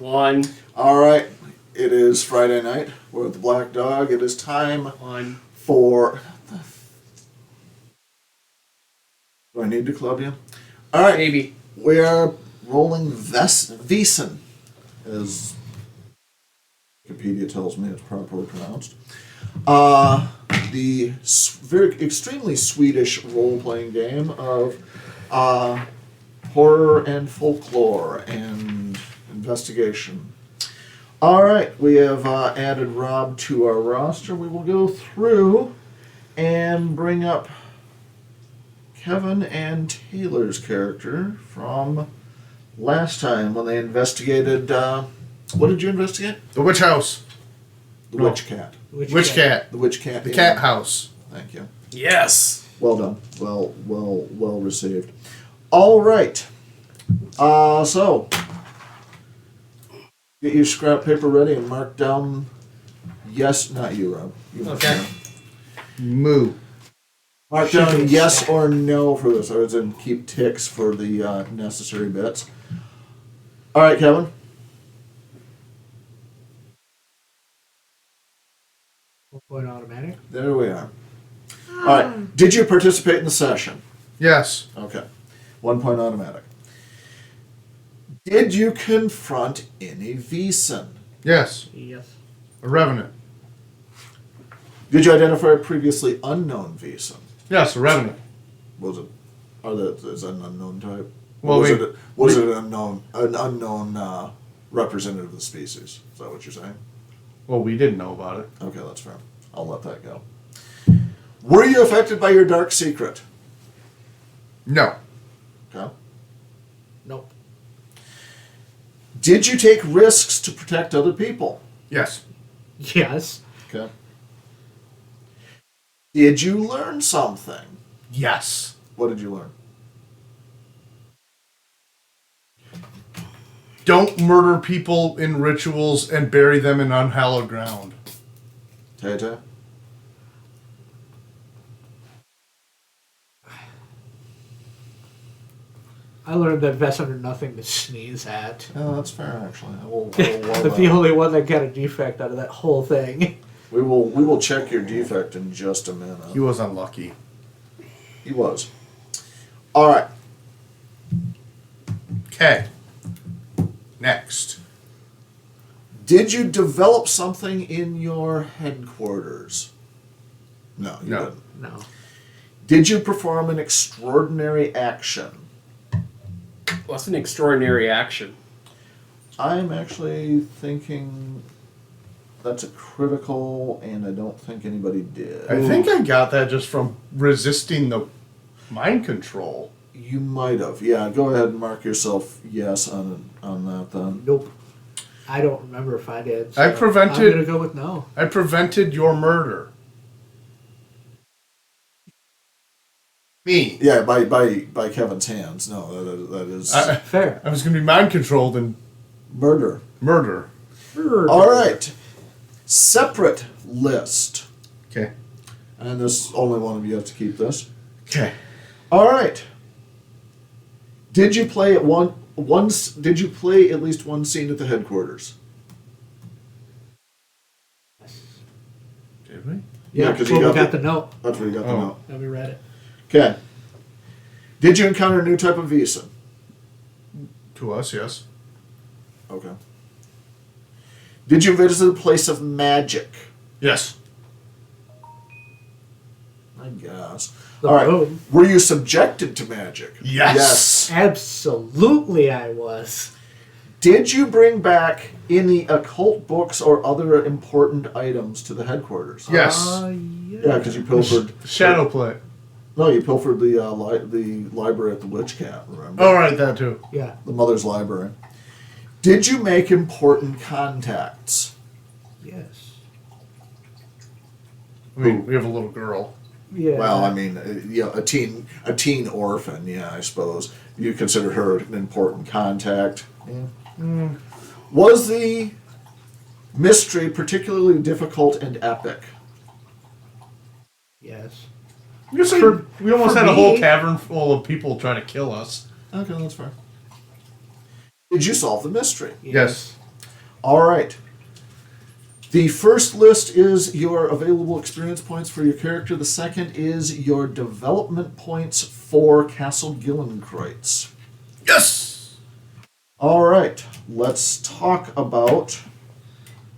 1. All right. It is Friday night. We're at the Black Dog. It is time 1. for... Do I need to club you? All right. Maybe. We are rolling Vaesen, as Wikipedia tells me it's properly pronounced. The extremely Swedish role-playing game of horror and folklore and investigation. All right, we have added Rob to our roster. We will go through and bring up Kevin and Taylor's character from last time when they investigated. What did you investigate? The witch house. The witch cat. Witch cat. The witch cat. The cat house. Thank you. Yes. Well done. Well received. All right. So get your scrap paper ready and mark down. Yes, not you, Rob. You mark Okay. down. Moo. Mark down yes or no for this, or then keep ticks for the necessary bits. All right, Kevin. Point automatic. There we are. All right. Did you participate in the session? Yes. Okay. 1 point automatic. Did you confront any Vaesen? Yes. Yes. A revenant. Did you identify a previously unknown Vaesen? Yes, a revenant. Was it? Is that an unknown type? Well, Was it an unknown representative of the species? Is that what you're saying? Well, we didn't know about it. Okay, that's fair. I'll let that go. Were you affected by your dark secret? No. Okay. Nope. Did you take risks to protect other people? Yes. Yes. Okay. Did you learn something? Yes. What did you learn? Don't murder people in rituals and bury them in unhallowed ground. Tata? I learned that vests are nothing to sneeze at. Oh, that's fair, actually. I will That's the only one that got a defect out of that whole thing. We will check your defect in just a minute. He was unlucky. He was. All right. Okay. Next. Did you develop something in your headquarters? No, you No. didn't. No. Did you perform an extraordinary action? What's an extraordinary action? I'm actually thinking that's a critical, and I don't think anybody did. I think I got that just from resisting the mind control. You might have. Yeah, go ahead and mark yourself yes on that then. Nope. I don't remember if I did. I prevented- I'm gonna go with no. I prevented your murder. Me. Yeah, by Kevin's hands. No, that is Fair. I was going to be mind controlled and murder. murder. All right. Separate list. Okay. And there's only one of you have to keep this. Okay. All right. Did you play Did you play at least one scene at the headquarters? Did we? Yeah, Yeah, 'cause because you we got got the- the note. That's where you got the Oh. note. And we read it. Okay. Did you encounter a new type of Vaesen? To us, yes. Okay. Did you visit a place of magic? Yes. I guess. The All right. room. Were you subjected to magic? Yes. Absolutely, I was. Did you bring back any occult books or other important items to the headquarters? Yes. Yeah, because you pilfered. Shadow play. No, you pilfered the library at the Witch Cat. Remember? All right, that too. Yeah. The mother's library. Did you make important contacts? Yes. I mean, we have a little girl. Yeah. Well, I mean, a teen orphan. Yeah, I suppose you consider her an important contact. Yeah. Was the mystery particularly difficult and epic? Yes. We almost for had a whole me- tavern full of people trying to kill us. Okay, that's fair. Did you solve the mystery? Yes. All right. The first list is your available experience points for your character. The second is your development points for Castle Gillenkreutz. Yes! All right. Let's talk about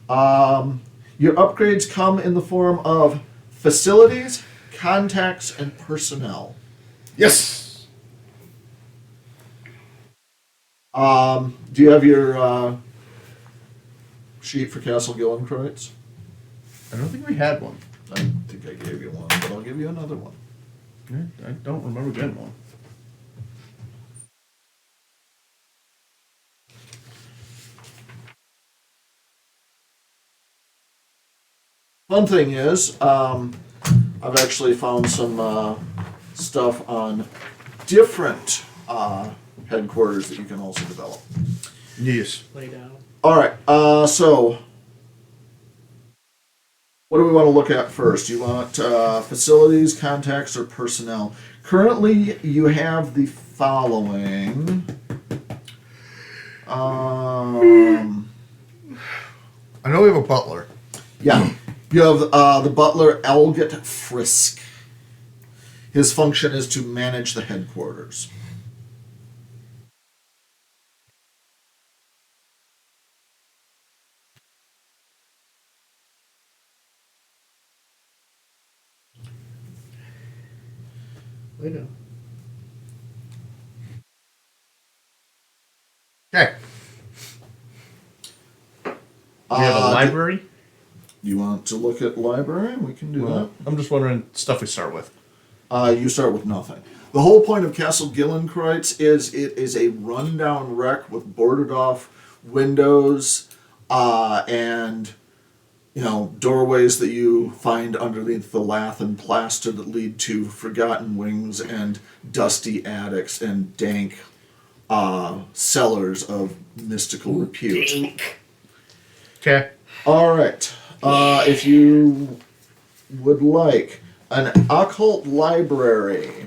your upgrades come in the form of facilities, contacts, and personnel. Yes! Do you have your sheet for Castle Gillenkreutz? I don't think we had one. I think I gave you one, but I'll give you another one. I don't remember getting one. Fun thing is, I've actually found some stuff on different headquarters that you can also develop. Yes. Lay down. All right, so what do we want to look at first? You want facilities, contacts, or personnel? Currently, you have the following. I know we have a butler. Yeah, you have the butler Elgit Frisk. His function is to manage the headquarters. Lay down. Okay. We have a library. You want to look at library? We can do Well, I'm just wondering stuff we start with. that. You start with nothing. The whole point of Castle Gillenkreutz is it is a rundown wreck with boarded off windows and doorways that you find underneath the lath and plaster that lead to forgotten wings and dusty attics and dank cellars of mystical repute. Okay. All right. If you would like an occult library,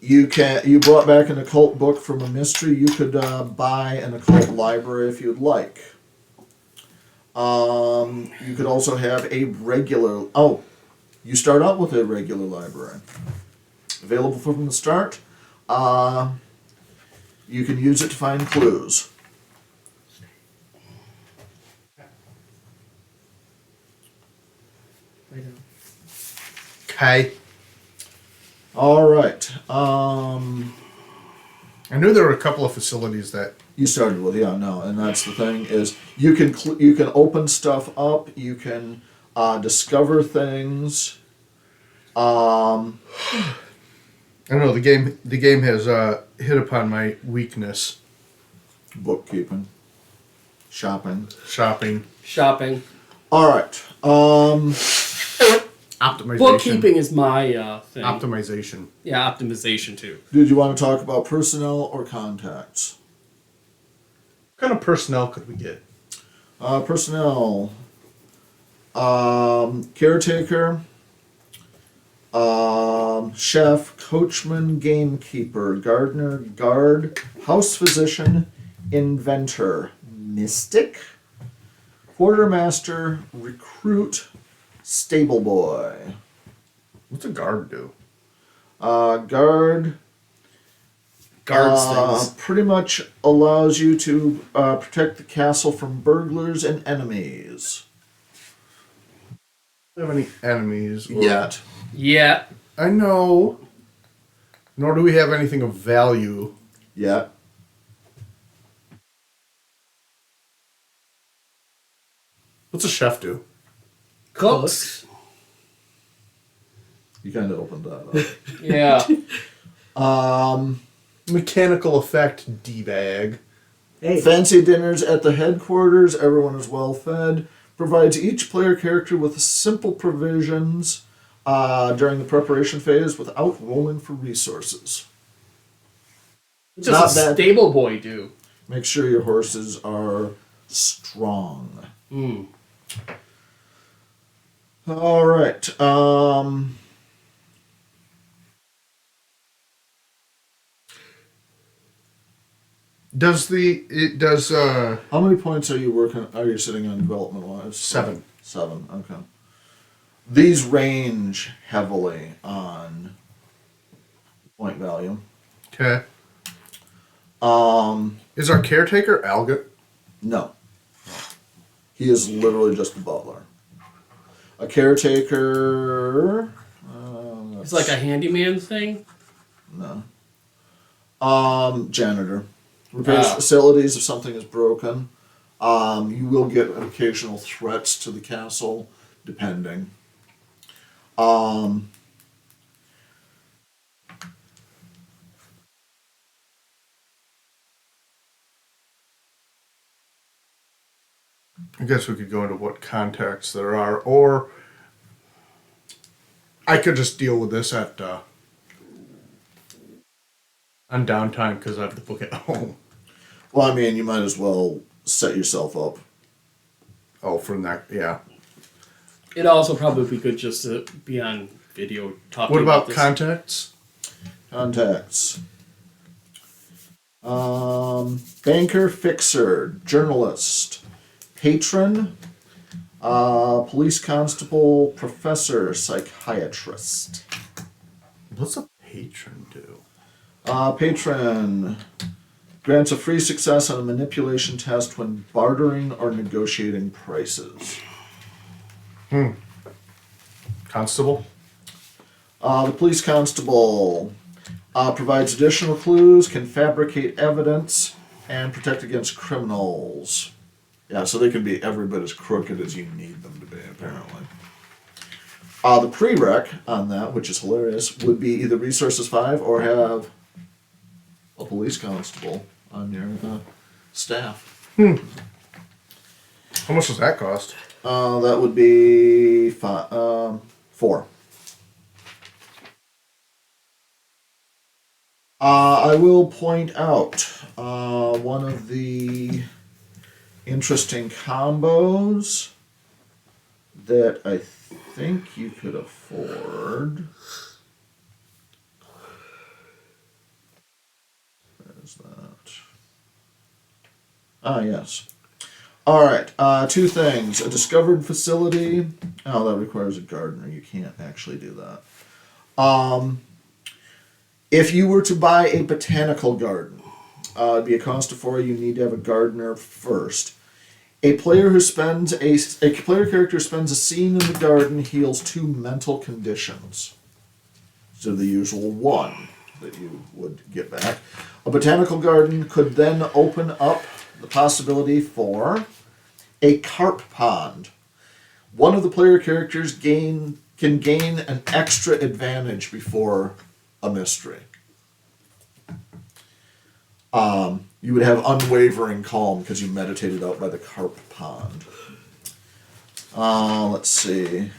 you brought back an occult book from a mystery. You could buy an occult library if you'd like. You could also have a regular. Oh, you start out with a regular library available from the start. You can use it to find clues. Lay down. Okay. All right. I knew there were a couple of facilities that. You started with and that's the thing is you can you can open stuff up. You can discover things. I don't know. The game has hit upon my weakness. Bookkeeping, shopping. Shopping. All right. Optimization. Bookkeeping is my thing. Optimization. Yeah, optimization too. Did you want to talk about personnel or contacts? What kind of personnel could we get? Personnel. Caretaker. Chef, coachman, gamekeeper, gardener, guard, house physician, inventor, mystic, quartermaster, recruit, stable boy. What's a guard do? Guard Guards things. pretty much allows you to protect the castle from burglars and enemies. Do we have any enemies? Yet. Yeah. I know. Nor do we have anything of value. Yet. What's a chef do? Cooks. You kind of opened that Yeah. up. Mechanical effect D-bag. Hey. Fancy dinners at the headquarters. Everyone is well fed. Provides each player character with simple provisions during the preparation phase without rolling for resources. What not does a bad. stable boy do? Make sure your horses are strong. Hmm. All right. Does How many points are you sitting on development wise? 7? 7, okay. These range heavily on point value. Okay. Um, Is our caretaker Algot? no. He is literally just a butler. A caretaker. It's like a handyman thing. No. Janitor. Repairs Ah. facilities if something is broken. You will get occasional threats to the castle, depending. I guess we could go into what contacts there are, or I could just deal with this at on downtime because I have the book at home. Well, I mean, you might as well set yourself up. Oh, from that, yeah. It'd also probably be good just to be on video talking. What about this. contacts? Contacts. Banker, fixer, journalist, patron, police constable, professor, psychiatrist. What's a patron do? Patron grants a free success on a manipulation test when bartering or negotiating prices. Constable? The police constable provides additional clues, can fabricate evidence, and protect against criminals. Yeah, so they can be every bit as crooked as you need them to be, apparently. The prereq on that, which is hilarious, would be either Resources 5 or have a police constable on your staff. How much does that cost? That would be 4. I will point out one of the interesting combos that I think you could afford. Where's that? Yes. All right, 2 things. A discovered facility. Oh, that requires a gardener. You can't actually do that. If you were to buy a botanical garden, it'd be a cost of 4. You need to have a gardener first. A player character spends a scene in the garden heals 2 mental conditions. So the usual 1 that you would get back. A botanical garden could then open up the possibility for a carp pond. One of the player characters can gain an extra advantage before a mystery. You would have unwavering calm because you meditated out by the carp pond. Let's see.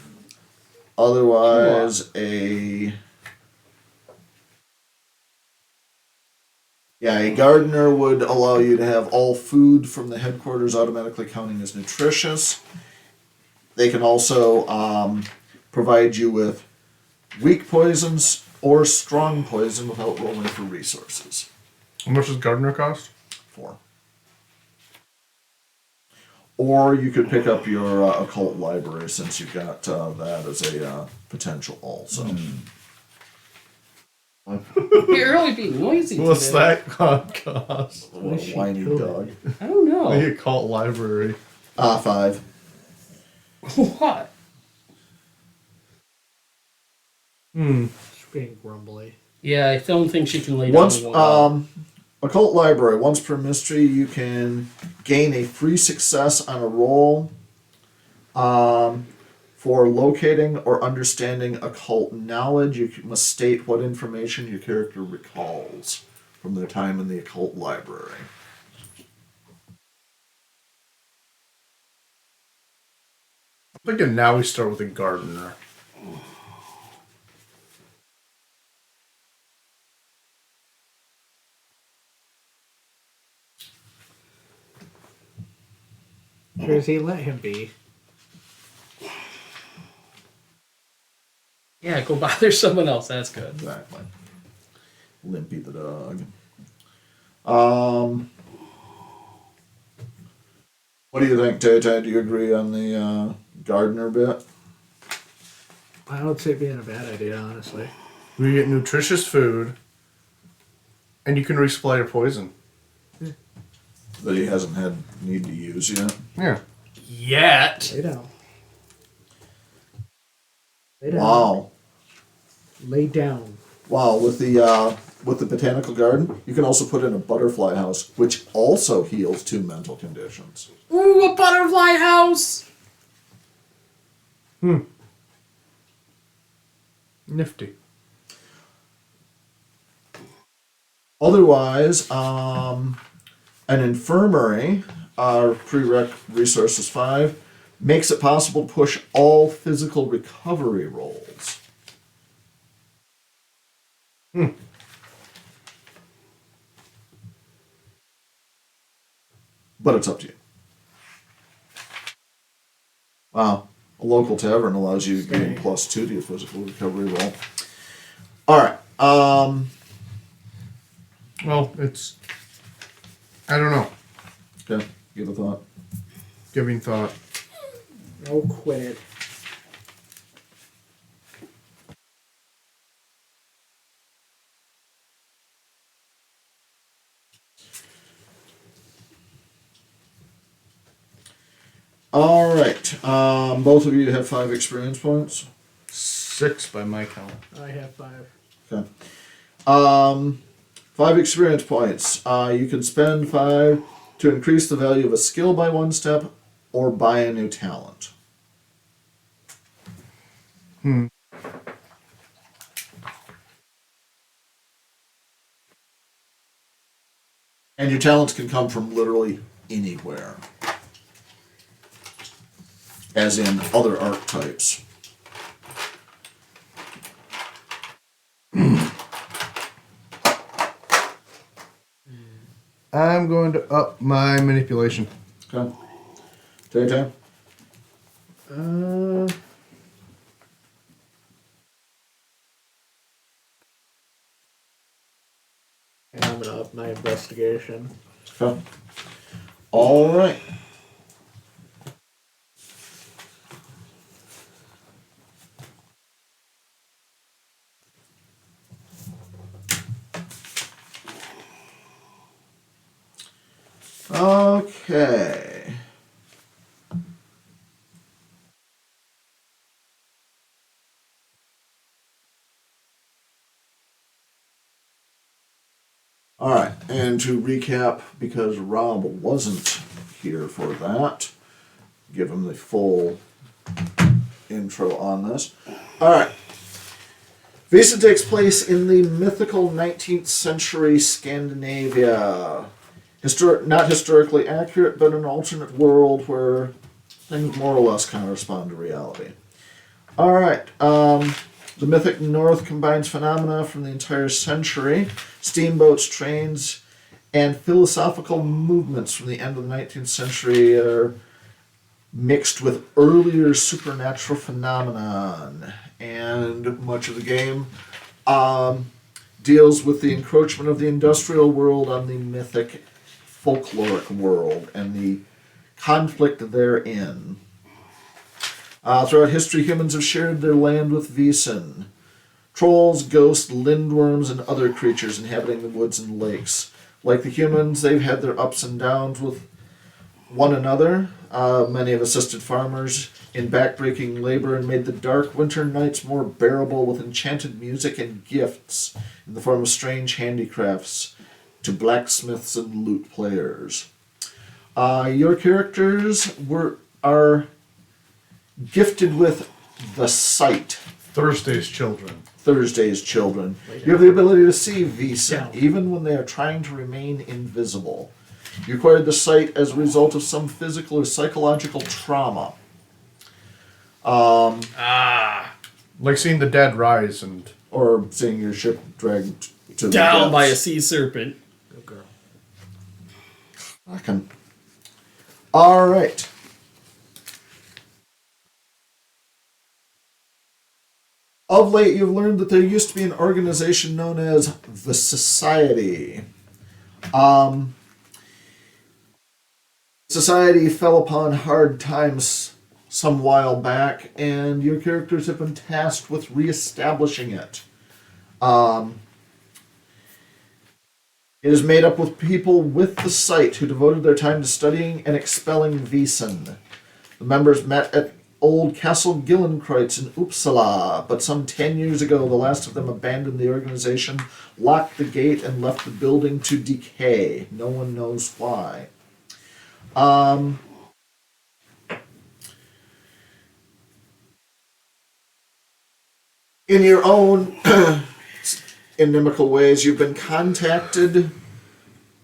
Otherwise, a gardener would allow you to have all food from the headquarters automatically counting as nutritious. They can also provide you with weak poisons or strong poison without rolling for resources. How much does gardener cost? 4. Or you could pick up your occult library since you've got that as a potential also. You're really being noisy. What's today. that cost? What a whiny dog. I don't know. The occult library. 5. What? It's being grumbly. Yeah, I don't think she can lay down. Once, occult library. Once per mystery, you can gain a free success on a roll for locating or understanding occult knowledge. You must state what information your character recalls from their time in the occult library. I'm thinking now we start with a gardener. Jersey, let him be. Yeah, go bother someone else. That's good. Exactly. Limpy the dog. What do you think, Tay-Tay? Do you agree on the gardener bit? I don't see it being a bad idea, honestly. We get nutritious food, and you can resupply your poison. That he hasn't had need to use yet. Yeah. Yet. Lay down. Lay down. Wow. Lay down. Wow, with the botanical garden, you can also put in a butterfly house, which also heals 2 mental conditions. Ooh, a butterfly house. Nifty. Otherwise, an infirmary, prereq resources 5, makes it possible to push all physical recovery rolls. But it's up to you. Wow. A local tavern allows you to gain +2 to your physical recovery roll. Alright. Well, it's... I don't know. Okay, give a thought. Giving thought. No, quit it. Alright. Both of you have 5 experience points. 6 by my count. I have 5. Okay. 5 experience points. You can spend 5 to increase the value of a skill by 1 step or buy a new talent. And your talents can come from literally anywhere. As in other archetypes. I'm going to up my manipulation. Okay. Tay-Tay? And I'm gonna up my investigation. Okay. Alright. Okay. Alright, and to recap, because Rob wasn't here for that, give him the full intro on this. Alright. Vaesen takes place in the mythical 19th century Scandinavia. Not historically accurate, but an alternate world where things more or less correspond to reality. Alright, the mythic North combines phenomena from the entire century, steamboats, trains, and philosophical movements from the end of the 19th century are mixed with earlier supernatural phenomenon. And much of the game deals with the encroachment of the industrial world on the mythic folkloric world and the conflict therein. Throughout history, humans have shared their land with Vaesen. Trolls, ghosts, lindworms, and other creatures inhabiting the woods and lakes. Like the humans, they've had their ups and downs with one another. Many have assisted farmers in backbreaking labor and made the dark winter nights more bearable with enchanted music and gifts in the form of strange handicrafts to blacksmiths and lute players. Your characters are gifted with the sight. Thursday's children. Thursday's children. You have the ability to see Vaesen, even when they are trying to remain invisible. You acquired the sight as a result of some physical or psychological trauma. Like seeing the dead rise and... Or seeing your ship dragged to the Down depths. by a sea serpent. Good girl. I can. All right. Of late, you've learned that there used to be an organization known as the Society. Society fell upon hard times some while back, and your characters have been tasked with reestablishing it. It is made up with people with the site who devoted their time to studying and expelling Vaesen. The members met at Old Castle Gillenkreuz in Uppsala, but some 10 years ago, the last of them abandoned the organization, locked the gate, and left the building to decay. No one knows why. In your own inimical ways, you've been contacted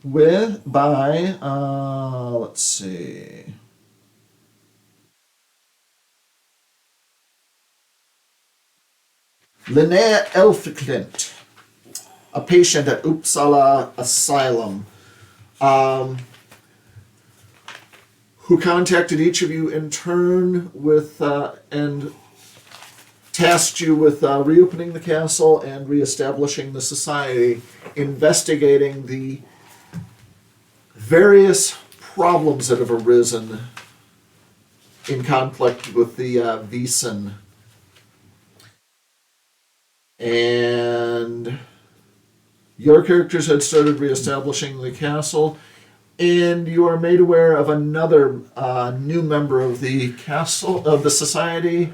by, let's see. Linnea Elfklint, a patient at Uppsala Asylum, who contacted each of you in turn with and tasked you with reopening the castle and reestablishing the society, investigating the various problems that have arisen in conflict with the Vaesen. And your characters had started reestablishing the castle, and you are made aware of another new member of the society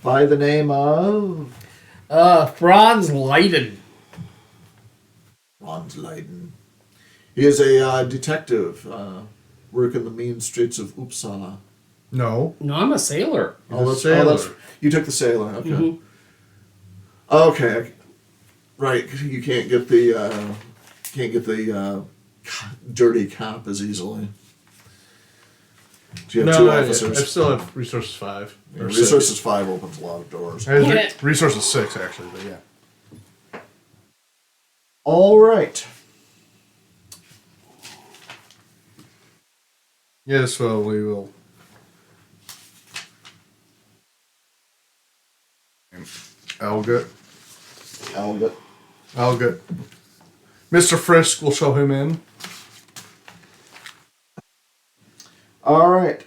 by the name of Franz Leiden. Franz Leiden. He is a detective, working the mean streets of Uppsala. No. No, I'm a sailor. You took the sailor. Okay. Mhm. Okay. Right. You can't get the dirty cop as easily. Do you have two officers? I still have resources 5. Yeah, Or Resources 6. 5 opens a lot of doors. Yeah. Resources 6, actually, but yeah. All right. Yes, well, we will. Elgit. Mr. Frisk will show him in. All right.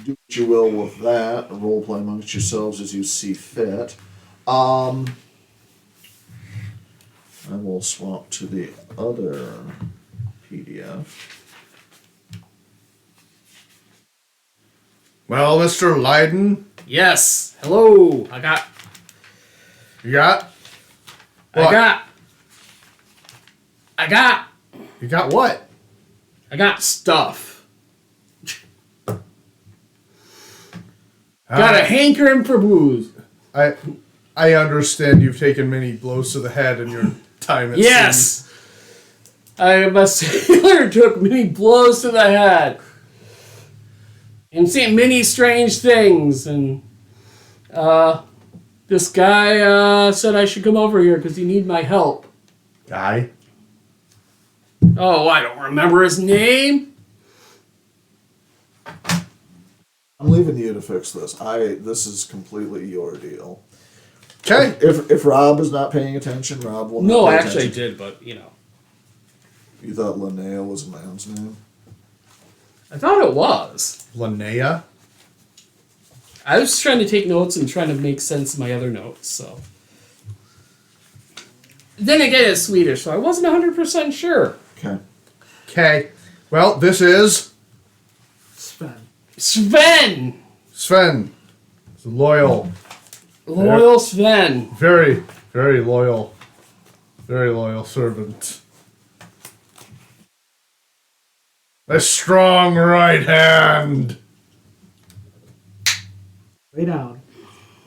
Do what you will with that. Role play amongst yourselves as you see fit. I will swap to the other PDF. Well, Mr. Leiden, Yes. Hello. I got you got what? I got stuff. Uh, Got a hankering for booze. I understand you've taken many blows to the head in your time at sea. Yes. I am a sailor took many blows to the head. And seen many strange things, and this guy said I should come over here because he need my help. Guy? Oh, I don't remember his name. I'm leaving you to fix this. This is completely your deal. Okay. If Rob is not paying attention, Rob will not No, pay I actually attention. did, but you know, You thought Linnea was a man's name? I thought it was. Linnea? I was trying to take notes and trying to make sense of my other notes, so. Then again, it's Swedish, so I wasn't 100% sure. Okay. Okay. Well, this is Sven. Sven! Sven. He's loyal. Loyal Sven. Very, very loyal. Very loyal servant. A strong right hand. Lay down.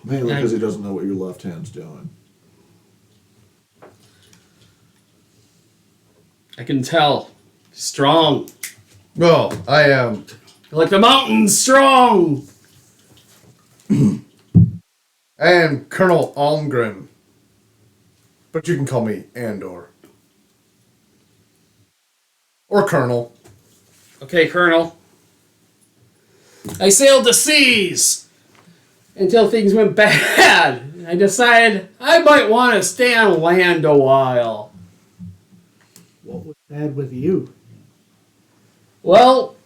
Mainly because he doesn't know what your left hand's doing. I can tell. Strong. Well, I am. Like the mountains, strong! I am Colonel Almgren. But you can call me Andor. Or Colonel. Okay, Colonel. I sailed the seas until things went bad. I decided I might want to stay on land a while. What was bad with you? Well,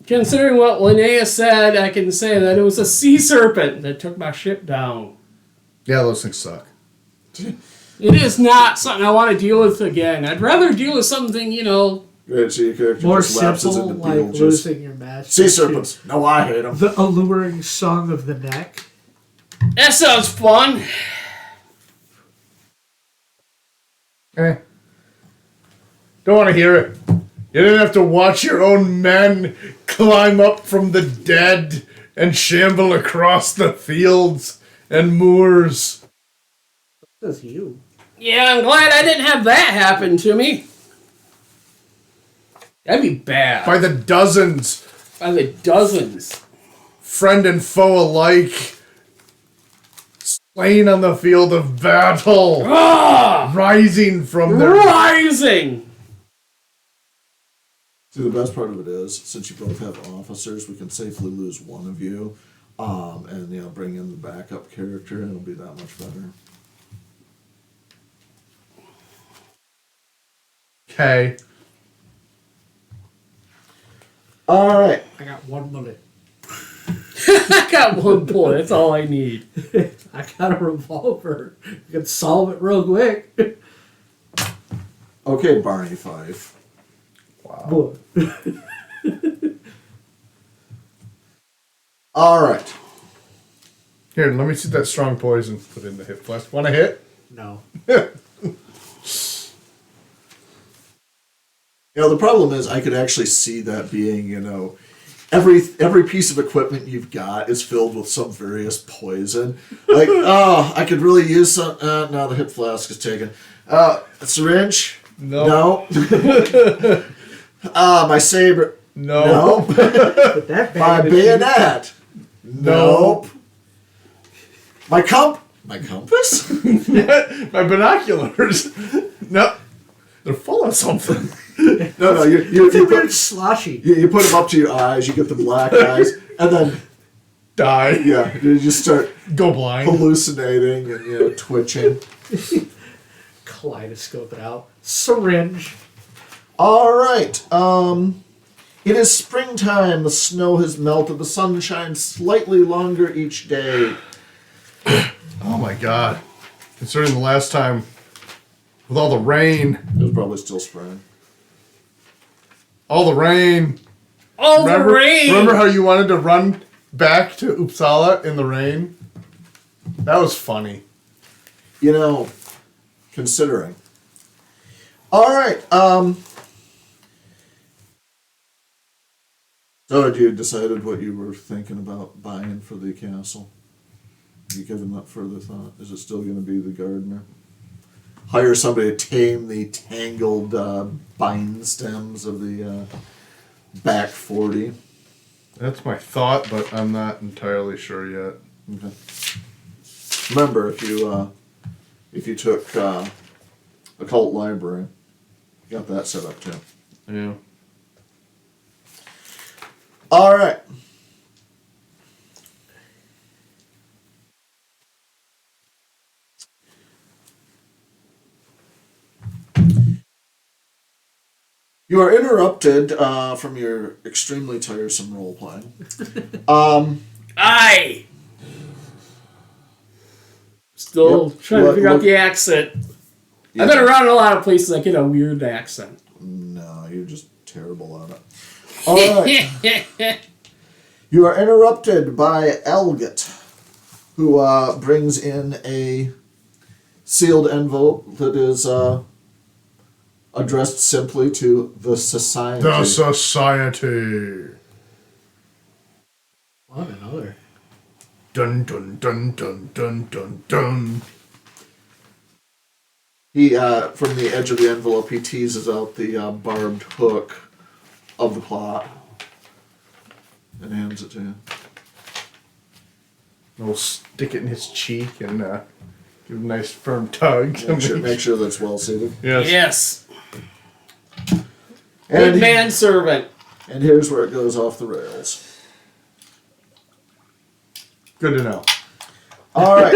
considering what Linnea said, I can say that it was a sea serpent that took my ship down. Yeah, those things suck. It is not something I want to deal with again. I'd rather deal with something, Great, so your character More just lapses simple, into like Beetlejuice. losing your master. Sea serpents. No, I hate them. The alluring song of the neck. that sounds fun. Eh. Don't want to hear it. You didn't have to watch your own men climb up from the dead and shamble across the fields and moors. That's you. Yeah, I'm glad I didn't have that happen to me. That'd be bad. By the dozens, By the dozens. friend and foe alike, slain on the field of battle, rising from their... Rising! See, the best part of it is, since you both have officers, we can safely lose one of you, and bring in the backup character, and it'll be that much better. Okay. All right. I got 1 minute. I got one bullet. That's all I need. I got a revolver. You can solve it real quick. Okay, Barney Fife. Wow. All right. Here, let me see that strong poison. Put in the hit flask. Want a hit? No. The problem is I could actually see that being, every piece of equipment you've got is filled with some various poison. Like, I could really use some. No, the hip flask is taken. A syringe? No. No. My saber? No. Nope. But that My bad bayonet? Nope. My compass? My binoculars. No. They're full of something. No, you It's a weird put sloshy. you put them up to your eyes. You get the black eyes, and then Die. you just start Go blind. hallucinating and twitching. Kaleidoscope it out. Syringe. All right. It is springtime. The snow has melted. The sun shines slightly longer each day. Oh my god. Considering the last time with all the rain. It was probably still spring. All the rain. All the rain! Remember how you wanted to run back to Uppsala in the rain? That was funny. Considering. All right. So had you decided what you were thinking about buying for the castle? Have you given that further thought? Is it still going to be the gardener? Hire somebody to tame the tangled vine stems of the back 40. That's my thought, but I'm not entirely sure yet. Okay. Remember, if you took occult library, you got that set up too. Yeah. All right. You are interrupted from your extremely tiresome role playing. Aye! Still trying to figure out the accent. I've been around a lot of places I get a weird accent. No, you're just terrible at it. All right. You are interrupted by Elgit, who brings in a sealed envelope that is addressed simply to the Society. The Society. On another. Dun dun dun dun dun dun dun. He, from the edge of the envelope, he teases out the barbed hook of the plot and hands it to you. We'll stick it in his cheek and give a nice firm tug. Make sure that's well seated. Yes. Yes. And, Good manservant. and here's where it goes off the rails. Good to know. All right.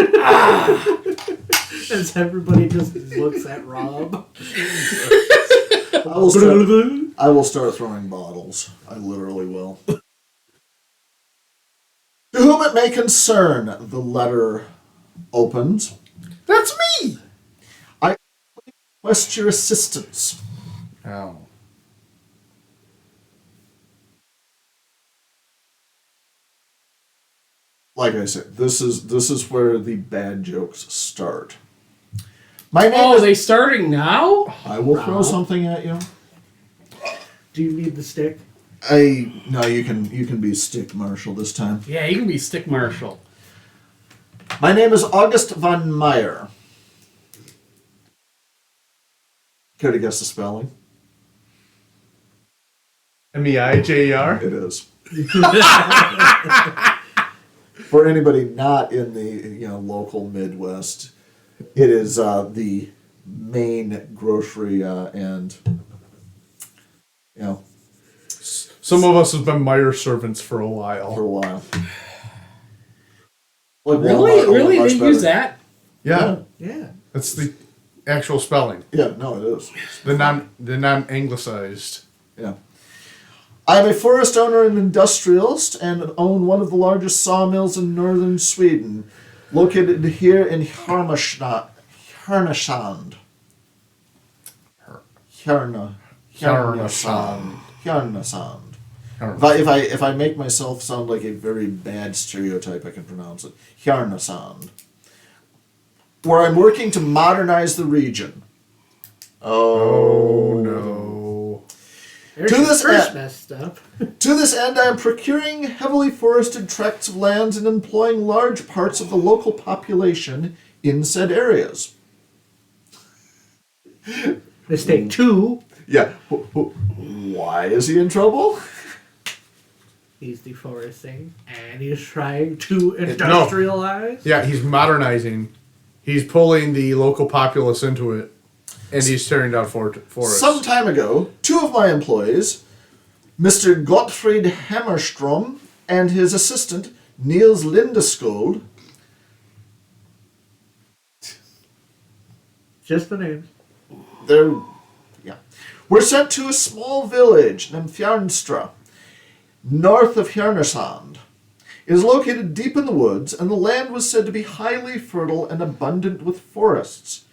As everybody just looks at Rob. I will start throwing bottles. I literally will. To whom it may concern, the letter opens. That's me! I request your assistance. Oh. Like I said, this is where the bad jokes start. My name Oh, is... they starting now? I will throw something at you. Do you need the stick? No, you can be stick marshal this time. Yeah, you can be stick marshal. My name is August von Meyer. Care to guess the spelling? MEIJER? It is. For anybody not in the local Midwest, it is the main grocery and Some of us have been Meyer servants for a while. for a while. Really? They use that? Yeah, Yeah. that's the actual spelling. Yeah, no, it is. The non-anglicized. Yeah. I am a forest owner and industrialist and own one of the largest sawmills in northern Sweden, located here in Härnösand. Härnösand. If I make myself sound like a very bad stereotype, I can pronounce it. Härnösand. Where I'm working to modernize the region. Oh no. There's To your this first end- messed up. To this end, I am procuring heavily forested tracts of lands and employing large parts of the local population in said areas. Mistake 2. Yeah. Why is he in trouble? He's deforesting and he's trying to industrialize. Yeah, he's modernizing. He's pulling the local populace into it, and he's tearing down forests. Some time ago, two of my employees, Mr. Gottfried Hammerstrom and his assistant, Niels Lindeskold, Just the names. were sent to a small village named Fjarnstra, north of Härnösand. It is located deep in the woods, and the land was said to be highly fertile and abundant with forests.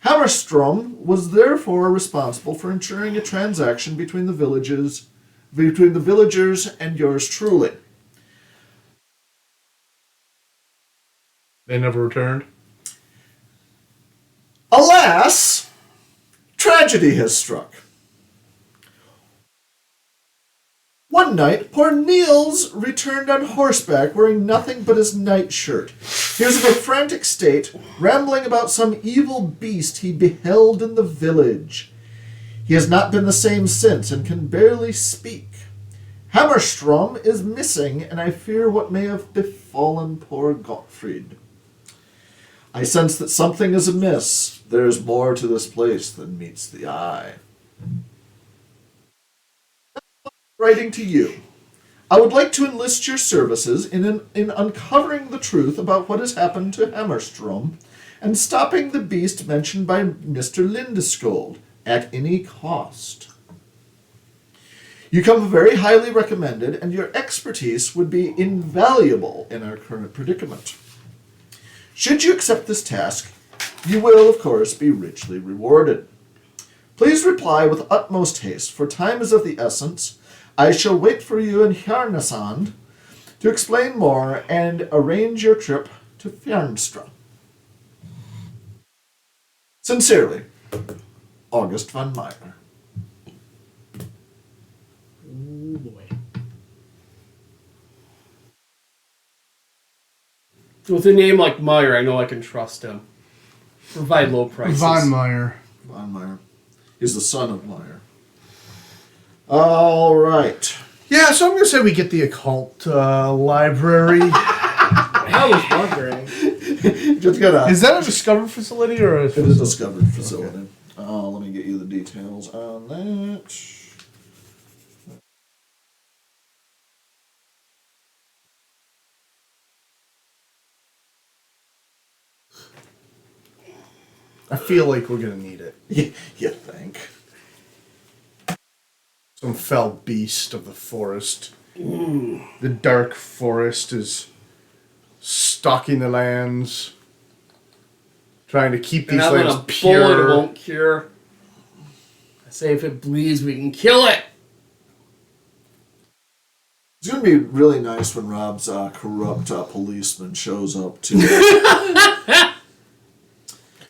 Hammerstrom was therefore responsible for ensuring a transaction between the villagers and yours truly. They never returned. Alas, tragedy has struck. One night, poor Niels returned on horseback wearing nothing but his nightshirt. He was in a frantic state, rambling about some evil beast he beheld in the village. He has not been the same since and can barely speak. Hammerstrom is missing, and I fear what may have befallen poor Gottfried. I sense that something is amiss. There is more to this place than meets the eye. Writing to you. I would like to enlist your services in uncovering the truth about what has happened to Hammerstrom and stopping the beast mentioned by Mr. Lindeskold at any cost. You come very highly recommended, and your expertise would be invaluable in our current predicament. Should you accept this task, you will, of course, be richly rewarded. Please reply with utmost haste, for time is of the essence. I shall wait for you in Härnösand to explain more and arrange your trip to Fjarnstra. Sincerely, August von Meyer. Oh boy. With a name like Meyer, I know I can trust him. Provide low prices. Von Meyer. Von Meyer. He's the son of Meyer. All right. Yeah, so I'm going to say we get the occult library. I was wondering. Just gotta. Is that a discovered facility or a It is a discovered facility. Let me get you the details on that. I feel like we're gonna need it. You think? Some fell beast of the forest. The dark forest is stalking the lands, trying to keep these And lands a bullet pure. won't cure. I say if it bleeds, we can kill it. It's going to be really nice when Rob's corrupt policeman shows up to.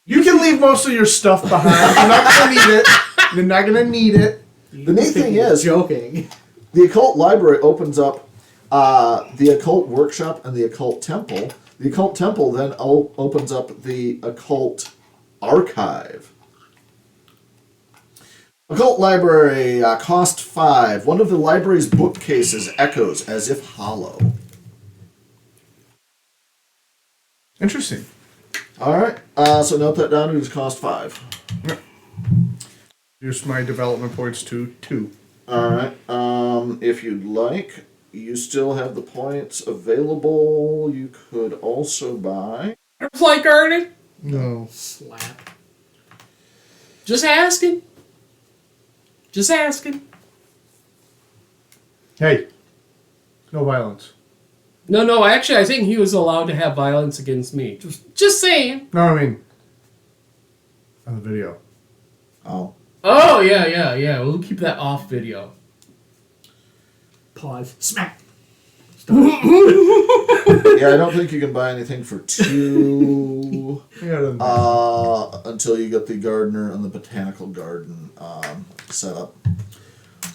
You can leave most of your stuff behind. You're not gonna need it. You're not gonna need it. The neat thing is, joking. the occult library opens up the occult workshop and the occult temple. The occult temple then opens up the occult archive. Occult library, cost 5. One of the library's bookcases echoes as if hollow. Interesting. Alright, so note that down, it is cost 5. Here's my development points to 2. Alright, if you'd like, you still have the points available. You could also buy... Flight guarding? No. Slap. Just asking. Just asking. Hey. No violence. No, actually, I think he was allowed to have violence against me. Just saying. No, I mean on the video. Oh. Oh, yeah. We'll keep that off video. Pause. Smack. Yeah, I don't think you can buy anything for 2 until you get the gardener and the botanical garden set up.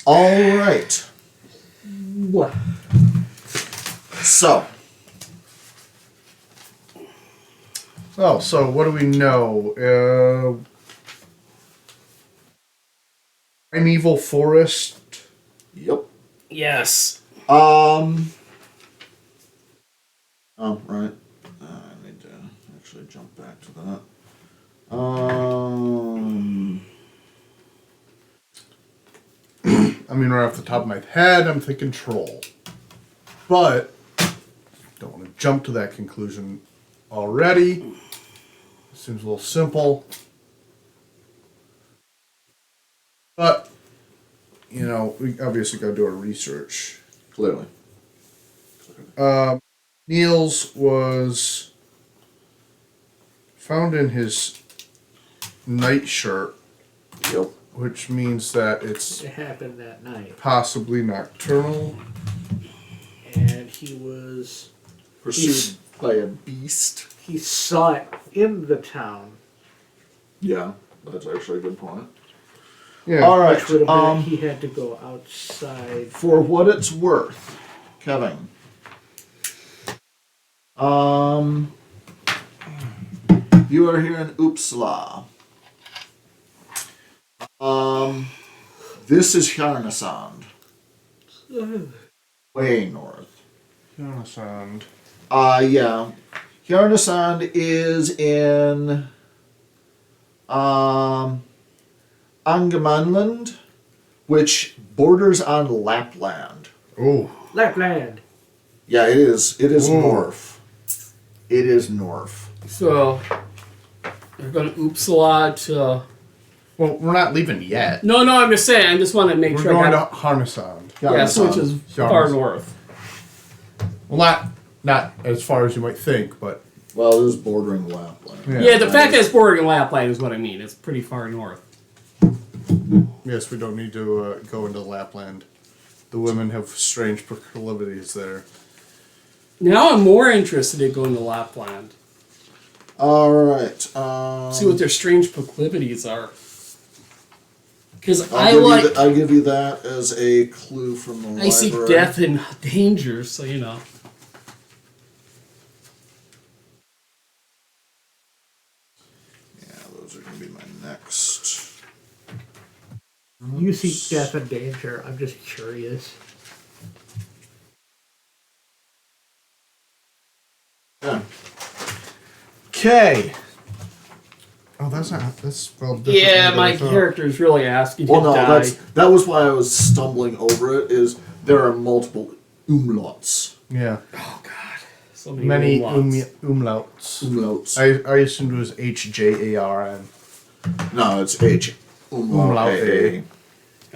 All right. What? So, Oh, so what do we know? Primeval forest. yep. Yes. Oh, right. I need to actually jump back to that. I mean, right off the top of my head, I'm thinking troll. But don't want to jump to that conclusion already. Seems a little simple. But, you know, we obviously got to do our research. Clearly. Niels was found in his nightshirt, Yep. which means that it's It happened that night. possibly nocturnal. And he was... Pursued by a beast. He saw it in the town. Yeah, that's actually a good point. Yeah. All right. Which would have meant he had to go outside. For what it's worth, Kevin. You are here in Uppsala. This is Hjarnasand. Way north. Hjarnasand. Yeah. Hjarnasand is in Angermanland, which borders on Lapland. Oh. Lapland. Yeah, it is. It is Ooh. north. It is north. So, we're going to Uppsala to... Well, we're not leaving yet. No, I'm just saying. I just want to make We're sure going I to got... Hjarnasand. Yes, which is far Hjarnasand. north. Well, not as far as you might think, but Well, it is bordering Lapland. Yeah, the fact that it's bordering Lapland is what I mean. It's pretty far north. yes, we don't need to go into Lapland. The women have strange proclivities there. Now I'm more interested in going to Lapland. All right. See what their strange proclivities are. Because I'll give you that as a clue from the library. I see death and danger, so you know. Yeah, those are going to be my next. You see death and danger. I'm just curious. Yeah. Okay. Oh, that's spelled differently. Yeah, than my I thought. character's really asking Well, to no, die. that was why I was stumbling over it. Is there are multiple umlauts? Yeah. Oh God. So many, Many umlauts. umlauts. Umlauts. I assumed it was HJARN. No, it's H. Umlaut A.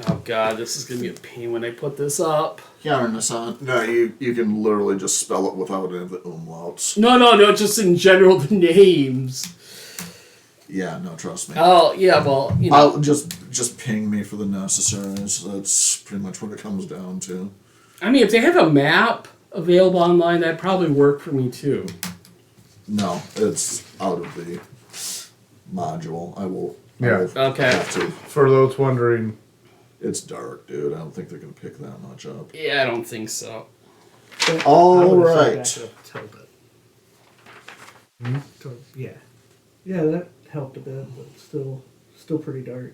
Oh god, this is gonna be a pain when I put this up. No, you can literally just spell it without any of the umlauts. No, just in general, the names. Yeah, no, trust me. Oh, yeah, well, you know. I'll just ping me for the necessaries. That's pretty much what it comes down to. I mean, if they have a map available online, that'd probably work for me too. No, it's out of the module. I will Okay. have to. For those wondering, It's dark, dude. I don't think they're gonna pick that much up. Yeah, I don't think so. All I would've said right. back up a little bit. Yeah. Yeah, that helped a bit, but still pretty dark.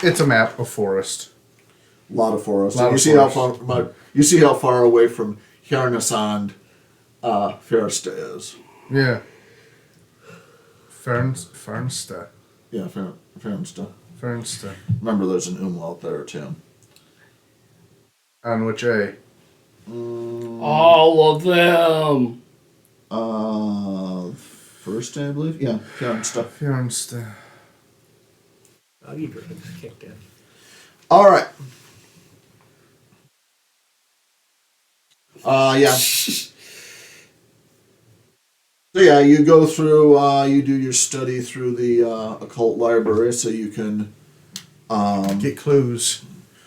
it's a map of forest. A lot of forest. Lot You of see forest. you see how far away from Hjarnasand Fersta is. Yeah. Fernsta. Yeah, Fernsta. Fernsta. Remember, there's an umlaut there too. On which A? All of them. First, I believe. Yeah, Fernsta. Fernsta. Doggy drugs kicked in. All right. Yeah. So yeah, you go through, you do your study through the occult library, so you can. Get clues.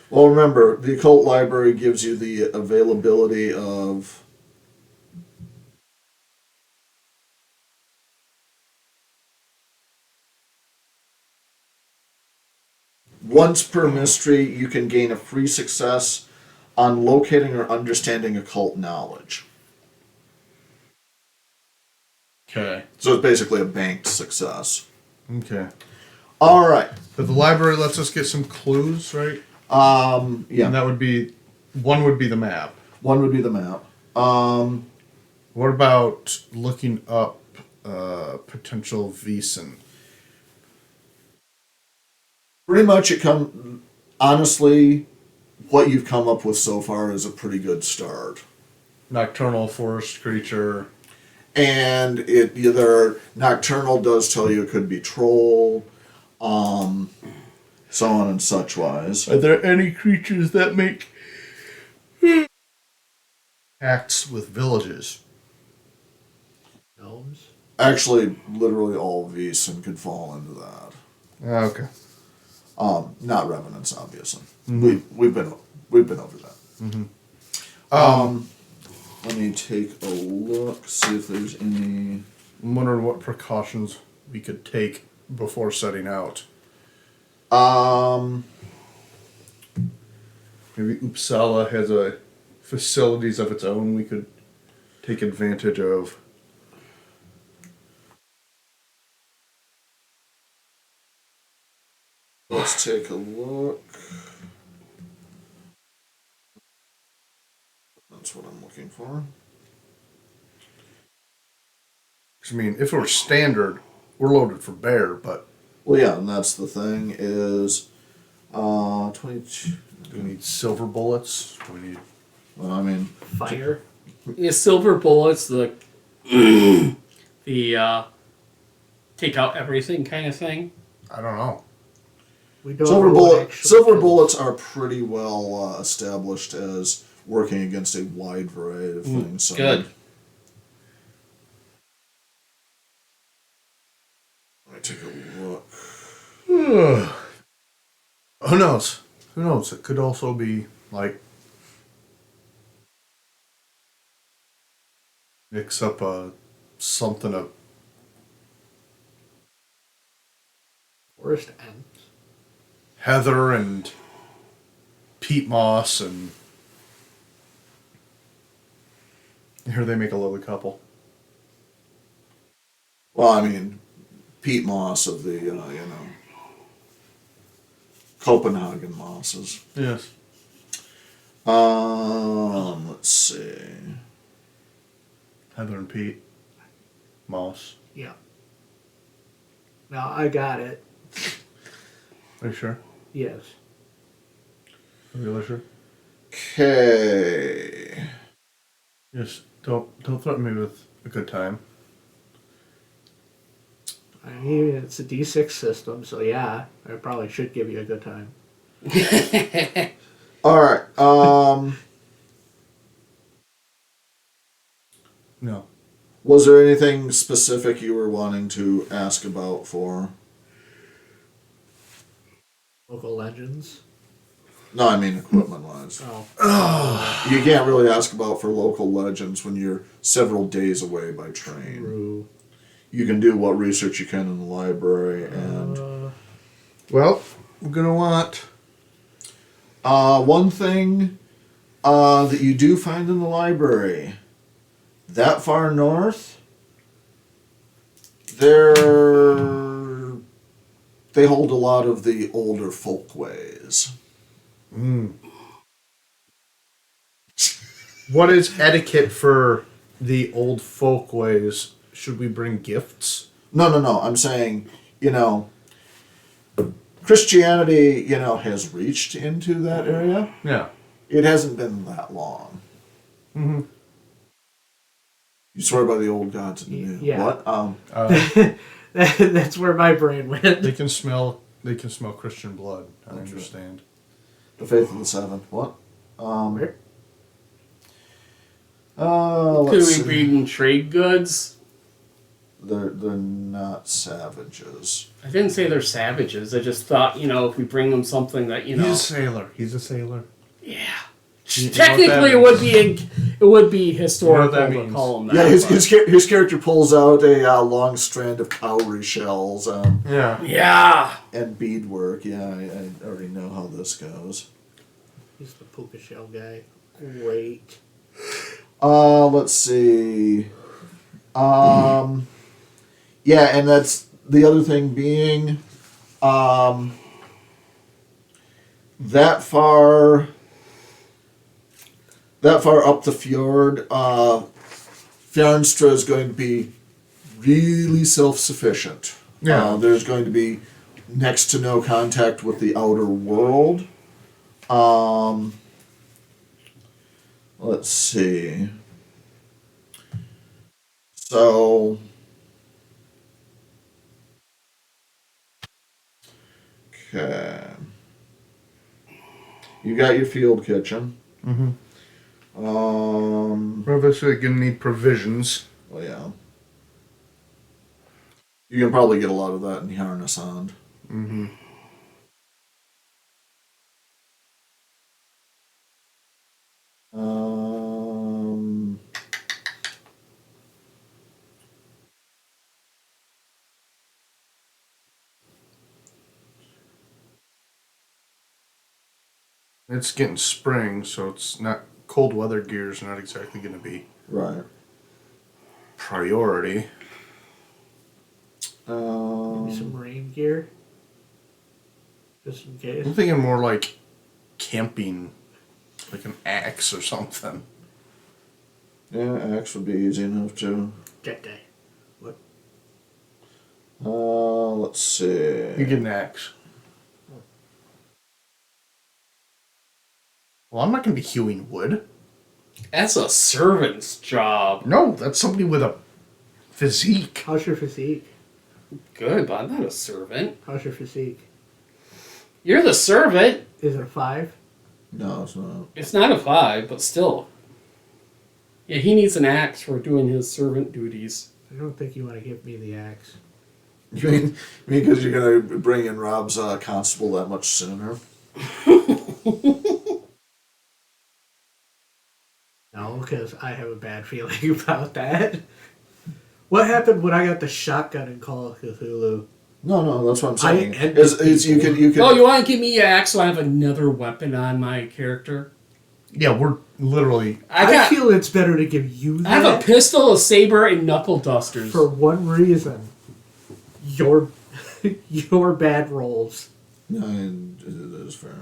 Well, remember, the occult library gives you the availability of. Once per mystery, you can gain a free success on locating or understanding occult knowledge. Okay. So it's basically a banked success. Okay. All right. But the library lets us get some clues, right? Yeah. And that would be one would be the map. One would be the map. What about looking up potential Vaesen? Pretty much honestly, what you've come up with so far is a pretty good start. Nocturnal forest creature. And it either nocturnal does tell you it could be troll, so on and such wise. Are there any creatures that make acts with villages? Gnomes? Actually, literally all Vaesen could fall into that. Okay. Not revenants, obviously. Mm-hmm. We've been over that. Mm-hmm. Let me take a look, see if there's any. I'm wondering what precautions we could take before setting out. Maybe Uppsala has facilities of its own we could take advantage of. Let's take a look. That's what I'm looking for. I mean, if it were standard, we're loaded for bear, but Well, yeah, and that's the thing is, 22. do we need silver bullets? Do we need... Well, I mean, Fire? Yeah, silver bullets, the take out everything kind of thing. I don't know. We don't know what actually silver kills. bullets are pretty well established as working against a wide variety of things. So Good. Let me take a look. Who knows? Who knows? It could also be like mix up something of Forest ends. heather and peat moss and here they make a lovely couple. Well, I mean, peat moss of the Copenhagen mosses. Yes. Let's see. Heather and peat moss. Yeah. Now I got it. Are you sure? Yes. Are you really sure? Okay. Yes. Don't threaten me with a good time. I mean, it's a D6 system, so yeah, I probably should give you a good time. All right. No. Was there anything specific you were wanting to ask about for? Local legends. No, I mean equipment-wise. Oh, You can't really ask about for local legends when you're several days away by train. true. You can do what research you can in the library, and Well, we're gonna want. one thing that you do find in the library, that far north, they hold a lot of the older folkways. What is etiquette for the old folkways? Should we bring gifts? No. I'm saying, Christianity, has reached into that area. Yeah. It hasn't been that long. Mm-hmm. You swear by the old gods and the new. Yeah. What? That's where my brain went. They can smell Christian blood. I understand. The faith of the seven. What? Where? Could Let's we see. breed and trade goods? They're not savages. I didn't say they're savages. I just thought, if we bring them something that, He's a sailor. He's a sailor. yeah. You know what Technically, that it would be historical that to means? call them that. Yeah, but- his character pulls out a long strand of cowrie shells Yeah. Yeah. and beadwork. Yeah, I already know how this goes. He's the puka shell guy. Great. Let's see. Yeah, and that's the other thing being, that far up the fjord, Fjarnstra is going to be really self-sufficient. Yeah. There's going to be next to no contact with the outer world. Let's see. So, okay. You got your field kitchen. Mm-hmm. Well, We're obviously gonna need provisions. yeah. You can probably get a lot of that in Yarnasand. Mm-hmm. Um, It's getting spring, so it's not cold weather gear's not exactly gonna be right. priority. Maybe some rain gear. Just in case. I'm thinking more like camping, like an axe or something. Yeah, axe would be easy enough too. That guy. What? Let's see. You get an axe. Well, I'm not gonna be hewing wood. That's a servant's job. No, that's somebody with a physique. How's your physique? Good, but I'm not a servant. How's your physique? You're the servant. Is it a 5? No, it's not. It's not a 5, but still. Yeah, he needs an axe for doing his servant duties. I don't think you want to give me the axe. You mean because you're gonna bring in Rob's constable that much sooner? No, because I have a bad feeling about that. What happened when I got the shotgun in Call of Cthulhu? No, that's what I'm saying. I ended Is you people. can. Oh, you want to give me an axe so I have another weapon on my character? Yeah, we're literally. I feel it's better to give you that I have a pistol, a saber, and knuckle dusters. for one reason. Your bad rolls. No, it is fair.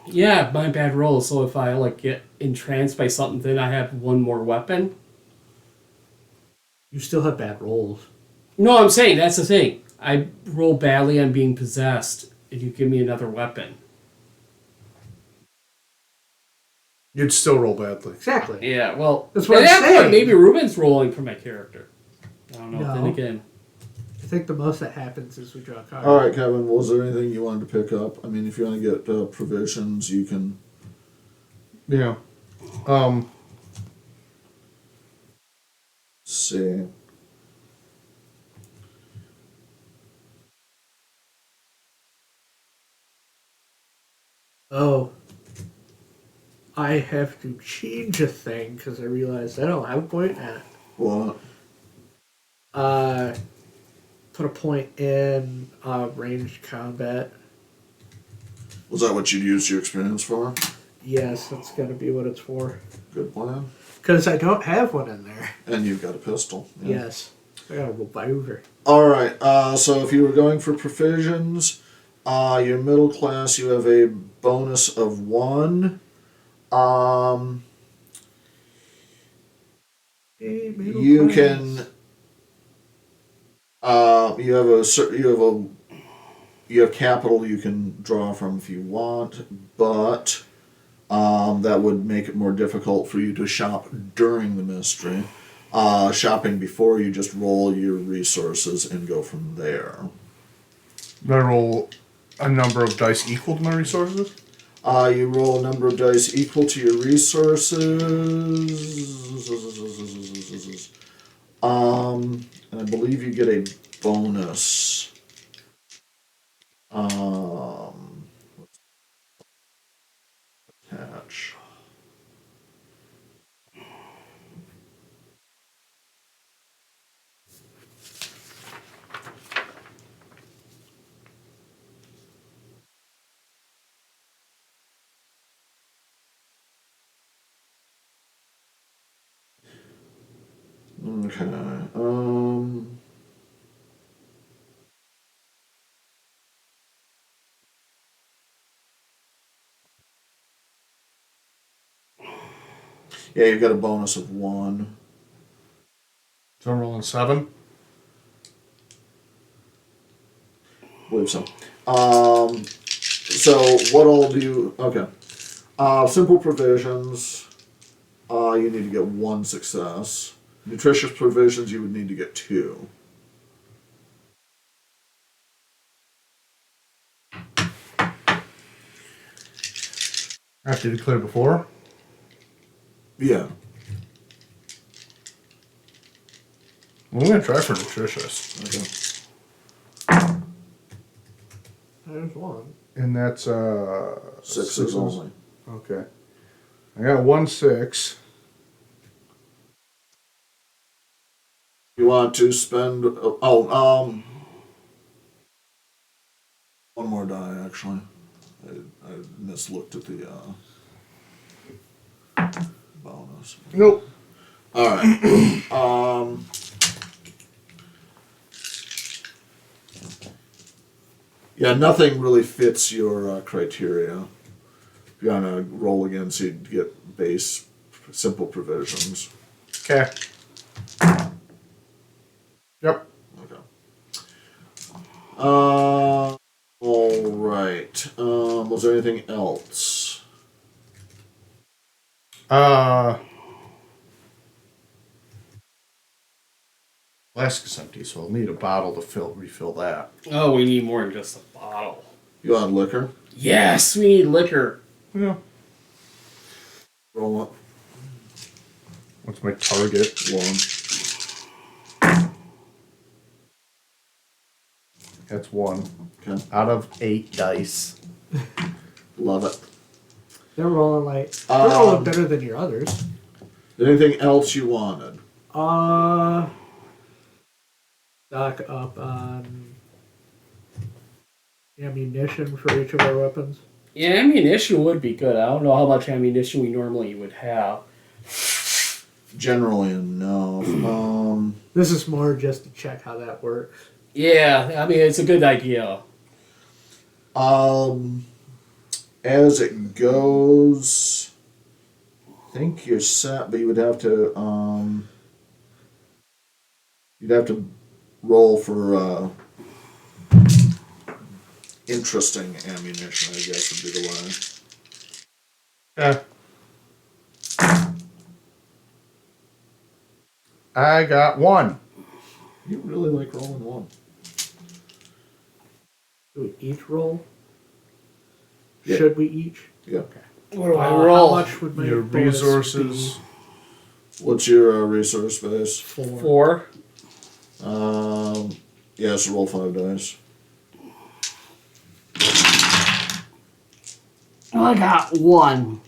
Yeah, my bad roll. So if I get entranced by something, then I have one more weapon. You still have bad rolls. No, I'm saying that's the thing. I roll badly on being possessed, and you give me another weapon. You'd still roll badly. Exactly. Yeah, well, That's what at I'm that point, saying. maybe Ruben's rolling for my character. I don't know. No. Then again, I think the most that happens is we draw a card. All right, Kevin. Was there anything you wanted to pick up? I mean, if you want to get provisions, you can. Yeah. See. Oh. I have to change a thing because I realized I don't have a point at. What? Put a point in ranged combat. Was that what you'd use your experience for? Yes, that's gonna be what it's for. Good plan. Because I don't have one in there. And you've got a pistol. Yeah. Yes. I got a revolver. All right. So if you were going for provisions, your middle class, you have a bonus of 1. Hey, middle You class. can. You have capital you can draw from if you want, but that would make it more difficult for you to shop during the mystery. Shopping before, you just roll your resources and go from there. I roll a number of dice equal to my resources. You roll a number of dice equal to your resources. And I believe you get a bonus. Attach. Okay. Yeah, you've got a bonus of 1. So I'm rolling 7. I believe so. So what I'll do? Okay. Simple provisions. You need to get 1 success. Nutritious provisions, you would need to get 2. I have to declare before. Yeah. Well, I'm gonna try for nutritious, Okay. There's one. and that's 6s only. Okay. I got 1 6. You want to spend? One more die actually. I mislooked at the bonus. Nope. All right. Yeah, nothing really fits your criteria. If you want to roll again, so you get base simple provisions. Okay. Yep. Okay. All right. Was there anything else? Flask is empty, so I'll need a bottle to refill that. oh, we need more than just a bottle. You want liquor? Yes, we need liquor. Yeah. Roll it. What's my target? 1. That's 1 Okay. out of 8 dice. Love it. They're rolling like they're rolling better than your others. Anything else you wanted? Stock up on ammunition for each of our weapons. Yeah, ammunition would be good. I don't know how much ammunition we normally would have. Generally enough. This is more just to check how that works. Yeah, I mean, it's a good idea. As it goes, I think you're set, but you would have to you'd have to roll for interesting ammunition, I guess would be the way. Yeah. I got 1. You really like rolling 1. Do we each roll? Yeah. Should we each? Yeah. What do I How roll? much would my Your bonus resources. be? What's your resource base? 4. 4. Yeah, so roll 5 dice. I got 1.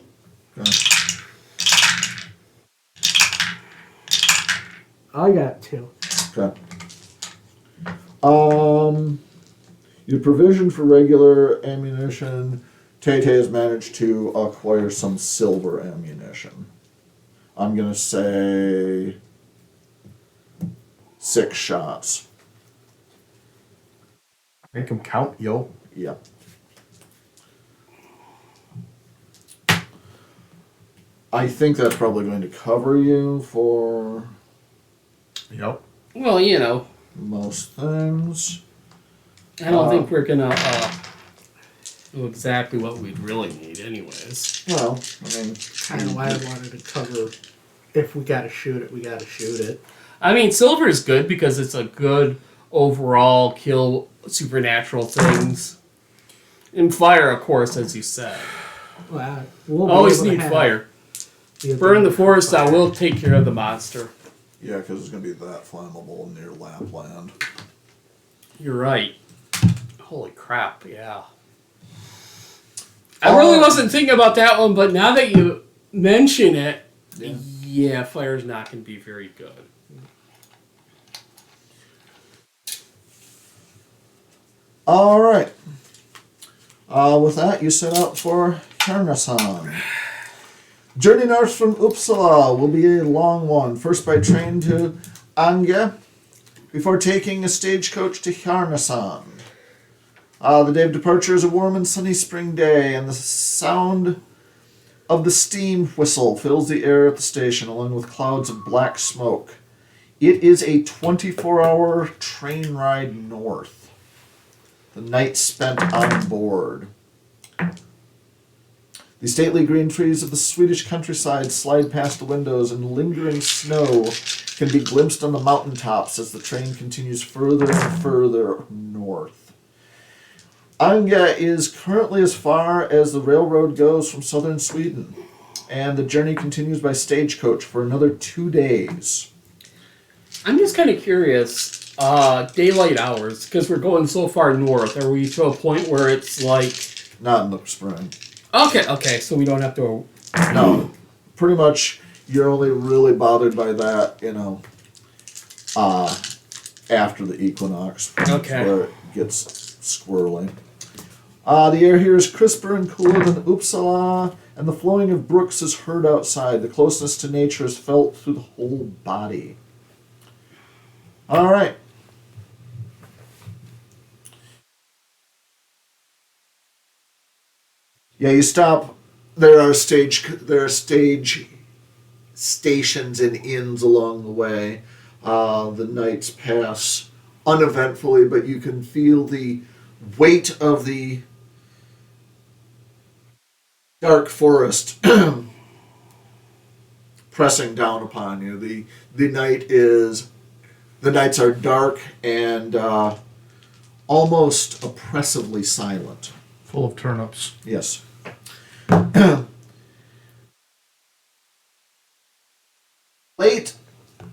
Okay. I got 2. Okay. Your provision for regular ammunition, Tay has managed to acquire some silver ammunition. I'm gonna say 6 shots. Make them count, yo. Yep. I think that's probably going to cover you for Yep. Well, you know, most things. I don't think we're gonna know exactly what we'd really need, anyways. Well, I mean, Kind of why I wanted to cover. If we gotta shoot it, we gotta shoot it. I mean, silver is good because it's a good overall kill supernatural things. And fire, of course, as you said. Well, we'll be Always able to need have fire. the Burn the ability for forest fire. out. We'll take care of the monster. yeah, because it's going to be that flammable near Lapland. You're right. Holy crap, yeah. I really wasn't thinking about that one, but now that you mention it, yeah, fire's not going to be very good. All right. With that, you set out for Hjarnason. Journey north from Uppsala will be a long one. First by train to Ange, before taking a stagecoach to Hjarnason. The day of departure is a warm and sunny spring day, and the sound of the steam whistle fills the air at the station, along with clouds of black smoke. It is a 24-hour train ride north. The night spent on board. The stately green trees of the Swedish countryside slide past the windows, and lingering snow can be glimpsed on the mountaintops as the train continues further and further north. Ange is currently as far as the railroad goes from southern Sweden, and the journey continues by stagecoach for another 2 days. I'm just kind of curious, daylight hours, because we're going so far north. Are we to a point where it's like... Not in the spring. Okay, so we don't have to... No, pretty much you're only really bothered by that, after the equinox. Okay. Where it gets squirrely. The air here is crisper and cooler than Uppsala, and the flowing of brooks is heard outside. The closeness to nature is felt through the whole body. All right. Yeah, you stop. There are stage stations and inns along the way. The nights pass uneventfully, but you can feel the weight of the dark forest pressing down upon you. The nights are dark and almost oppressively silent. Full of turnips. Yes. Late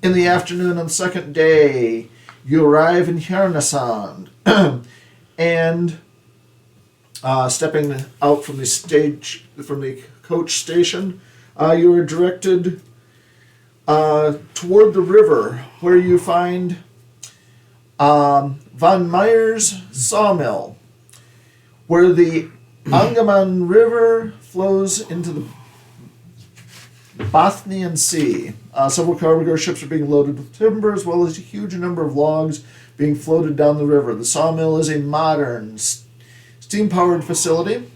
in the afternoon on the second day, you arrive in Hjarnason, and stepping out from the coach station, you are directed toward the river, where you find Van Meyer's sawmill, where the Angaman River flows into the Bothnian Sea. Several cargo ships are being loaded with timber, as well as a huge number of logs being floated down the river. The sawmill is a modern, steam-powered facility,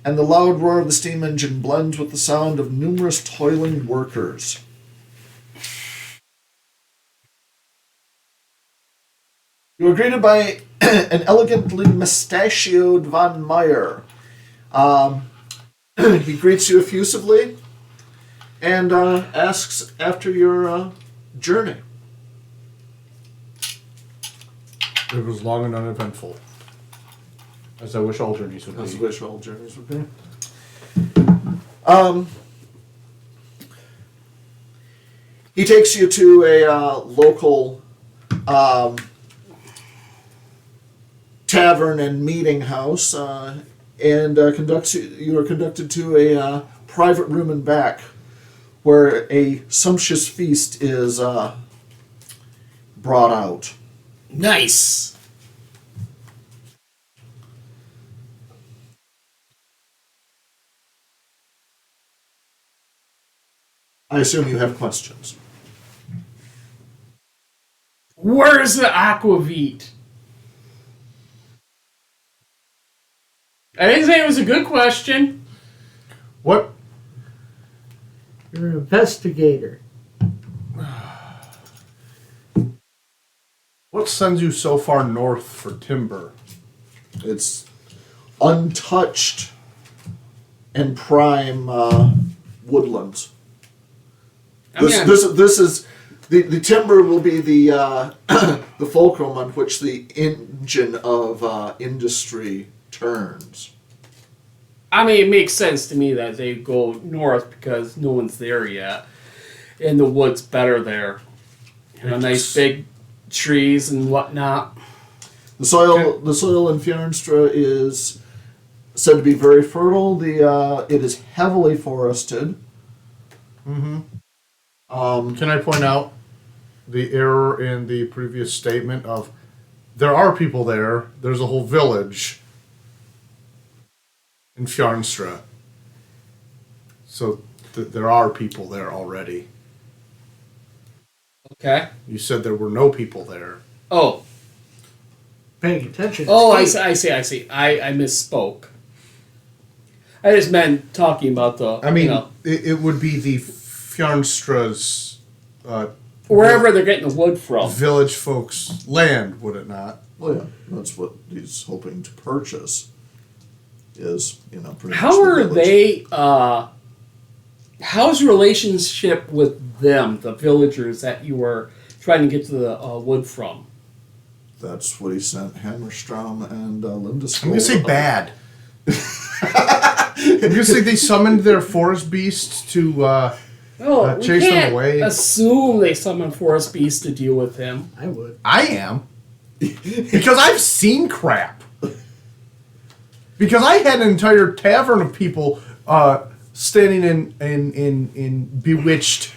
and the loud roar of the steam engine blends with the sound of numerous toiling workers. You are greeted by an elegantly mustachioed Von Meyer. He greets you effusively and asks after your journey. It was long and uneventful. As I wish all journeys would As be. I wish all journeys would be. He takes you to a local tavern and meeting house, and conducts you. You are conducted to a private room in back, where a sumptuous feast is brought out. Nice. I assume you have questions. Where's the aquavit? I didn't say it was a good question. What? You're an investigator. What sends you so far north for timber? It's untouched and prime woodlands. This is the timber will be the the fulcrum on which the engine of industry turns. I mean, it makes sense to me that they go north because no one's there yet, and the wood's better there. You know, nice big trees and whatnot. The soil in Fjordstra is said to be very fertile. It is heavily forested. Mm-hmm. Can I point out the error in the previous statement of there are people there, there's a whole village in Fjarnstra. So there are people there already. Okay. You said there were no people there. Oh. Paying attention. Oh, I see. I misspoke. I just meant talking about the. I mean, you know, it would be the Fjarnstra's wherever they're getting the wood from. village folks' land, would it not? Well, yeah, that's what he's hoping to purchase. Is pretty How much the are village. they? How's relationship with them, the villagers that you were trying to get to the wood from? That's what he sent Hammerstrom and Lindisfarne. I'm gonna say bad. I'm gonna say they summoned their forest beasts to Oh, we chase them can't away. assume they summoned forest beasts to deal with him. I would. I am. Because I've seen crap. Because I had an entire tavern of people standing in bewitched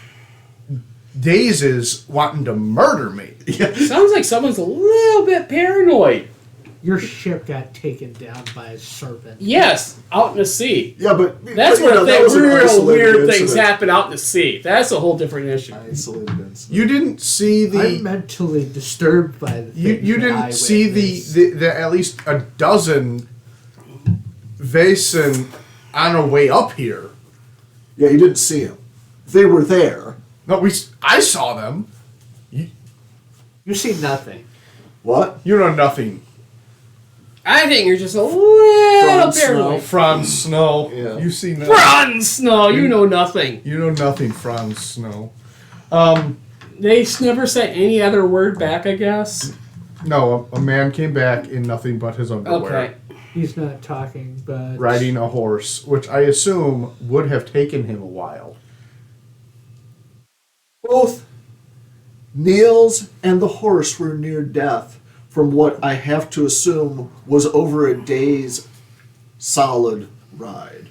dazes wanting to murder me. Sounds like someone's a little bit paranoid. Your ship got taken down by a serpent. Yes, out in the sea. Yeah, but That's but, where that was an real isolated weird things incident. happen out in the sea. That's a whole different issue. Isolated incident. You didn't see I'm the mentally disturbed by the you things that I didn't see witnessed. the at least a dozen Vaesen on our way up here. Yeah, you didn't see them. They were there. No, I saw them. You see nothing. What? You know nothing. I think you're just a little Franz paranoid. Franz Snow. Yeah. You see nothing. Franz! No, you know nothing. You know nothing, Franz Snow. They never said any other word back, I guess. No, a man came back in nothing but his underwear. Okay. He's not talking, but Riding a horse, which I assume would have taken him a while. Both Niels and the horse were near death from what I have to assume was over a day's solid ride.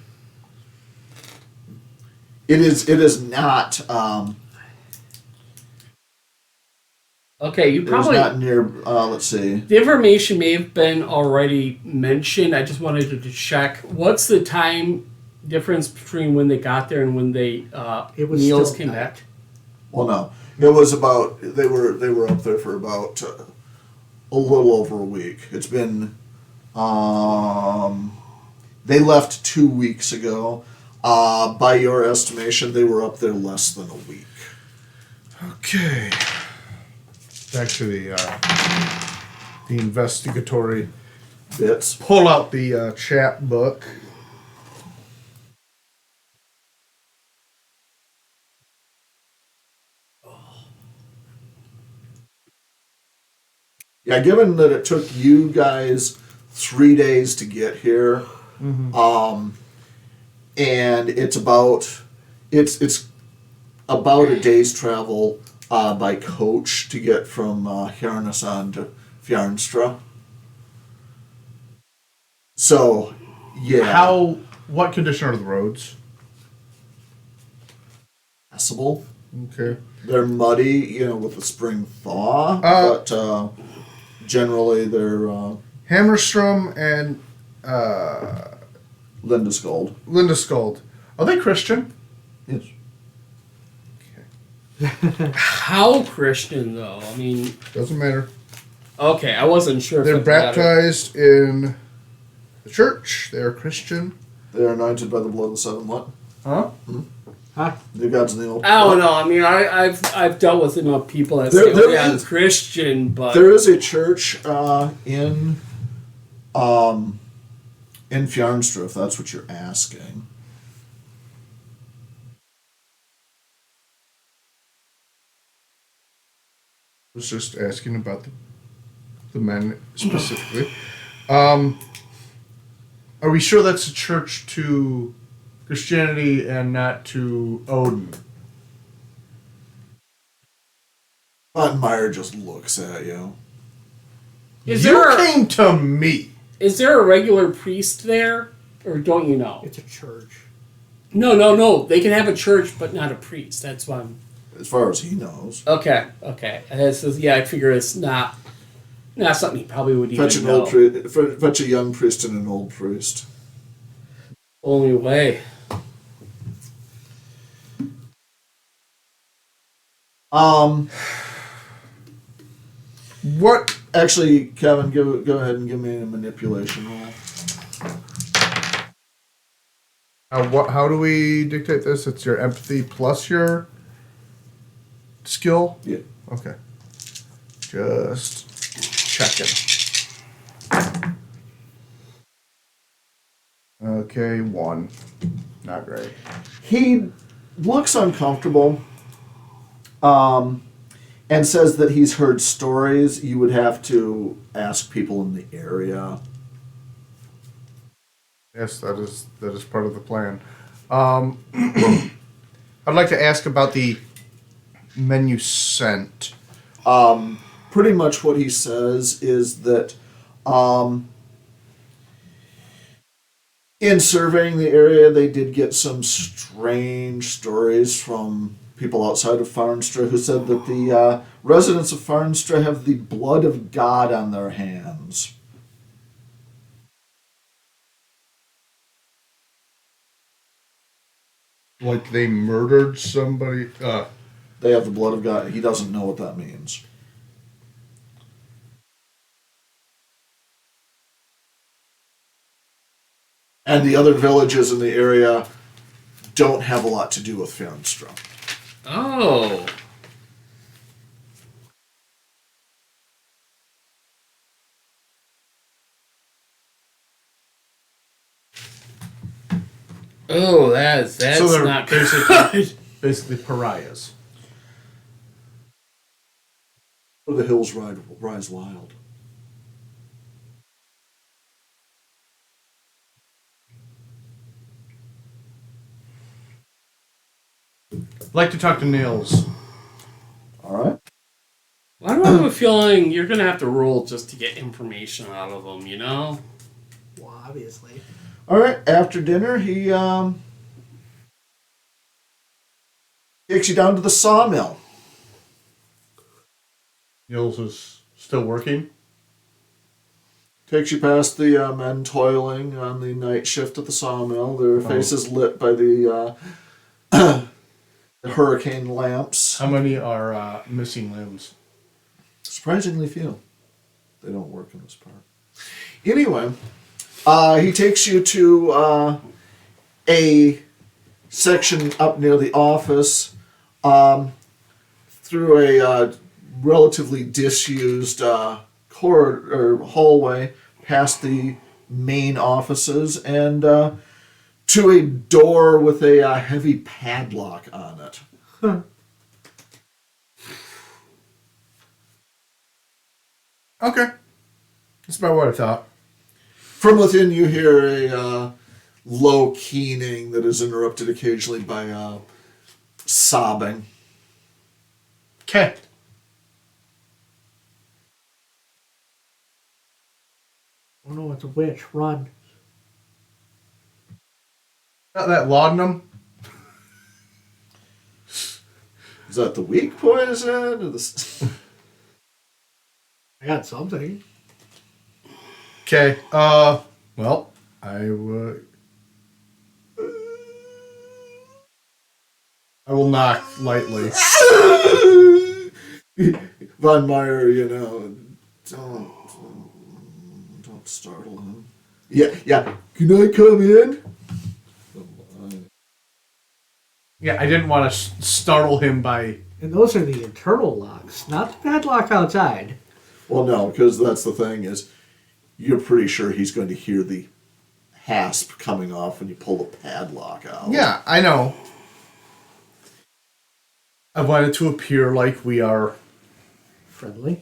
It is not. Okay, you It is probably. not near. Let's see. The information may have been already mentioned. I just wanted to check. What's the time difference between when they got there and when they It was Niels still came night. back? Well, no, it was about. They were up there for about a little over a week. It's been. They left 2 weeks ago. By your estimation, they were up there less than a week. Okay. Back to the investigatory. Bits. Pull out the chat book. Yeah, given that it took you guys 3 days to get here, and it's about a day's travel by coach to get from Hjarnason to Fjarnstra. So, yeah. What condition are the roads? Passable. Okay. They're muddy, with the spring thaw, but generally they're Hammerstrom and Lindisgold. Lindisgold. Are they Christian? Yes. How Christian though? I mean, Doesn't matter. okay, I wasn't sure. They're if it mattered. baptized in the church. They are Christian. They are anointed by the blood of the seven what? Huh? Huh? The gods in the old. I don't know. I mean, I've dealt with enough people that There- say, there "Oh, yeah, I'm is- Christian," but There is a church in Fjarnstra, if that's what you're asking. I was just asking about the men specifically. Are we sure that's a church to Christianity and not to Odin? Meyer just looks at you. is You there came to me. is there a regular priest there, or don't you know? It's a church. No. They can have a church, but not a priest. That's why I'm. As far as he knows. Okay. And this is, I figure it's not something he probably would even Fetch know. fetch a young priest and an old priest. Only way. What? Actually, Kevin, go ahead and give me a manipulation roll. How do we dictate this? It's your empathy plus your skill? Yeah. Okay. Just checking. Okay, 1. Not great. He looks uncomfortable, and says that he's heard stories. You would have to ask people in the area. Yes, that is part of the plan. I'd like to ask about the menu sent. Pretty much what he says is that in surveying the area, they did get some strange stories from people outside of Farnstra who said that the residents of Farnstra have the blood of God on their hands. Like they murdered somebody. They have the blood of God. He doesn't know what that means. And the other villages in the area don't have a lot to do with Farnstra. Oh. Oh, that's So they're not basically- good. Basically pariahs. Where the hills rise wild. I'd like to talk to Nils. All right. I don't have a feeling you're gonna have to roll just to get information out of them. You know. Well, obviously. All right. After dinner, he takes you down to the sawmill. Nils is still working. Takes you past the men toiling on the night shift at the sawmill. Their faces lit by the hurricane lamps. How many are missing limbs? Surprisingly few. They don't work in this part. Anyway, he takes you to a section up near the office through a relatively disused corridor or hallway past the main offices and to a door with a heavy padlock on it. Okay. That's about what I thought. From within, you hear a low keening that is interrupted occasionally by sobbing. Okay. Oh no, it's a witch. Run. Got that laudanum? Is that the weak poison? Or the... I got something. Okay. Well, I will knock lightly. Von Meyer, don't startle him. Yeah. Can I come in? Yeah, I didn't want to startle him by... And those are the internal locks, not the padlock outside. Well, no, because that's the thing is, you're pretty sure he's going to hear the hasp coming off when you pull the padlock out. Yeah, I know. I want it to appear like we are... Friendly.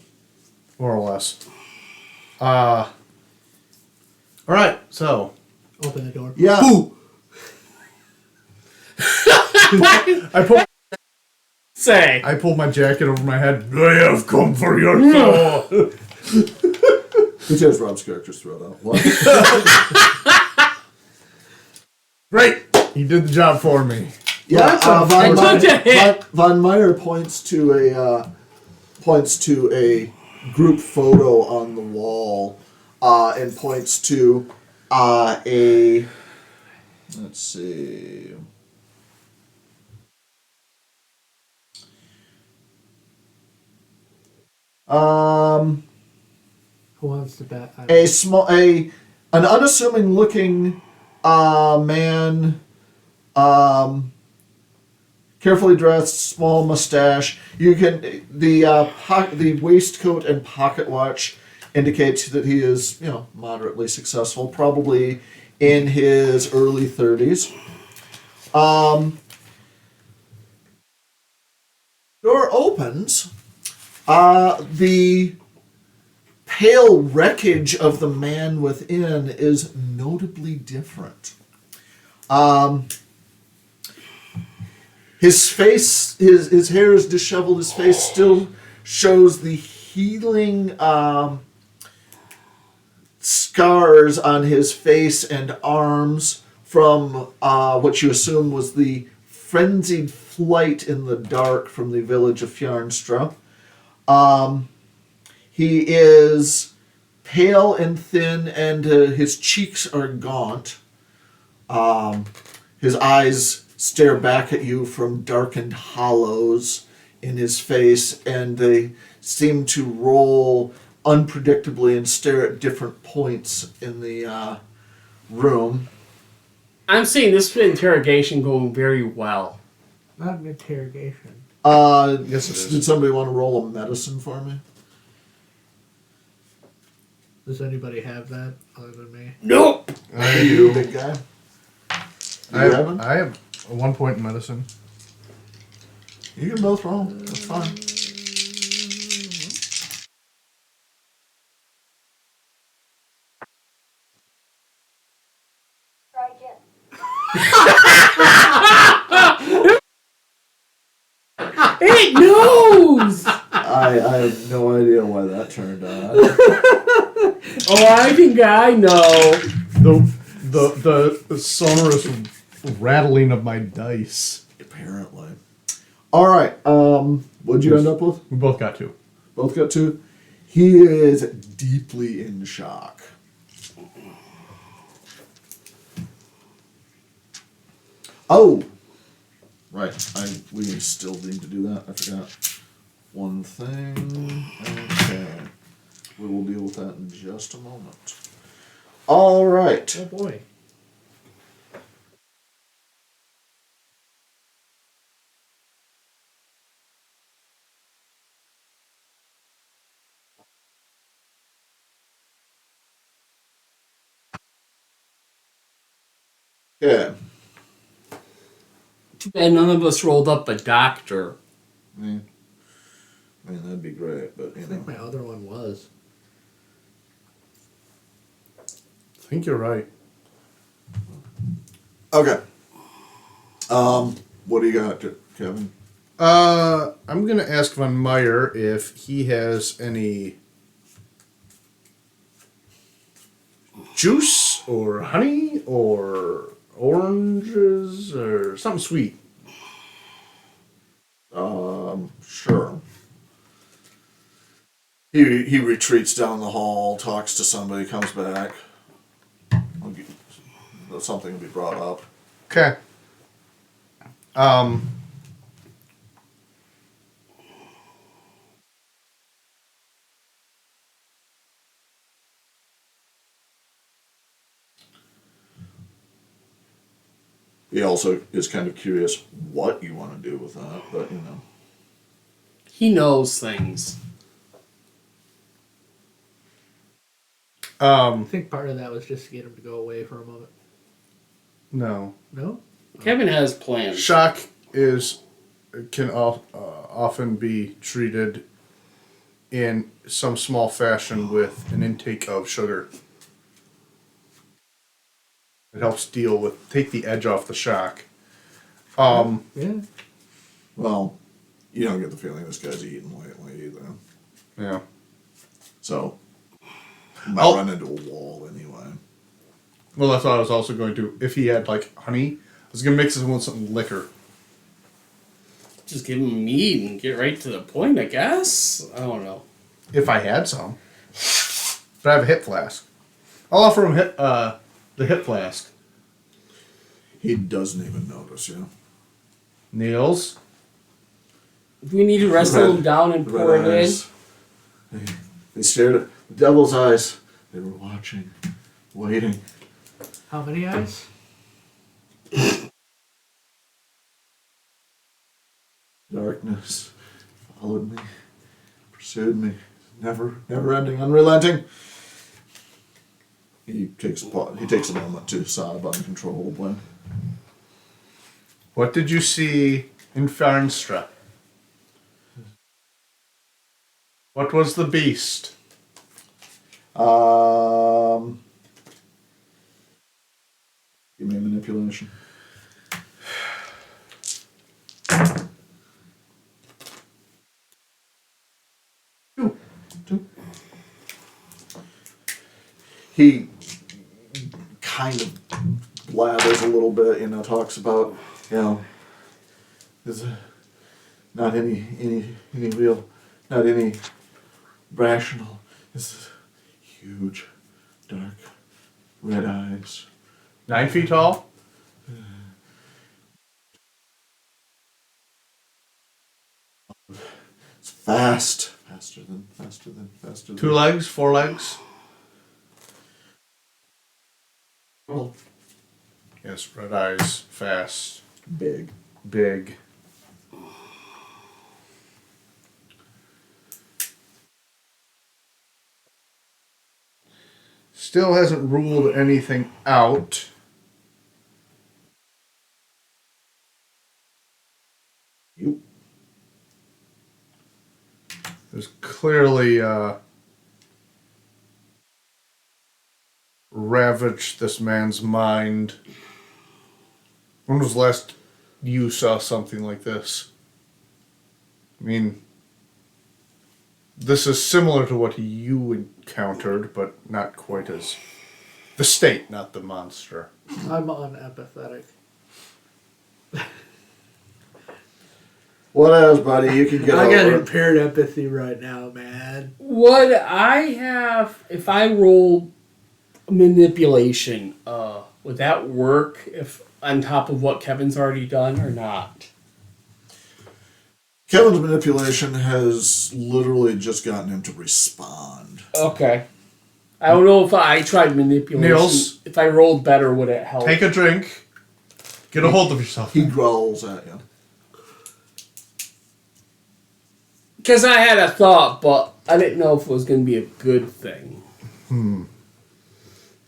More or less. Alright, so... Open the door. Yeah. Ooh! I pulled my jacket over my head. I have come for your soul. Who tears Rob's character's throat out? What? Great! He did the job for me. Yeah, hit. Von Meyer points to a group photo on the wall, and points to a. Let's see. Who wants to bet? An unassuming looking man, carefully dressed, small mustache. You can the waistcoat and pocket watch indicates that he is moderately successful, probably in his early 30s. Door opens. The pale wreckage of the man within is notably different. His face, his hair is disheveled. His face still shows the healing scars on his face and arms from what you assume was the frenzied flight in the dark from the village of Fjarnstra. He is pale and thin, and his cheeks are gaunt. His eyes stare back at you from darkened hollows in his face, and they seem to roll unpredictably and stare at different points in the room. I'm seeing this interrogation going very well. Not an interrogation. Yes, it is. Did somebody want to roll a medicine for me? Does anybody have that other than me? Nope. I You do. big guy? You have one? I have a 1 point in medicine. You can both roll. That's fine. Try again. It knows! I have no idea why that turned on. Oh, I think I know. The sonorous rattling of my dice. Apparently. All right. What'd you end up with? We both got 2. Both got 2. He is deeply in shock. Oh, right. We still need to do that. I forgot one thing. Okay, we will deal with that in just a moment. All right. Oh boy. Yeah. Too bad none of us rolled up a doctor. I mean, that'd be great, but I think my other one was. think you're right. Okay. What do you got, Kevin? I'm gonna ask Von Meyer if he has any juice or honey or oranges or something sweet. Sure. He retreats down the hall, talks to somebody, comes back. Something will be brought up. Okay. He also is kind of curious what you want to do with that, but you know. He knows things. I think part of that was just to get him to go away for a moment. No. No? Kevin has plans. Shock can often be treated in some small fashion with an intake of sugar. It helps take the edge off the shock. Yeah. Well, you don't get the feeling this guy's eating lately either. Yeah. So, you might run into a wall anyway. Well, that's what I was also going to. If he had like honey, I was gonna mix it with some liquor. Just give him meat and get right to the point, I guess. I don't know. If I had some, but I have a hip flask. I'll offer him the hip flask. He doesn't even notice you. Niels. Do we need to wrestle him down and pour it in? They stared at the devil's eyes. They were watching, waiting. How many eyes? Darkness followed me, pursued me, never ending, unrelenting. He takes a moment to sob uncontrollably. What did you see in Farnstra? What was the beast? Give me a manipulation. Two. He kind of blathers a little bit, talks about, there's not any real, not any rational. This huge, dark, red eyes. 9 feet tall? It's faster than. 2 legs? 4 legs? Yes, red eyes, fast, Big. big. Still hasn't ruled anything out. You. There's clearly ravaged this man's mind. When was the last you saw something like this? I mean, this is similar to what you encountered, but not quite as... The state, not the monster. I'm unempathetic. What else, buddy? You can get I got over it. impaired empathy right now, man. Would I have, if I rolled manipulation, would that work if on top of what Kevin's already done or not? Kevin's manipulation has literally just gotten him to respond. Okay. I don't know if I tried manipulation. Niels? If I rolled better, would it help? Take a drink. Get a hold of yourself. He growls at you. Because I had a thought, but I didn't know if it was going to be a good thing.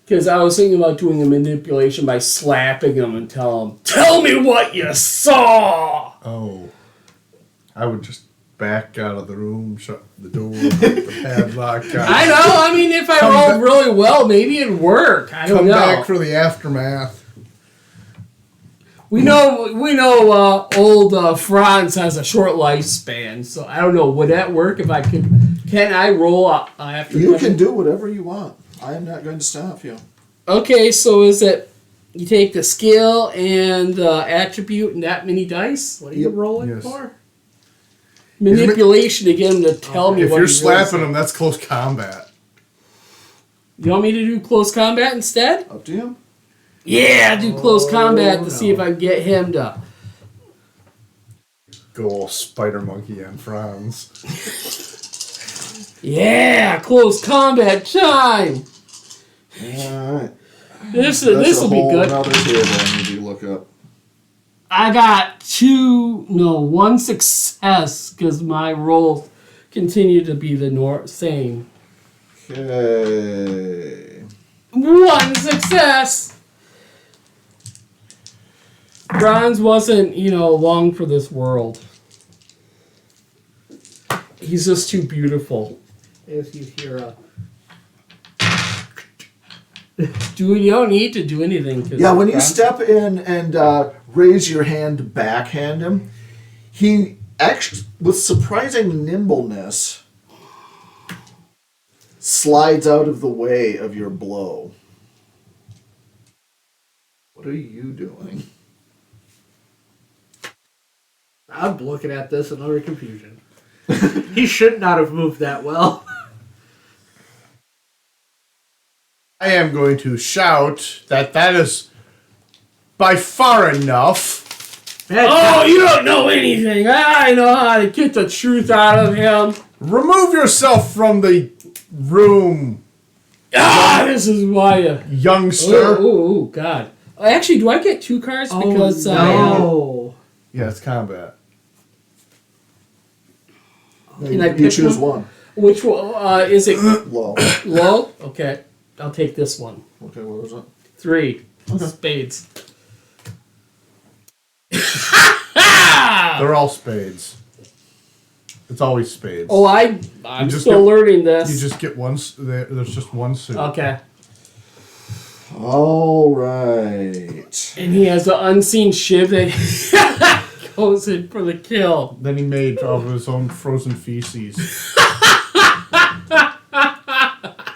Because I was thinking about doing a manipulation by slapping him and tell me what you saw! Oh. I would just back out of the room, shut the door, put the padlock on. I know, I mean, if I rolled really well. Maybe it'd work. I don't Come know. back for the aftermath. We know. Old Franz has a short lifespan, so I don't know. Would that work if I could? Can I roll after? You can do whatever you want. I am not going to stop you. Okay, so is it? You take the skill and attribute and that many dice. What are you rolling Yes. for? Manipulation to get him to tell me If what you're he slapping really him, that's close combat. You want me to do close combat instead? Up to you. Yeah, do close combat to no. see if I can get him to. Go all spider monkey on Franz. Yeah, close combat time. All right. This That's will a be whole good. Another table I need to look up. I got one success because my rolls continue to be the same. Okay. One success. Bronze wasn't, long for this world. He's just too beautiful. As you hear a You don't need to do anything. 'Cause Yeah, when you Bronze- step in and raise your hand to backhand him, he actually, with surprising nimbleness, slides out of the way of your blow. What are you doing? I'm looking at this in utter confusion. He should not have moved that well. I am going to shout that is by far enough. Oh, you don't know anything. I know how to get the truth out of him. Remove yourself from the room, This is why you... youngster. Oh, God. Actually, do I get 2 cards? Because no. Yeah, it's combat. Can I You pick choose one? one. Which one? Is it Low. low? Okay. I'll take this one. Okay, what was it? 3. Spades. They're all spades. It's always spades. Oh, I'm just still get- learning this. You just get one. There's just one suit. Okay. All right. And he has an unseen shiv that goes in for the kill. Then he made of his own frozen feces.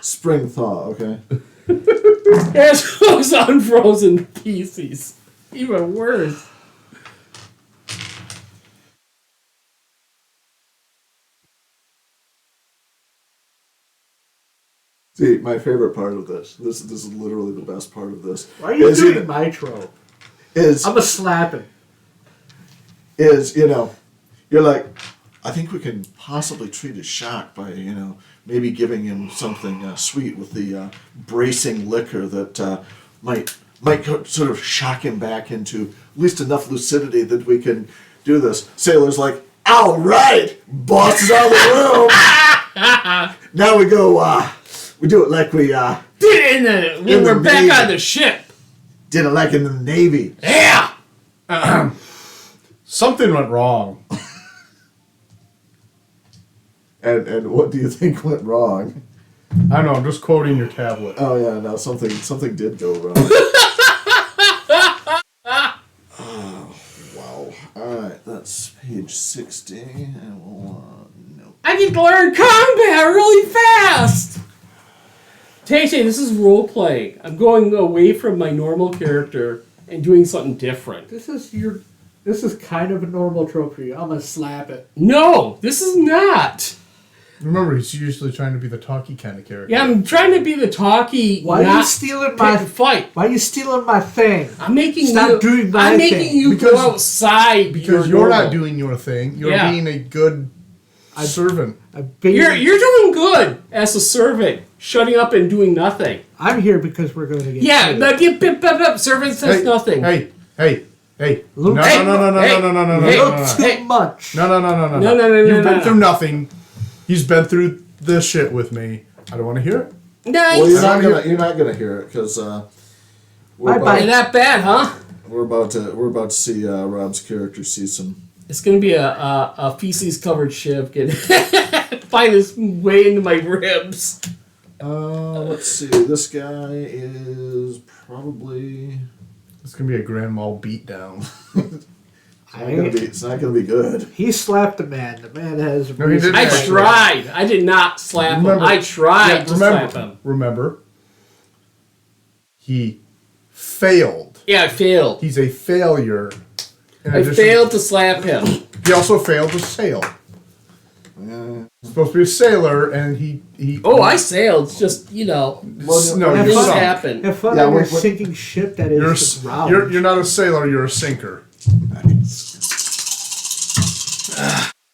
Spring thaw, okay. There's those unfrozen pieces. Even worse. See, my favorite part of this is literally the best part of this. Why are you is, doing nitro? Is I'm a slapping. you're like, I think we can possibly treat his shock by, maybe giving him something sweet with the bracing liquor that might sort of shock him back into at least enough lucidity that we can do this. Sailor's like, all right, boss is out of the room. Now we go, we do it like we Did it when In the we're back Navy. on the ship. did it like in the Navy. Yeah. Something went wrong. And what do you think went wrong? I don't know. I'm just quoting your tablet. Oh yeah, no, something did go wrong. Oh, wow. Alright, that's page 60. And we'll, nope. I get to learn combat really fast. Tay, this is role playing. I'm going away from my normal character and doing something different. This is kind of a normal trope for you. I'm gonna slap it. No, this is not. Remember, he's usually trying to be the talky kind of character. Yeah, I'm trying to be the talky. Why are not you stealing pick my and fight? Why are you stealing my thing? I'm making Stop you. doing my I'm making thing. you Because- go outside Because your you're not normal. doing your thing. You're Yeah. being a good servant. You're doing good as a servant, shutting up and doing nothing. I'm here because we're going to get Yeah, sued. but servant says nothing. Hey. Luke, No, hey, no. hey, hey, No. too Hey. much. No. No. You've been through nothing. He's been through this shit with me. I don't want to hear it. Nice. Well, you're not gonna hear it because we're Bye-bye. Ain't that bad, huh? about to see Rob's character see some. It's gonna be a feces covered shiv. Find his way into my ribs. Let's see. This guy is probably. It's gonna be a grand mal beatdown. It's not gonna be good. He slapped the man. The man has. No, he didn't. I Actually. tried. I did not slap him. Remember- I tried to slap him. Remember, he failed. Yeah, I failed. He's a failure. In I addition- failed to slap him. He also failed to sail. Yeah. He's supposed to be a sailor, and he. Oh, I sailed. It's just, No, it you're didn't sunk. happen. Have fun Yeah, on your what- sinking ship that You're, is s- drowned. you're not a sailor. You're a sinker.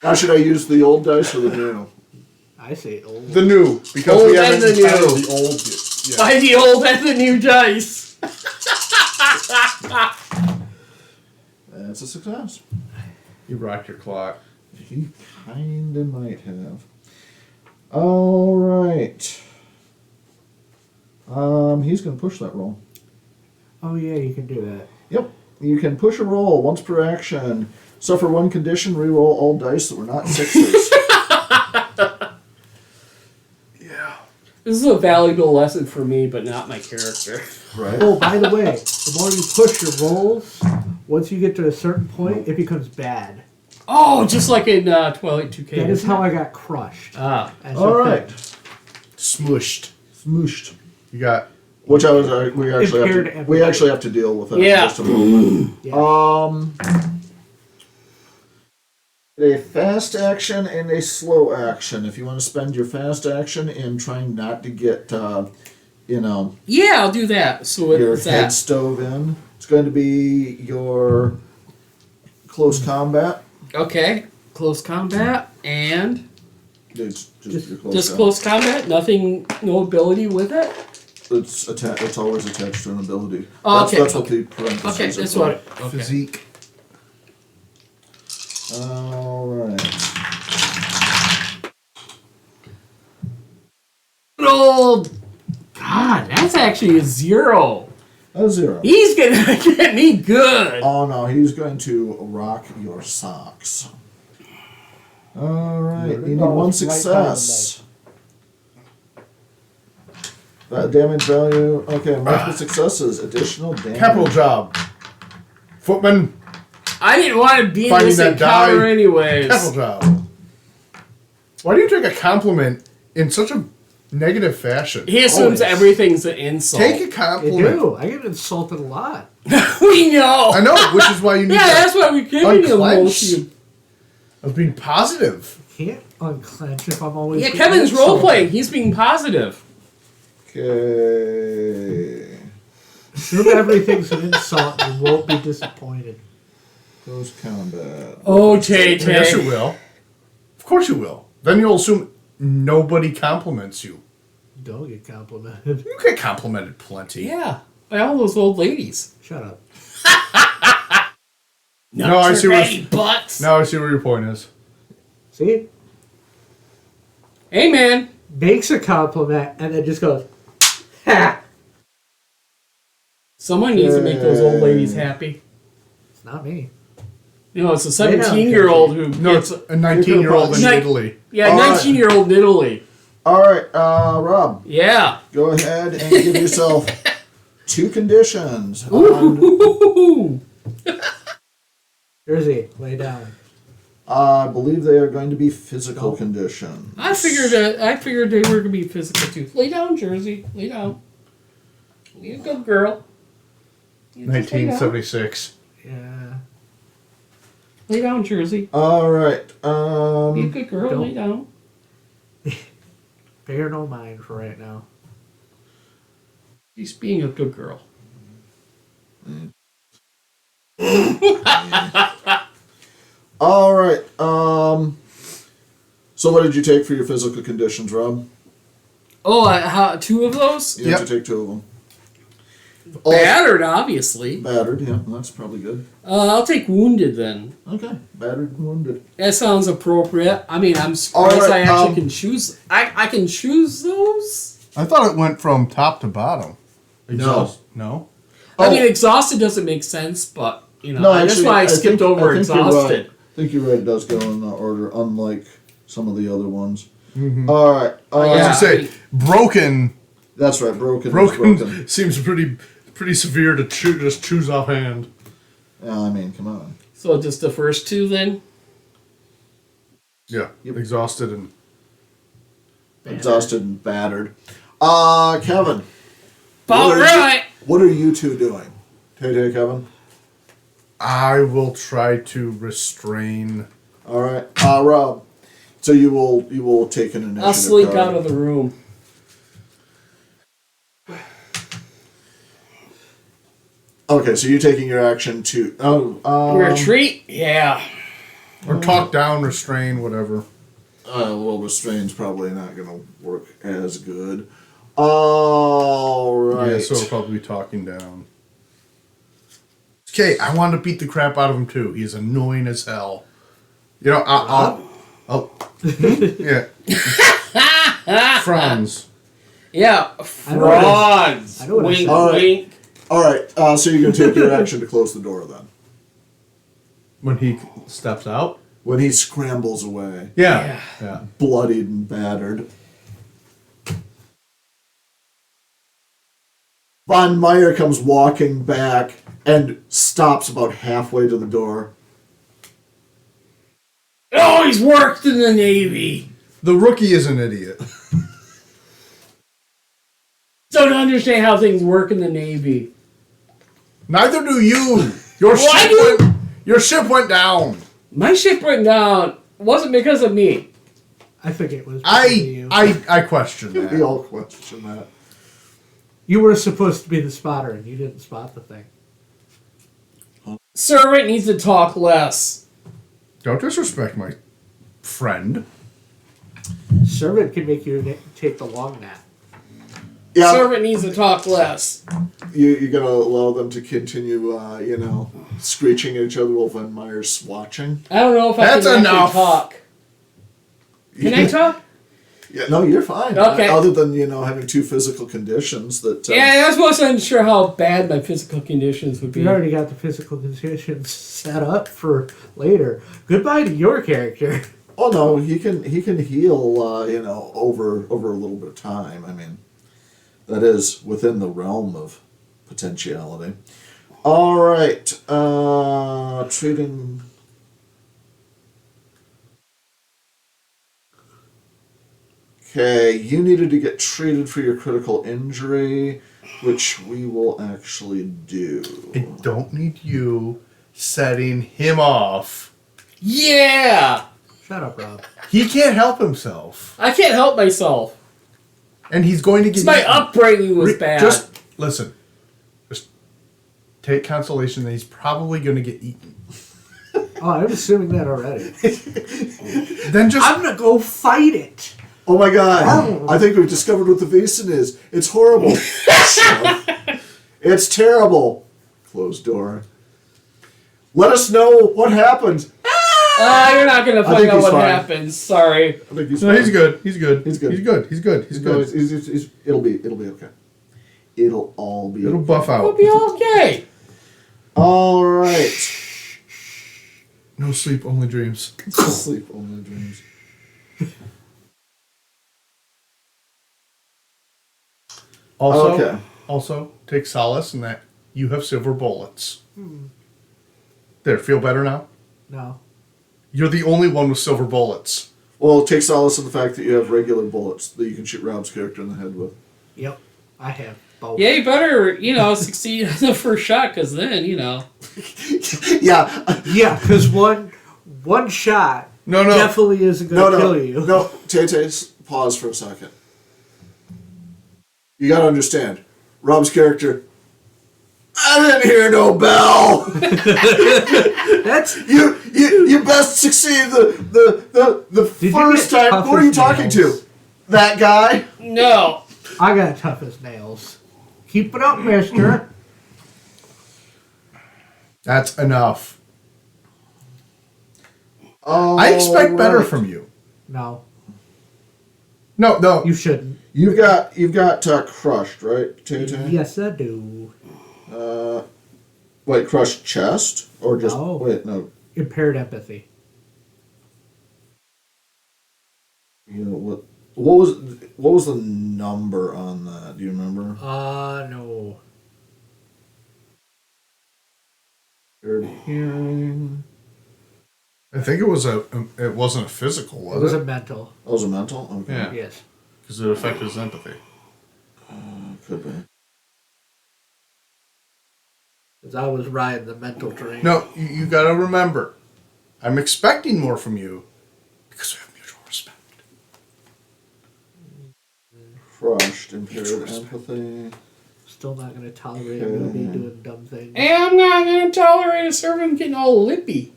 Now, should I use the old dice or the new? I say old. The new, because Old we and haven't the new. entitled the old yet. Yeah. By the old and the new dice. That's a success. You rocked your clock. He kinda might have. All right. He's gonna push that roll. Oh yeah, you can do that. Yep. You can push a roll once per action. Suffer one condition. Reroll all dice that were not sixes. Yeah. This is a valuable lesson for me, but not my character. Right. Oh, by the way, the more you push your rolls, once you get to a certain point, it becomes bad. Oh, just like in Twilight 2K. That is how I got crushed. Ah. As All a right. thing. Smooshed. Smooshed. You got. Which I was. We Impaired actually have to deal with that. Yeah. In just a moment. Yeah. A fast action and a slow action. If you want to spend your fast action in trying not to get, Yeah, I'll do that. So your what's head that? stove in, it's going to be your close combat. Okay. Close combat and It's Just- your close just combat. close combat. Nothing, no ability with it. It's always attached to an ability. Oh, okay. That's what the parentheses Okay, are that's for. what. Okay. Physique. All right. Good old. God, that's actually a 0. A 0. He's gonna get me good. Oh no, he's going to rock your socks. All right, you need one success. That damage value. Okay, multiple successes. Additional damage. Capital job. Footman. I didn't want to be in Finding this that encounter die. anyways. Capital job. Why do you take a compliment in such a negative fashion? He assumes Always. everyth's an insult. Take a I compliment. do. I get insulted a lot. We know. I know, which is why you need Yeah, to that's why we're giving you unclench. emotion. I was being positive. Can't unclench if I'm always. Yeah, being Kevin's role insulted. playing. He's being positive. Okay. Assume everything's an insult and you won't be disappointed. Close combat. Oh, Tay Yes, you Tay. will. Of course you will. Then you'll assume nobody compliments you. Don't get complimented. You get complimented plenty. Yeah, by all those old ladies. Shut up. No, I see where- butts. Now I see where your point is. See? Hey, man. Makes a compliment and then just goes, ha! Someone needs to make those old ladies happy. It's not me. You know, it's a They don't 17-year-old who No, gets... it's a 19-year-old in Night- Italy. Yeah, All right. 19-year-old in Italy. All right, Rob, Yeah. go ahead and give yourself 2 conditions. Ooh. Jersey, lay down. I believe they are going to be physical conditions. I figured they were gonna be physical too. Lay down, Jersey. Lay down. Be a good girl. You just lay down. 1976. Yeah. Lay down, Jersey. All right. Be a good girl. don't- Lay down. Bear no mind for right now. She's being a good girl. All right. So what did you take for your physical conditions, Rob? Oh, how 2 of those? You have Yep. to take 2 of them. Battered, obviously. Battered, yeah, that's probably good. I'll take wounded then. Okay, battered and wounded. That sounds appropriate. I mean, I'm surprised All right, I actually can choose. I can choose those. I thought it went from top to bottom. No. No? I Oh. mean, exhausted doesn't make sense, but you know, No, that's actually, why I I skipped think- over I think you're exhausted. I think you're right, it does go in that order, unlike some of the other ones. All right. I Yeah. was gonna say, broken. That's right. Broken. is Broken seems pretty severe to just choose offhand. I mean, come on. So just the first two then? Yeah, exhausted and Exhausted and battered. Kevin. All What are right. What are you two doing? Tay, Kevin. I will try to restrain. All right. Rob. So you will take an initiative. I'll slink card. out of the room. Okay, so you're taking your action to Retreat? Yeah. Or talk down, restrain, whatever. well, restrain's probably not going to work as good. All right. Yeah, so we'll probably be talking down. Okay, I want to beat the crap out of him too. He's annoying as hell. You know, I'll yeah. Franz. Yeah. I know what I- Frauds. I know what I Wink, said. All right. wink. All right. So you're going to take your action to close the door then. When he steps out. When he scrambles away, Yeah. bloodied and battered. Von Meyer comes walking back and stops about halfway to the door. Oh, he's worked in the Navy. The rookie is an idiot. Don't understand how things work in the Navy. Neither do you. Your ship went down. My ship went down. It wasn't because of me. I think it was because of you. I question We that. all question that. You were supposed to be the spotter, and you didn't spot the thing. Servant needs to talk less. Don't disrespect my friend. Servant can make you take the long nap. Yeah, Servant needs to talk less. you're going to allow them to continue, screeching at each other while Von Meyer's watching. I don't know if I That's can actually enough. talk. Can I talk? Yeah, no, you're fine. Okay. Other than, having two physical conditions that... Yeah, I was wasn't sure how bad my physical conditions would be. You already got the physical conditions set up for later. Goodbye to your character. Oh, no, he can heal, over a little bit of time. I mean, that is within the realm of potentiality. All right. Treating... Okay, you needed to get treated for your critical injury, which we will actually do. I don't need you setting him off. Yeah! Shut up, Rob. He can't help himself. I can't help myself. And he's going to get My eaten. upbringing was bad. Just listen. Just take consolation that he's probably going to get eaten. Oh, I'm assuming that already. Then just I'm gonna go fight it. Oh my god, I think we've discovered what the Vaesen is. It's horrible. It's terrible. Closed door. Let us know what happened. You're not going to find think out he's what fine. happens. Sorry. I think he's no, fine. he's good. He's good. He's good. He's good. He's good. He's No, good. it'll be okay. It'll all be It'll okay. buff We'll out. be okay. All right. No sleep, only dreams. Sleep only dreams. Okay. Also, take solace in that you have silver bullets. There, feel better now? No. You're the only one with silver bullets. Well, take solace in the fact that you have regular bullets that you can shoot Rob's character in the head with. Yep. I have both. Yeah, you better, succeed on the first shot, because then, Yeah. Yeah, because one shot No. definitely isn't No, gonna no. kill you. No, Tay, pause for a second. You gotta understand, Rob's character. I didn't hear no bell. That's You best succeed the Did you first get time. tough Who are you as talking nails? to? That guy? no. I got tough as nails. Keep it up, mister. That's enough. Oh, I expect better right. from you. No, No. you shouldn't. You've got crushed, right, Tay? Yes, I do. Wait, crushed chest or just No. wait? No. Impaired empathy. You know what was the number on that? Do you remember? No. Impaired hearing. I think it wasn't a physical, was It it? was a mental. That was a mental? Okay. Yeah. Yes. Because it affected his empathy. Could be. Because I was riding the mental train. No, you got to remember, I'm expecting more from you because we have mutual respect. Crushed, impaired empathy. Still not going to tolerate a movie doing dumb things. And I'm not gonna tolerate a servant getting all lippy.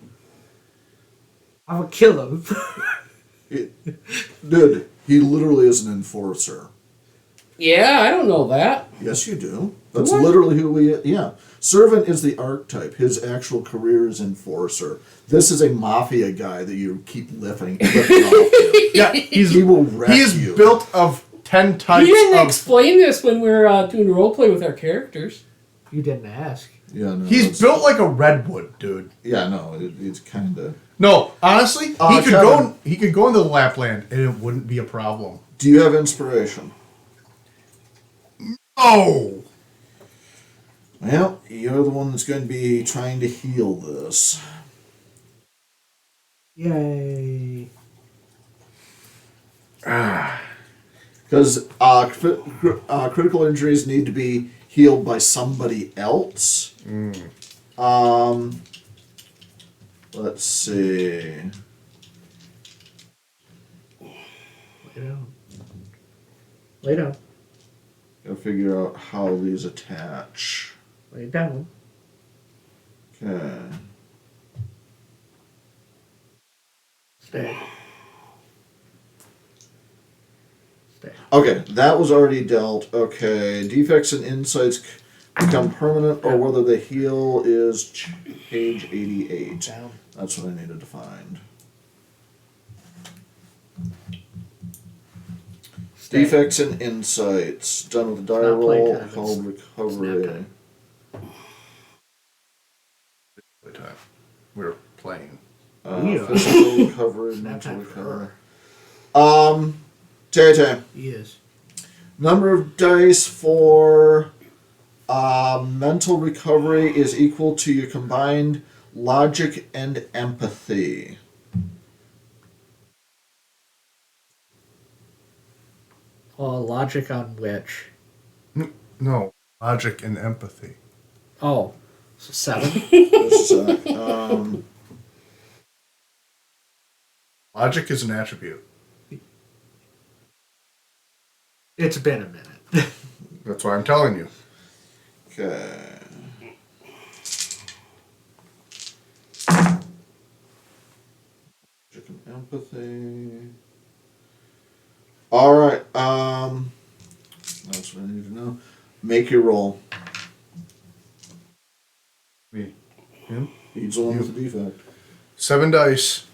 I'm going to kill him. Dude, he literally is an enforcer. Yeah, I don't know that. Yes, you do. That's What? literally who we. Yeah, servant is the archetype. His actual career is enforcer. This is a mafia guy that you keep lifting off to. Yeah, He will wreck he is you. built of 10 types You didn't of... explain this when we were doing roleplay with our characters. You didn't ask. Yeah, no. He's that's- built like a redwood, dude. Yeah, no. It's kind of. No, honestly, he could Kevin. He could go into the Lapland and it wouldn't be a problem. Do you have inspiration? Oh, Well, you're the one that's going to be trying to heal this. Yay. Because critical injuries need to be healed by somebody else. Let's see. Lay down. Lay down. Gotta figure out how these attach. Lay down. Okay. Stay. Stay. Okay, that was already dealt. Okay, defects and insights become permanent, or whether the heal is page 88. Down. That's what I needed to find. Stay. Defects and insights. Done with the die Not roll playtime, called it's recovery. snap time. We were playing. Yeah. Physical recovery, Snap mental time for recovery. Tay. He is. Number of dice for mental recovery is equal to your combined logic and empathy. Logic on which? No, logic and empathy. Oh, so 7. Just a sec. Logic is an attribute. It's been a minute. That's why I'm telling you. Okay. Logic and empathy. All right. That's what I need to know. Make your roll. Me. Him? He's the one with the defect. 7 dice.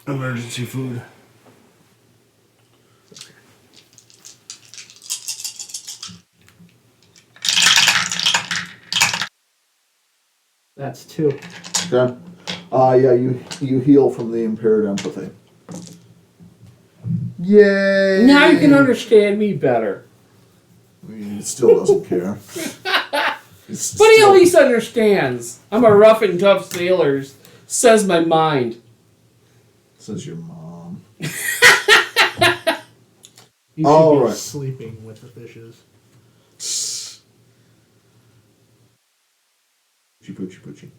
Emergency food. That's 2. Okay. Yeah, you heal from the impaired empathy. Yay! Now you can understand me better. I mean, he still doesn't care. It's But he still- at least understands. I'm a rough and tough sailor, says my mind. Says your mom. You should All be right. sleeping with the fishes. Poochie.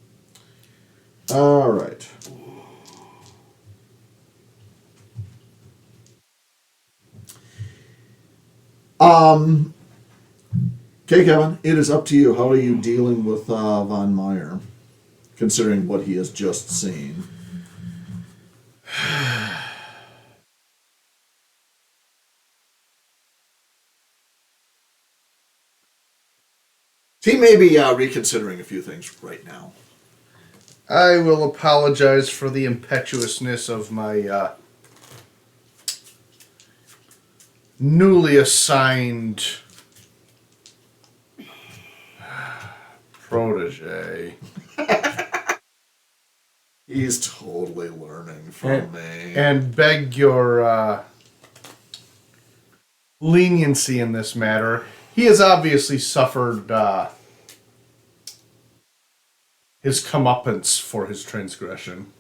All right. Okay, Kevin, it is up to you. How are you dealing with Von Meyer, considering what he has just seen? He may be reconsidering a few things right now. I will apologize for the impetuousness of my newly assigned protege. He's totally learning from me. and beg your leniency in this matter. He has obviously suffered his comeuppance for his transgression.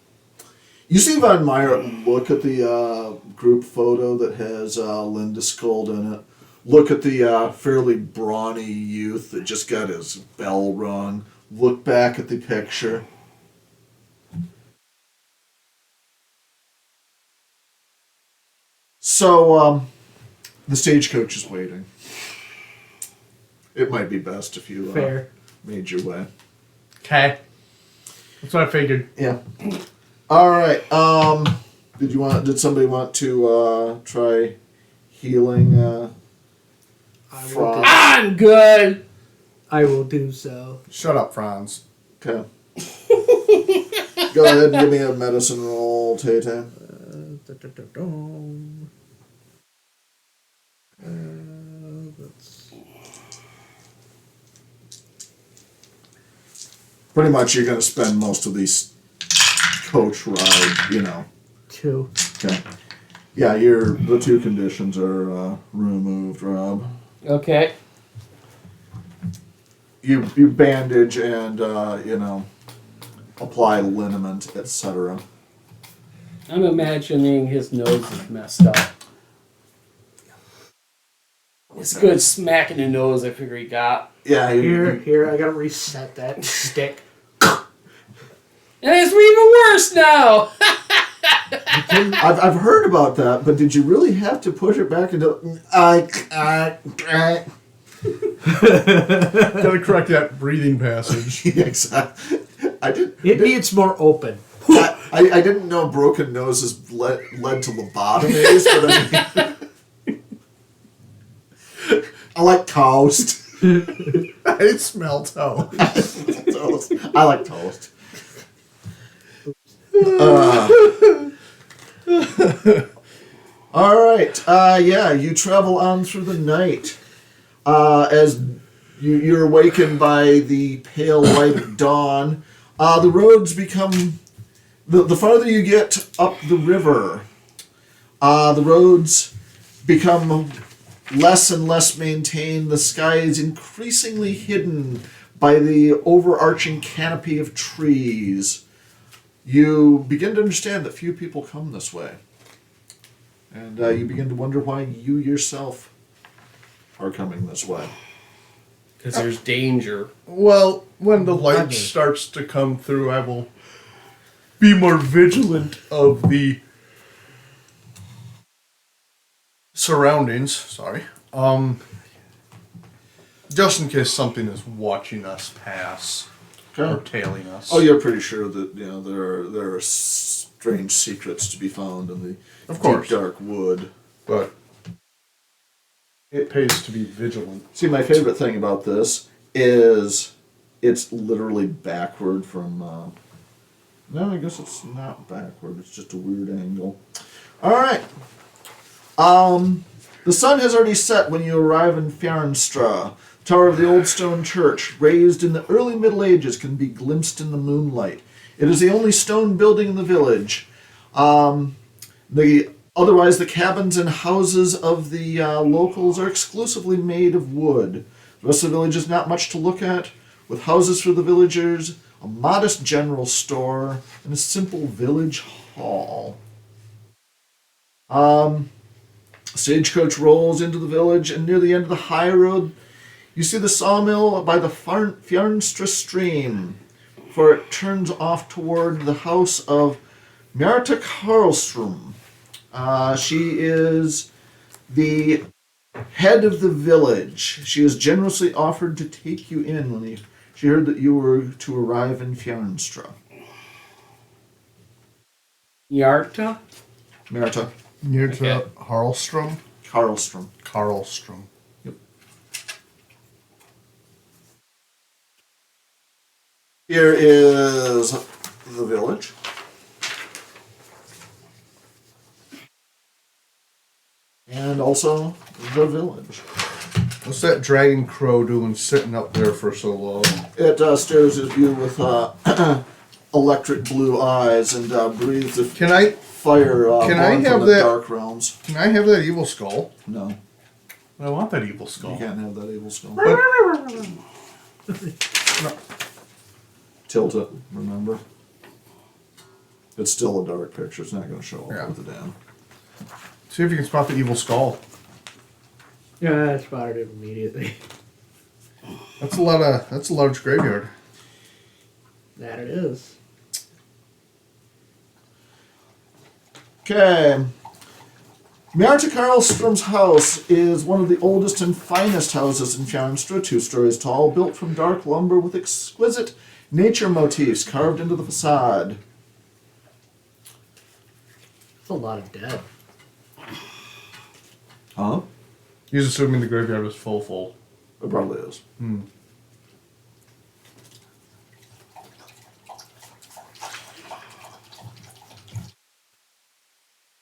You see Von Meyer look at the group photo that has Linda Skold in it. Look at the fairly brawny youth that just got his bell rung. Look back at the picture. So, the stagecoach is waiting. It might be best if you Fair. made your way. Okay. That's what I figured. Yeah. All right. Did somebody want to try healing Franz? I'm good. I will do so. Shut up, Franz. Okay. Go ahead and give me a medicine roll, Tay-Tay. That's Pretty much you're going to spend most of these coach ride, 2. Okay. Yeah, the 2 conditions are removed, Rob. Okay. You bandage and, apply liniment, etc. I'm imagining his nose is messed up. It's a good smack in the nose I figure he got. Yeah, Here, I gotta reset that stick. And it's even worse now! I've heard about that, but did you really have to push it back into... Gotta correct that breathing passage. Exactly. It needs more open. I didn't know broken noses led to lobotomies, but I like toast. I smell toast. Toast. I like toast. All right. Yeah, you travel on through the night. As you're awakened by the pale light of dawn, the roads become... The farther you get up the river, the roads become less and less maintained. The sky is increasingly hidden by the overarching canopy of trees. You begin to understand that few people come this way. And you begin to wonder why you yourself are coming this way. Because there's danger. Well, when the light starts to come through, I will be more vigilant of the surroundings. Sorry. Just in case something is watching us pass or tailing us. Oh, you're pretty sure that there are strange secrets to be found in the deep, dark wood. But it pays to be vigilant. See, my favorite thing about this is it's literally backward from... No, I guess it's not backward. It's just a weird angle. All right. The sun has already set when you arrive in Fjarnstra. Tower of the old stone church, raised in the early Middle Ages, can be glimpsed in the moonlight. It is the only stone building in the village. Otherwise, the cabins and houses of the locals are exclusively made of wood. The rest of the village is not much to look at, with houses for the villagers, a modest general store, and a simple village hall. Stagecoach rolls into the village, and near the end of the high road, you see the sawmill by the Fjarnstra stream, for it turns off toward the house of Märta Karlström. She is the head of the village. She has generously offered to take you in when she heard that you were to arrive in Fjarnstra. Yarta? Märta Near to Okay. Harlstrom? Karlström. Karlstrom. Yep. Here is the village. And also the village. What's that dragon crow doing sitting up there for so long? It stares at you with electric blue eyes and breathes a Can I fire Can I born have from the that- dark realms. have that evil skull? No, I want that evil you skull. can't have that evil skull. But Tilt it, remember? It's still a dark picture. It's not going to show up Yeah. with the down. see if you can spot the evil skull. Yeah, I spotted it immediately. That's a large graveyard. That it is. Okay. Märta Karlström's house is one of the oldest and finest houses in Fjärnstra, 2 stories tall, built from dark lumber with exquisite nature motifs carved into the facade. That's a lot of dead. Huh? He's assuming the graveyard was full. It probably is.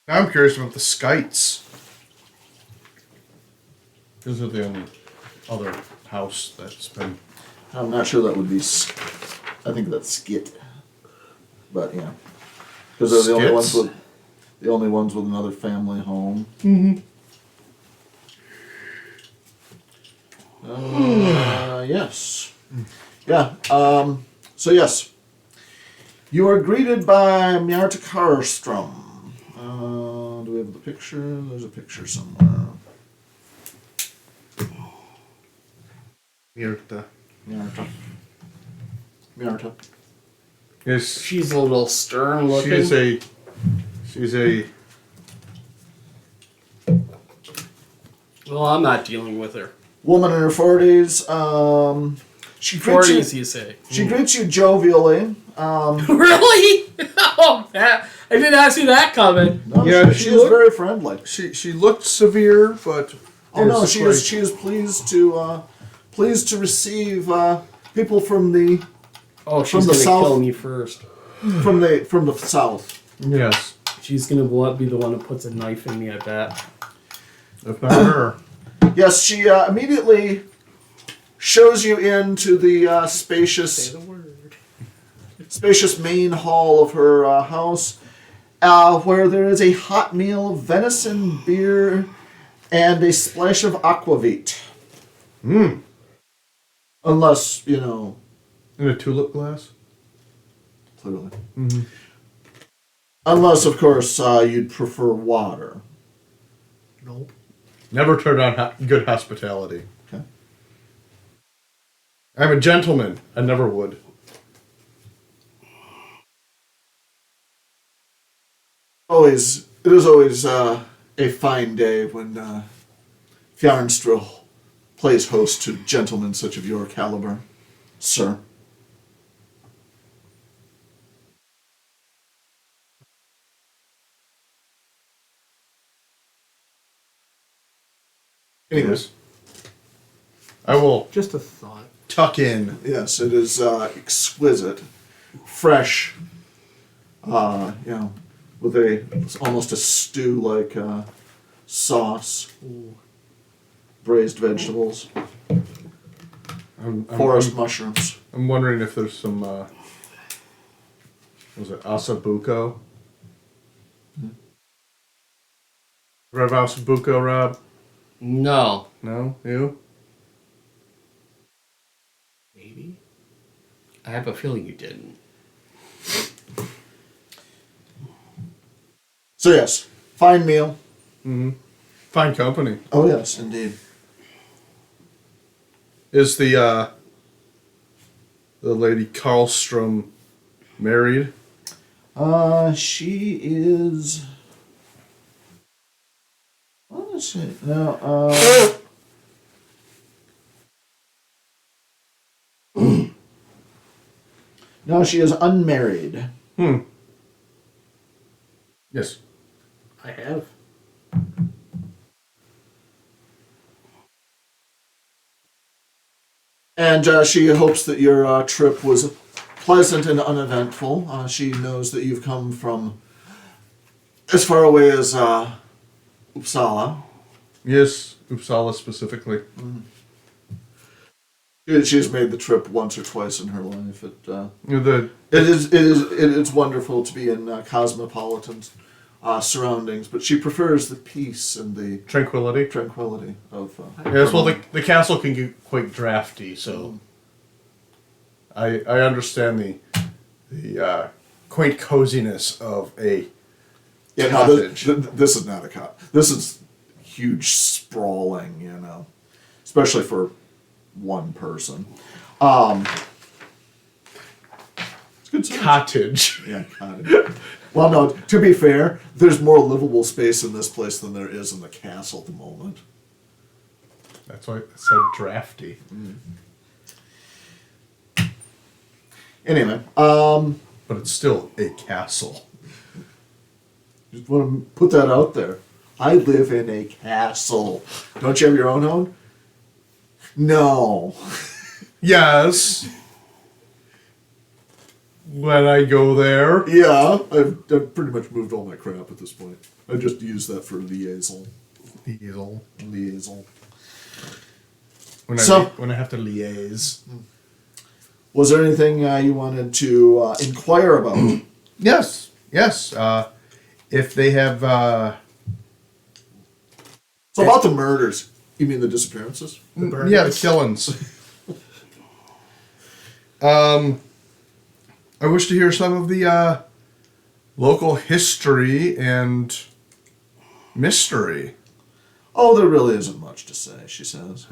Now I'm curious about the skites. These are the only other house that's been. I'm not sure that would be. I think that's skit. But yeah, because they're Skits? the only ones with another family home. Yes. Yeah. So yes, you are greeted by Märta Karlström. Do we have the picture? There's a picture somewhere. Märta. Märta. Yes, She's a little stern looking. she's a. Well, I'm not dealing with her. Woman in her 40s. She greets 40s, you. you say? She greets you jovially. Really? Oh, that, I did not see that coming. No, Yeah, she she is looked- very friendly. She looked severe, but. Oh no, is she quite- is. She is pleased to receive people from the Oh, she's From the gonna south. kill me first. from the south. Yes. She's gonna be the one that puts a knife in me, I bet. If not her. Yes, she immediately shows you into the Say spacious the word. main hall of her house, where there is a hot meal, venison, beer, and a splash of aquavit. Unless, In a tulip glass? clearly. Unless, of course, you'd prefer water. Nope. Never turn down good hospitality. Okay. I'm a gentleman. I never would. It is always a fine day when Fjarnström plays host to gentlemen such of your caliber, sir. Anyways. I will Just a thought. tuck in. Yes, it is exquisite, fresh. With almost a stew-like sauce, braised vegetables, I'm forest mushrooms. I'm wondering if there's some, was it asabuco? Ever have asabuco, Rob? No. No? You? Maybe. I have a feeling you didn't. So yes, fine meal. Fine company. Oh yes, indeed. Is the lady Karlstrom married? She is. What is it? No. No, she is unmarried. Yes. I have. And she hopes that your trip was pleasant and uneventful. She knows that you've come from as far away as Uppsala. Yes, Uppsala specifically. She's made the trip once or twice in her life. The It is wonderful to be in cosmopolitan surroundings, but she prefers the peace and the tranquility of. yes, well, the castle can get quite drafty, so I understand the quaint coziness of a cottage. This is not a cottage. This is huge, sprawling. Especially for one person. It's good size. Cottage. Yeah, cottage. Well, no, to be fair, there's more livable space in this place than there is in the castle at the moment. That's why it's so drafty. Anyway, But it's still a castle. just want to put that out there. I live in a castle. Don't you have your own home? No. Yes. When I go there. Yeah, I've pretty much moved all my crap at this point. I just use that for liaison. Liaison. When I have to liaise. Was there anything you wanted to inquire about? Yes. If they have So about the murders. You mean the disappearances? the killings. I wish to hear some of the local history and mystery. Oh, there really isn't much to say, she says.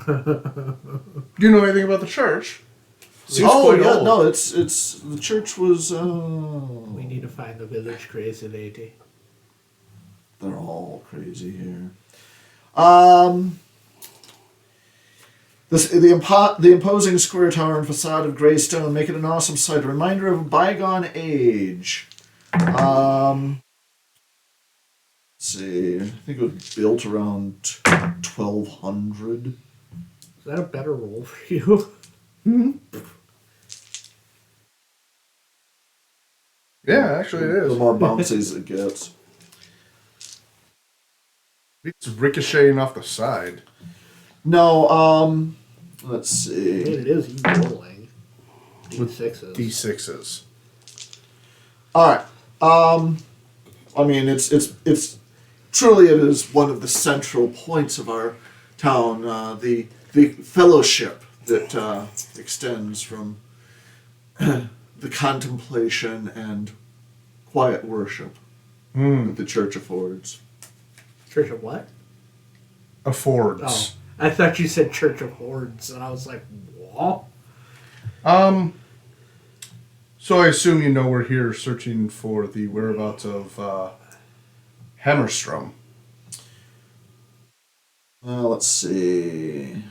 Do you know anything about the church? Seems Oh, quite yeah, old. no, it's the church was, We need to find the village crazy lady. they're all crazy here. The imposing square tower and facade of gray stone make it an awesome sight, a reminder of a bygone age. Let's see, I think it was built around 1200. Is that a better role for you? Yeah, actually it The is. more bouncy as it gets. It's ricocheting off the side. No, let's I mean, see. it is rolling. D6s. D6s. All right. I mean, it's truly it is one of the central points of our town. The fellowship that extends from the contemplation and quiet worship that the church affords. Church of what? Affords. Oh, I thought you said Church of Hordes, and I was like, what? So I assume you know we're here searching for the whereabouts of Hammerstrom. Let's see.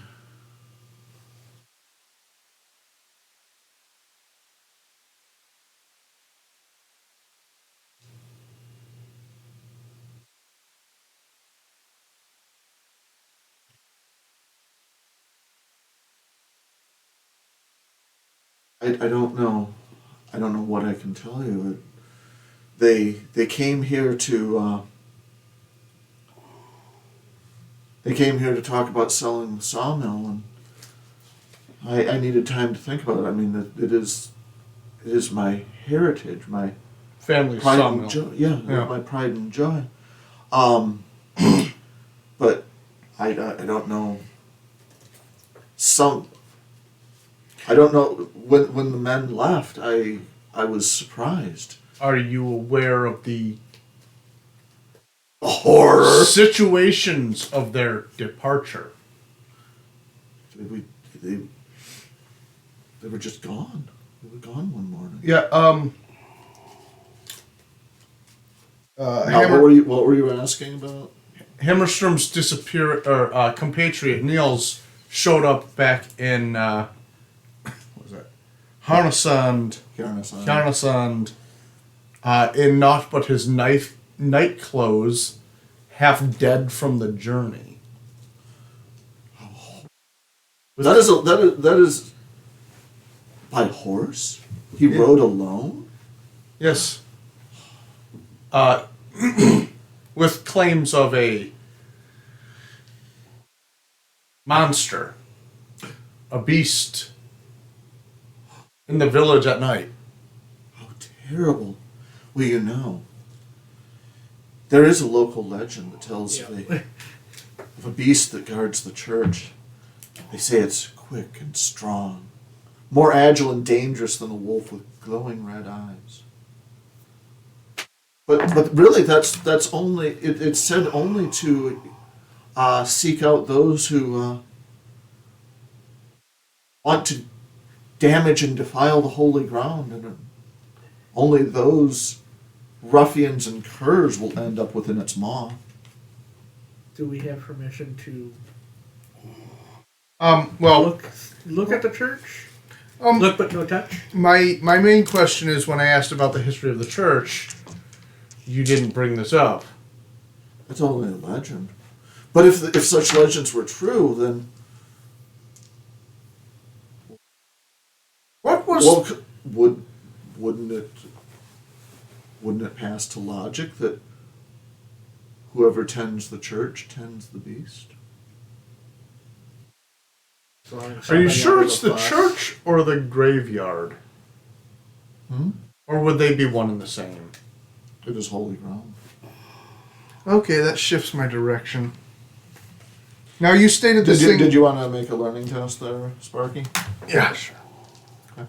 I don't know. I don't know what I can tell you. They came here to talk about selling the sawmill, and I needed time to think about it. I mean, it is my heritage, my Family pride sawmill. and joy. Yeah, Yeah. my pride and joy. But I don't know. I don't know when the men left. I was surprised. Are you aware of the Horror. situations of their departure? They were just gone. They were gone one morning. Yeah, Now, what were you asking about? Hammerstrom's compatriot Niels showed up back in what was that? Harnesand, in naught but his night clothes, half dead from the journey. That is by horse. He rode alone. Yes. With claims of a monster. a beast in the village at night. How terrible. Well, you know, there is a local legend that tells of a beast that guards the church. They say it's quick and strong, more agile and dangerous than a wolf with glowing red eyes. But really, that's only it's said only to seek out those who want to damage and defile the holy ground, and only those ruffians and curs will end up within its maw. Do we have permission to Well, look at the church? um, Look but no touch? my main question is, when I asked about the history of the church, you didn't bring this up. It's only a legend. But if such legends were true, then What was... well, wouldn't it pass to logic that whoever tends the church tends the beast? Are you sure it's the church or the graveyard? Or would they be one and the same? It is holy ground. Okay, that shifts my direction. Now, you stated this thing... Did you want to make a learning test there, Sparky? Yeah, sure. Okay.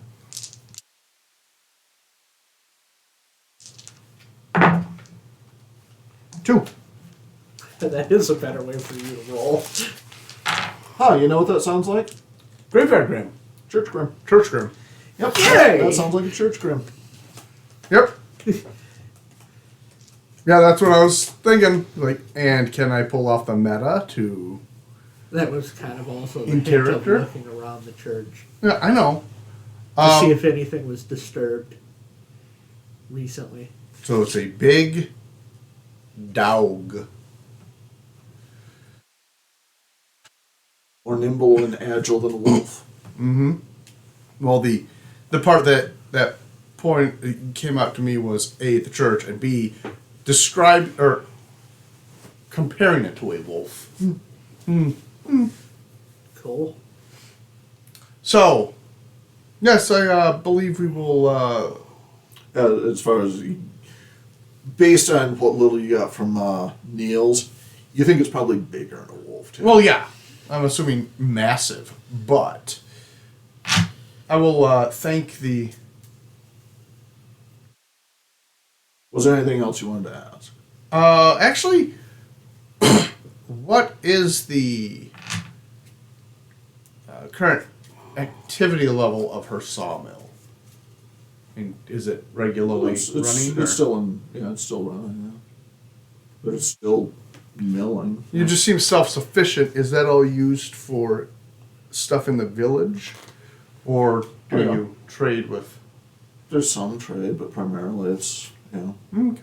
2. That is a better way for you to roll. Huh, you know what that sounds like? Graveyard Grim. Church grim. Church Grim. Yep. Yay! That sounds like a church grim. Yep. Yeah, that's what I was thinking. Like, and can I pull off the meta to... That was kind of also the In hint of character? looking around the church Yeah, I know. to see if anything was disturbed recently. So it's a big dog. More nimble and agile than a wolf. Mm-hmm. Well, the part that point came out to me was A, the church, and B, described or comparing it to a wolf. Cool. So, yes, I believe we will. As far as based on what little you got from Niels, you think it's probably bigger than a wolf too. Well, yeah, I'm assuming massive, but I will thank the. Was there anything else you wanted to ask? Actually, what is the current activity level of her sawmill? And is it regularly running? It's still in. Yeah, it's still running. Yeah. But it's still milling. You just seem self-sufficient. Is that all used for stuff in the village, or do Yeah. you trade with? There's some trade, but primarily it's Okay.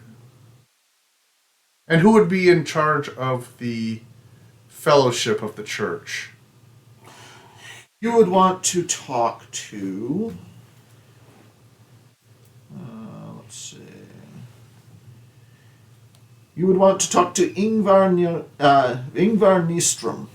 And who would be in charge of the fellowship of the church? You would want to talk to. Let's see. You would want to talk to Ingvar Nystrom.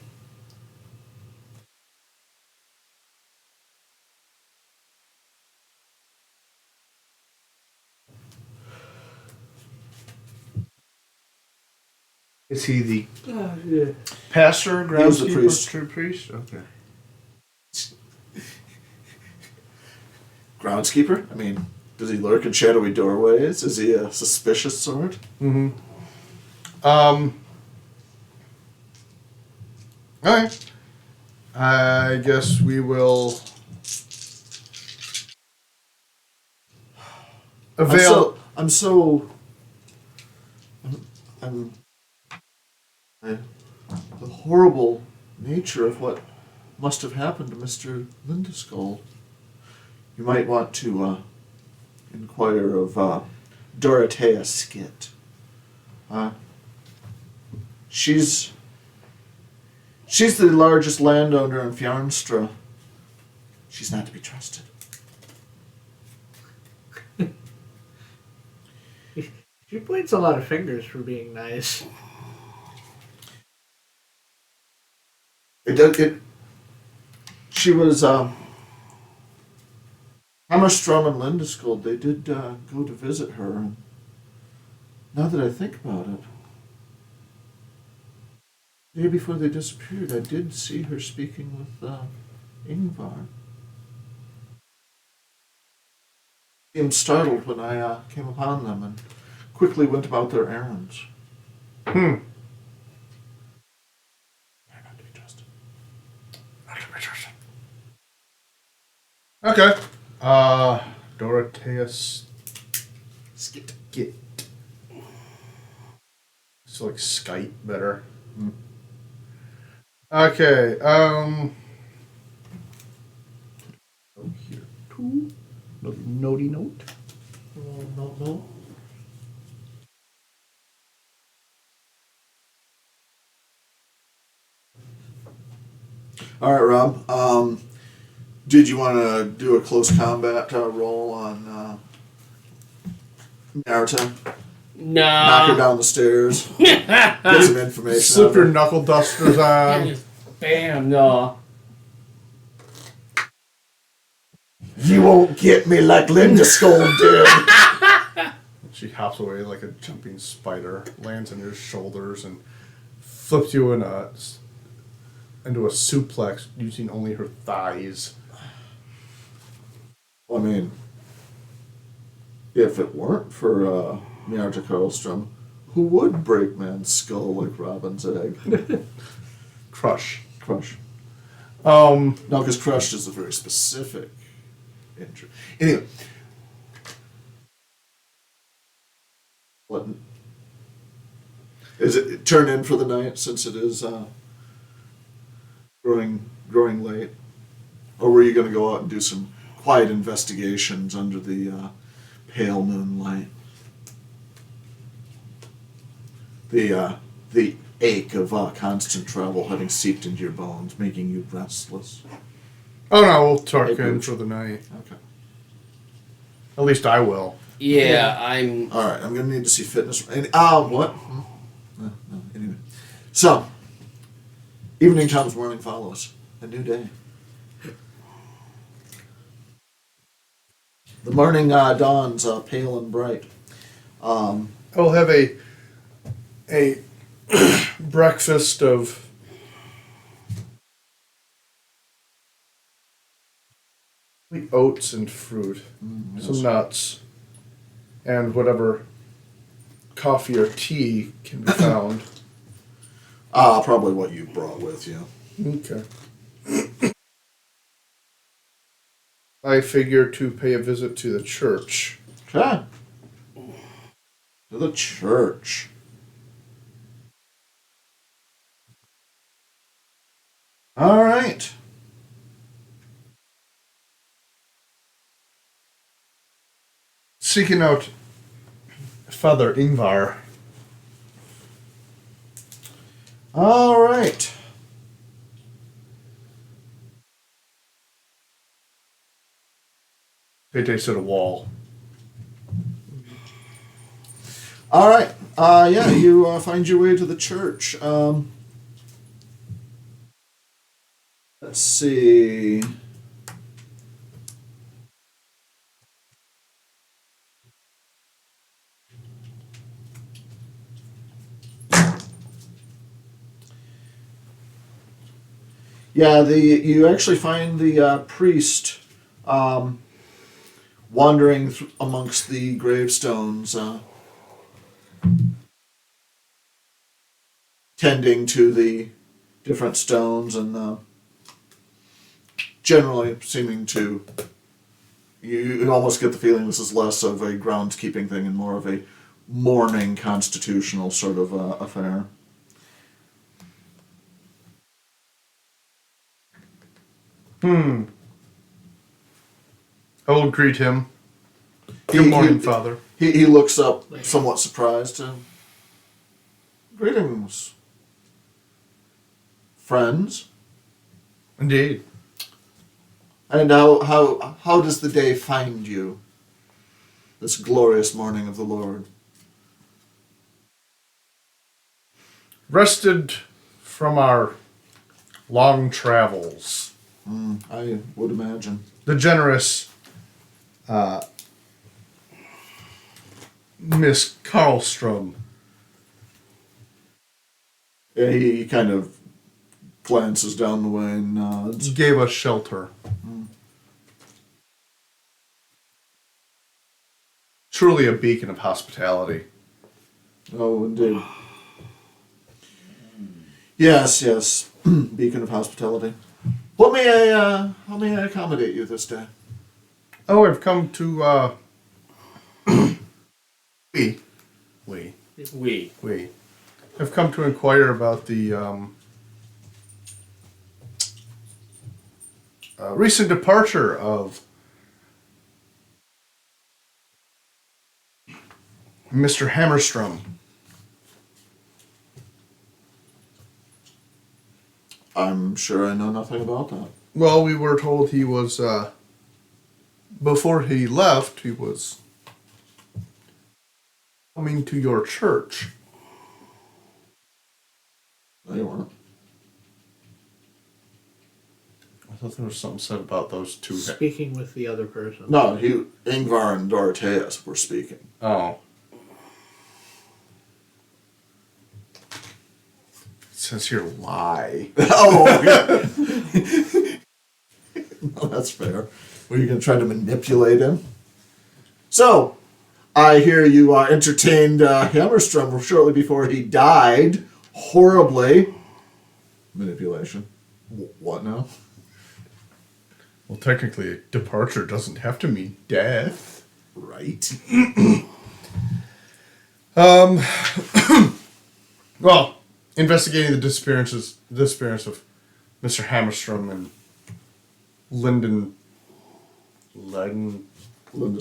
Is he the Yeah. pastor, He was the groundskeeper, priest. true priest? Okay. Groundskeeper? I mean, does he lurk in shadowy doorways? Is he a suspicious sort? Mm-hmm. All right. I guess we will avail. The horrible nature of what must have happened to Mr. Lindesgold. You might want to inquire of Dorothea Skit. She's the largest landowner in Fjarnstra. She's not to be trusted. She points a lot of fingers for being nice. she was Hammerstrom and Lindeskog. They did go to visit her. And now that I think about it, the day before they disappeared, I did see her speaking with Ingvar. Seemed startled when I came upon them and quickly went about their errands. Hmm. They're not to be trusted. Not to be trusted. Okay. Dorotheus. Skit. Get. It's like Skype better. Hmm. Okay. Oh, here too. Notey note. No. All right, Rob. Did you want to do a close combat roll on Naruto? Knock her Nah. down the stairs. Get some information. Slip out your of her. knuckle dusters on. Bam, no. You won't get me like Lindeskog did. She hops away like a jumping spider, lands on your shoulders, and flips you into a suplex using only her thighs. I mean, if it weren't for Mjarta Karlstrom, who would break man's skull like Robin's egg? Crush. Crush. Um, No, because crushed is a very specific injury. Anyway. What? Is it turn in for the night since it is growing late? Or were you going to go out and do some quiet investigations under the pale moonlight? The ache of constant travel having seeped into your bones, making you restless. oh no, we'll tuck Hey, in Booch. for the night. Okay. At least I will. Yeah, I'm. All right, I'm going to need to see fitness. What? No, anyway. So, evening comes, morning follows. A new day. The morning dawns pale and bright. I will have a breakfast of oats and fruit, some nuts, and whatever coffee or tea can be found. Probably what you brought with you. Okay. I figure to pay a visit to the church. Okay. To the church. All right. Seeking out Father Ingvar. All right. They tasted a wall. All right. Yeah, you find your way to the church. Let's see. Yeah, you actually find the priest wandering amongst the gravestones, tending to the different stones and generally seeming to. You almost get the feeling this is less of a groundskeeping thing and more of a mourning constitutional sort of affair. I will greet him. Good morning, Father. He looks up somewhat surprised. Greetings, friends. Indeed. And how does the day find you? This glorious morning of the Lord. Rested from our long travels. I would imagine. The generous Miss Karlstrom. Yeah, he kind of glances down the way and nods. Gave us shelter. Truly a beacon of hospitality. Oh, indeed. Yes, yes. Beacon of hospitality. How may I accommodate you this day? Oh, I've come to, we. I've come to inquire about the, recent departure of Mr. Hammerstrom. I'm sure I know nothing about that. Well, we were told he was, before he left, he was coming to your church. No, you weren't. I thought there was something said about those two. Speaking with the other person. No, Ingvar and Dorotheus were speaking. Oh. It says here lie. Oh, yeah. No, that's fair. Were you going to try to manipulate him? So, I hear you entertained Hammerstrom shortly before he died. Horribly. Manipulation. What now? Well, technically, a departure doesn't have to mean death. Right. Well, investigating the disappearance of Mr. Hammerstrom and Linda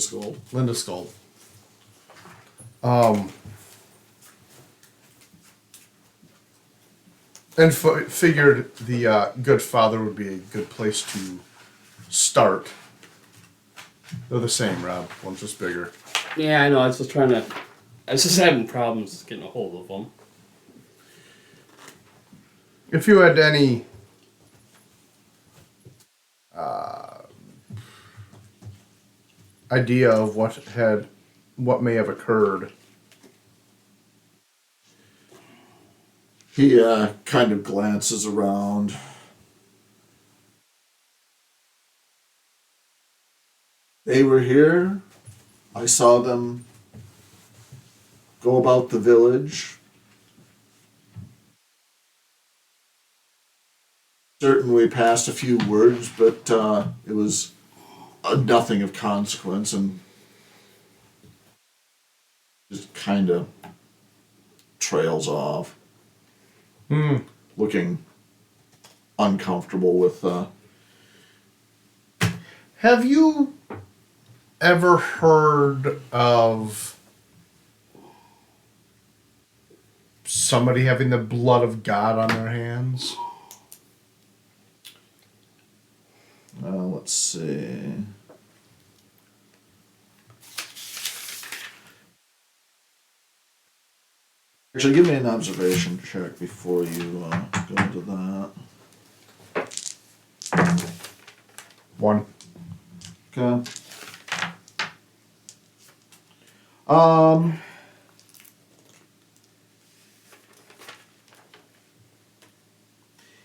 Skull. And figured the good father would be a good place to start. They're the same, Rob. One's just bigger. Yeah, I know. I was just having problems getting a hold of them. If you had any idea of what may have occurred. He kind of glances around. They were here. I saw them go about the village. Certainly passed a few words, but it was nothing of consequence, and just kind of trails off. Looking uncomfortable with... Have you ever heard of somebody having the blood of God on their hands? Let's see. Actually, give me an observation check before you go into that. 1. Okay.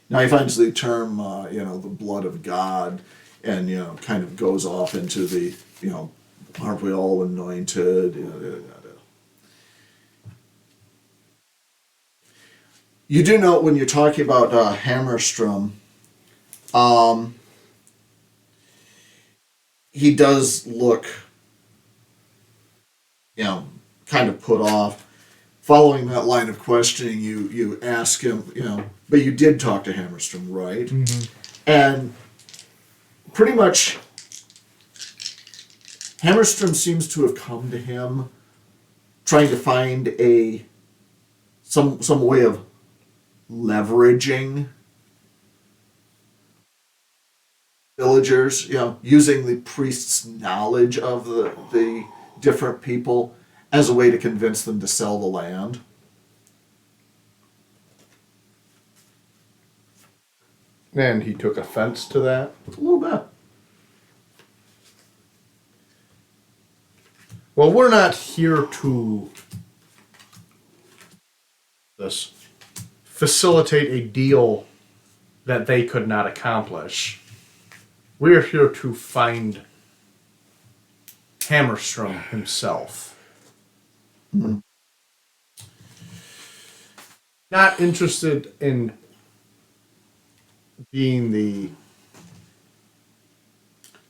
Now he finds the term, the blood of God, and, kind of goes off into the, aren't we all anointed? You do note when you're talking about Hammerstrom, he does look, kind of put off. Following that line of questioning, you ask him, but you did talk to Hammerstrom, right? Mm-hmm. And pretty much, Hammerstrom seems to have come to him trying to find some way of leveraging villagers, using the priest's knowledge of the different people as a way to convince them to sell the land. And he took offense to that. A little bit. Well, we're not here to facilitate a deal that they could not accomplish. We're here to find Hammerstrom himself. Not interested in being the...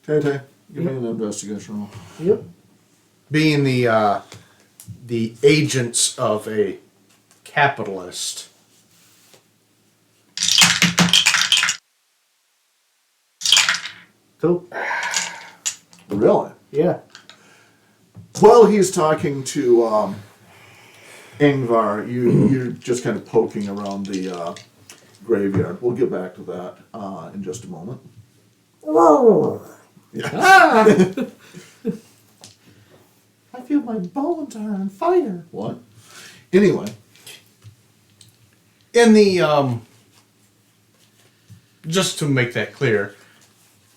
Tay, give me an investigation roll. Yep. being the agents of a capitalist. Cool. Really? Yeah. While he's talking to Ingvar, you're just kind of poking around the graveyard. We'll get back to that in just a moment. Yeah. Ah! I feel my bones are on fire. What? Anyway. In the just to make that clear,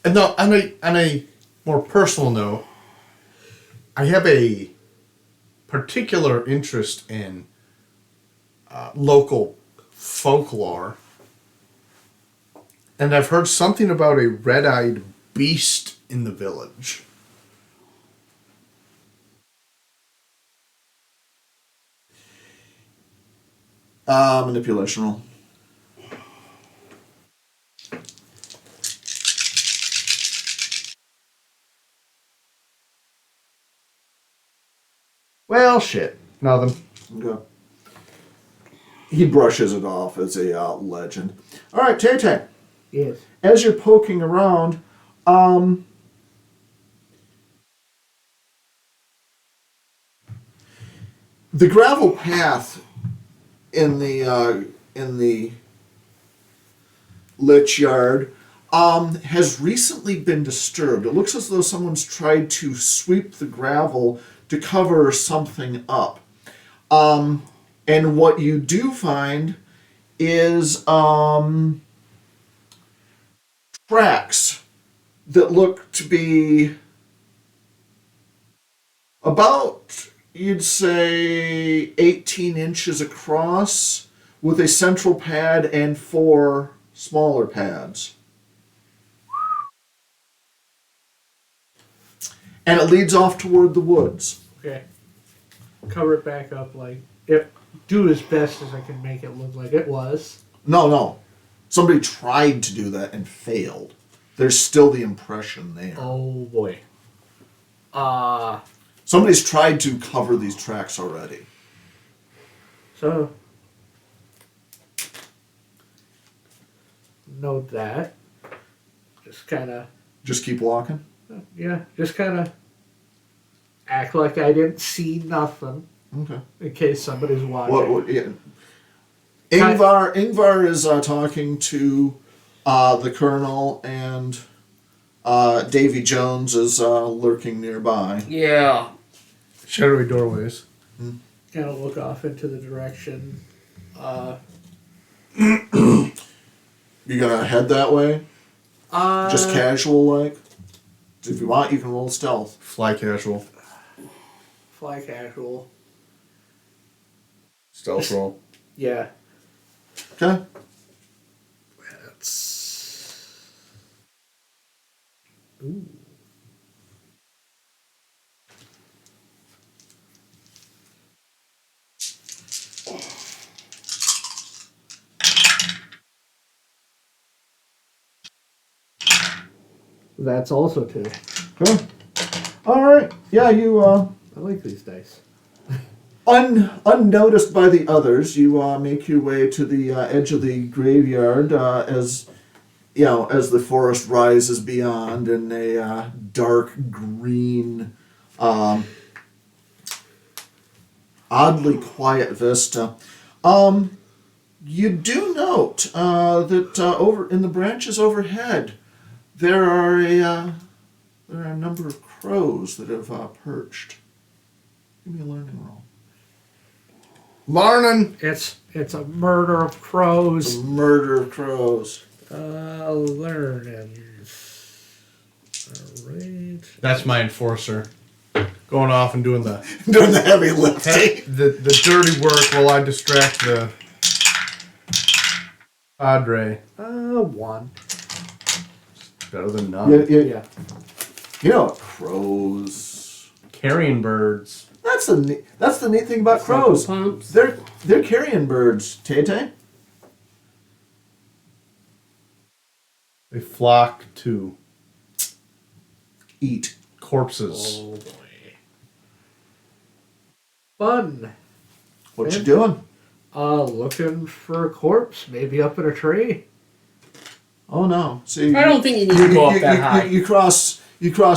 and no, on a more personal note, I have a particular interest in local folklore, and I've heard something about a red-eyed beast in the village. Manipulation roll. Well, shit, nothing. Okay. He brushes it off as a legend. All right, Tay. Yes. As you're poking around, the gravel path in the lich yard has recently been disturbed. It looks as though someone's tried to sweep the gravel to cover something up. And what you do find is tracks that look to be about, you'd say, 18 inches across, with a central pad and 4 smaller pads. And it leads off toward the woods. Okay. Cover it back up like if do as best as I can make it look like it was. No. Somebody tried to do that and failed. There's still the impression there. Oh boy. Somebody's tried to cover these tracks already. So note that. Just kinda Just keep walking. just kinda act like I didn't see nothing Okay. in case somebody's watching. What yeah. Ingvar is talking to the colonel, and Davy Jones is lurking nearby. Yeah. Shadowy doorways. Kind of look off into the direction. You gonna head that way? Just casual like? If you want, you can roll stealth. Fly casual. Fly casual. Stealth roll. Yeah. Okay. That's. Ooh. That's also 2. Okay. All right. Yeah, you I like these dice. unnoticed by the others, you make your way to the edge of the graveyard as the forest rises beyond in a dark green, oddly quiet vista. You do note that over in the branches overhead, there are a number of crows that have perched. Give me a learning roll. Larnin. It's a murder of crows. The murder of crows. Learnings. Alright. That's my enforcer. Going off and doing the Doing the heavy lifting. the dirty work while I distract the Padre. 1. Better than none. Yeah. You know, crows. Carrion birds. That's the neat thing about crows. Pumps. They're carrion birds, Tay. They flock to Eat. corpses. Oh boy. Fun. What you doing? Looking for a corpse, maybe up in a tree. Oh no! See, I don't think you need to go up that high. You cross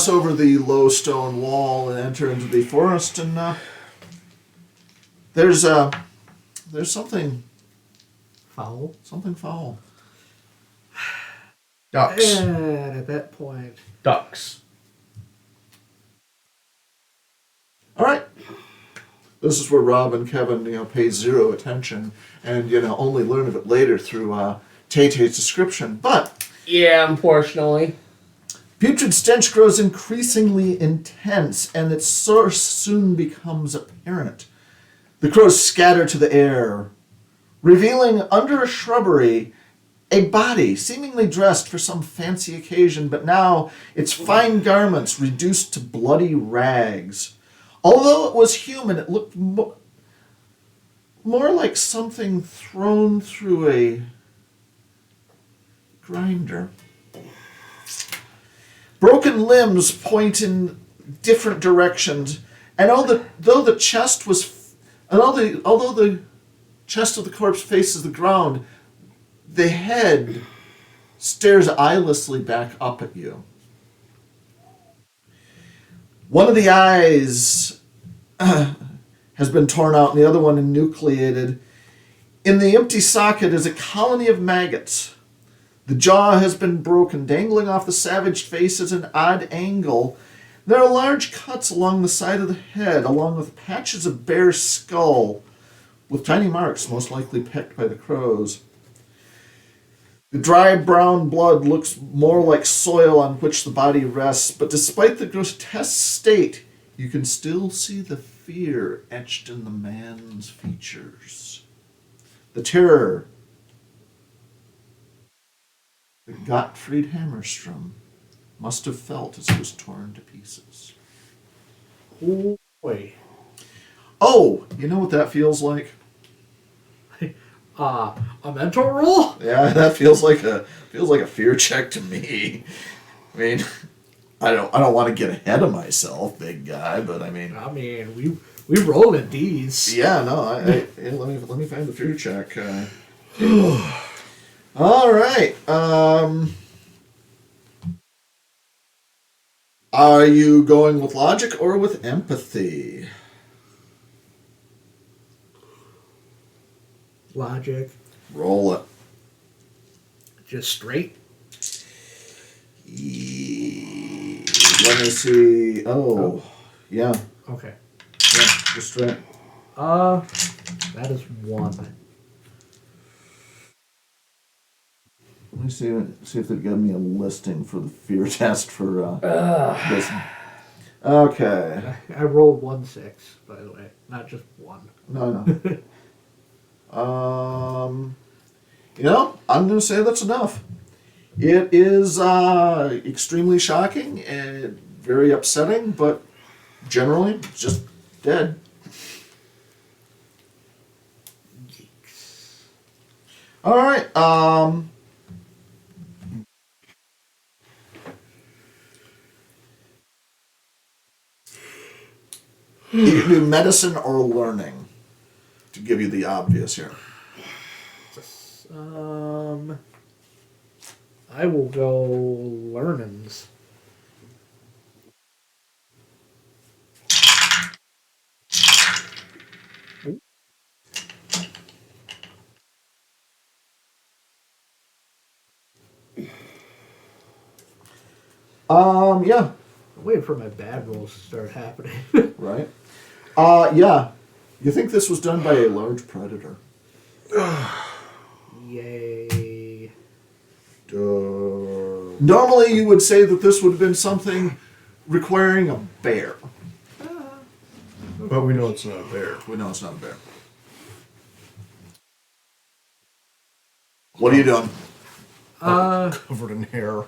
over the low stone wall and enter into the forest, and there's something Foul. foul. Ducks. And at that point, Ducks. All right. This is where Rob and Kevin, pay zero attention, and only learn of it later through Tay-Tay's description. But Yeah, unfortunately. putrid stench grows increasingly intense, and its source soon becomes apparent. The crows scatter to the air, revealing under a shrubbery a body seemingly dressed for some fancy occasion, but now its fine garments reduced to bloody rags. Although it was human, it looked more like something thrown through a grinder. Broken limbs point in different directions, and although the chest of the corpse faces the ground, the head stares eyelessly back up at you. One of the eyes has been torn out and the other one enucleated. In the empty socket is a colony of maggots. The jaw has been broken, dangling off the savage face at an odd angle. There are large cuts along the side of the head, along with patches of bare skull, with tiny marks, most likely pecked by the crows. The dry brown blood looks more like soil on which the body rests, but despite the grotesque state, you can still see the fear etched in the man's features. The terror that Gottfried Hammerstrom must have felt as he was torn to pieces. oh boy. Oh, you know what that feels like? A mental roll? Yeah, that feels like a fear check to me. I mean, I don't want to get ahead of myself, big guy, but I mean, we roll at these. yeah, no. Let me find the fear check. All right. Are you going with logic or with empathy? Logic. Roll it. Just straight. Let me see. Oh, yeah. Okay. Yeah, just straight. That is 1. Let me see if they've got me a listing for the fear test for this. Okay. I rolled 1 6, by the way, not just 1. No. I'm going to say that's enough. It is extremely shocking and very upsetting, but generally just dead. All right. You can do medicine or learning to give you the obvious here. I will go learnings. Yeah. I'm waiting for my bad rolls to start happening. Right. Yeah. You think this was done by a large predator? Yay. Normally, you would say that this would have been something requiring a bear. But we know it's not a bear. We know it's not a bear. What are you doing? Covered in hair.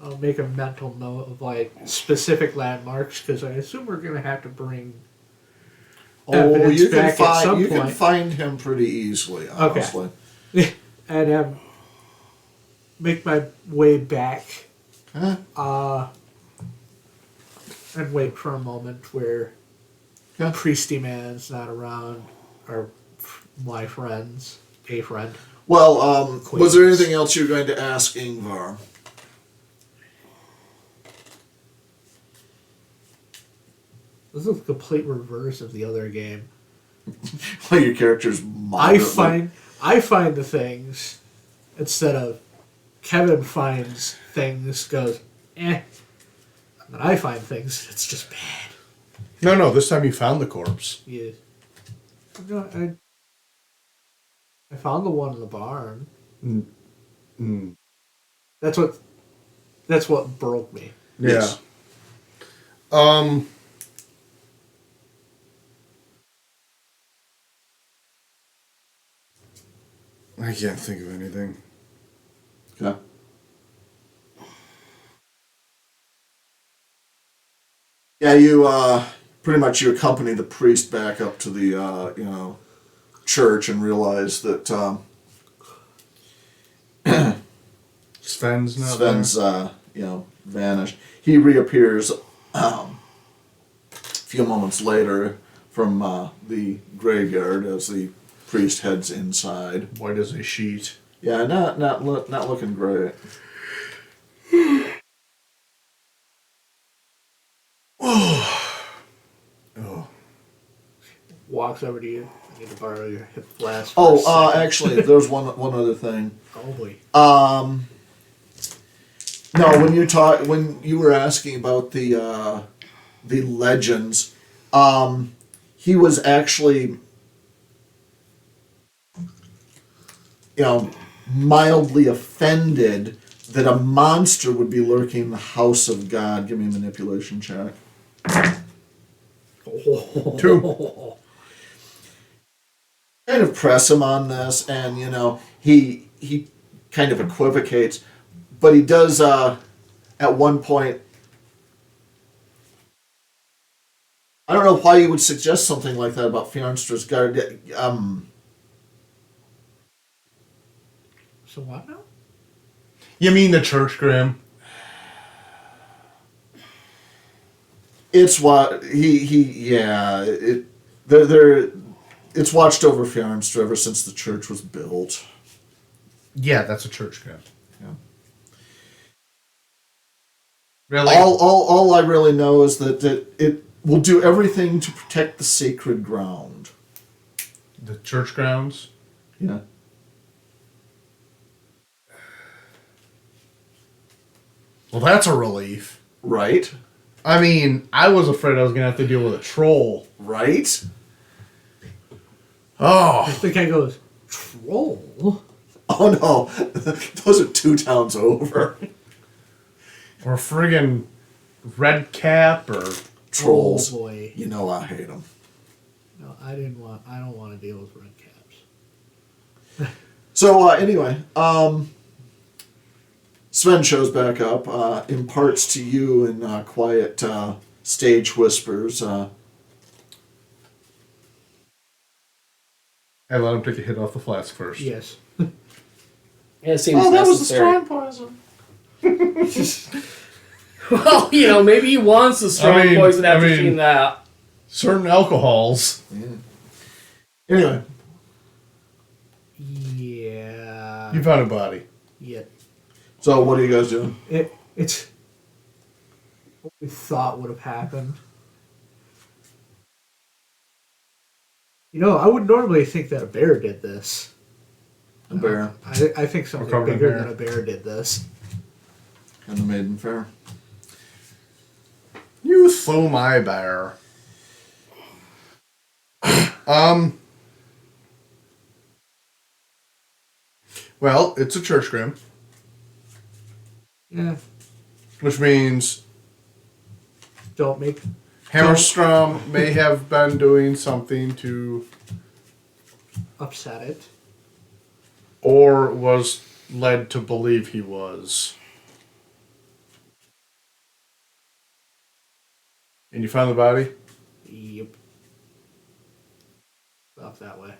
I'll make a mental note of like specific landmarks because I assume we're gonna have to bring. Evidence You can back at some find you can point. find him pretty easily, honestly. And make my way back. Huh? And wait for a moment where Yeah. Priesty Man's not around, or my friends, a friend. Well, was there anything else you were going to ask Ingvar? This is the complete reverse of the other game. Well, your character's I moderately. find the things instead of Kevin finds things, goes, eh. And then I find things, it's just bad. No, this time you found the corpse. Yeah. No, I found the one in the barn. That's what broke me. Yeah. Yes. I can't think of anything. Okay. Yeah, you pretty much you accompany the priest back up to the church and realize that Sven's not Sven's there. vanished. He reappears a few moments later from the graveyard as the priest heads inside. White as a sheet. Yeah, not looking great. Oh. Walks over to you. I need to borrow your hip flask. Actually, there's one other thing. Oh boy. No, when you were asking about the legends, he was actually, mildly offended that a monster would be lurking in the house of God. Give me a manipulation check. 2. Kind of press him on this, and he kind of equivocates, but he does at one point. I don't know why you would suggest something like that about Fjarnstra's guard. So what now? You mean the church, Graham? It's what it's watched over Fjarnstra ever since the church was built. Yeah, that's a church, Graham. Yeah. Really? All I really know is that it will do everything to protect the sacred ground. The church grounds? Yeah. Well, that's a relief. Right? I mean, I was afraid I was going to have to deal with a troll. Right? Oh. I think I goes, troll? Oh no, those are 2 towns over. Or friggin' red cap or... Trolls. Oh boy. You know I hate them. No, I don't want to deal with red caps. So anyway, Sven shows back up, imparts to you in quiet stage whispers. I let him take a hit off the flask first. Yes. It seems that was the necessary. strong poison. Well, maybe he wants the strong poison after seeing that. Certain alcohols. Yeah. Anyway, Yeah. You found a body. Yeah. so what are you guys doing? It's what we thought would have happened. I would normally think that a bear did this. A bear I think something covered in bigger hair. than a bear did this. and the maiden fair. You throw my bear. Well, it's a churchgram, Yeah. which means Don't make. Hammerstrom may have been doing something to, Upset it. or was led to believe he was. And you found the body? Yep. Up that way.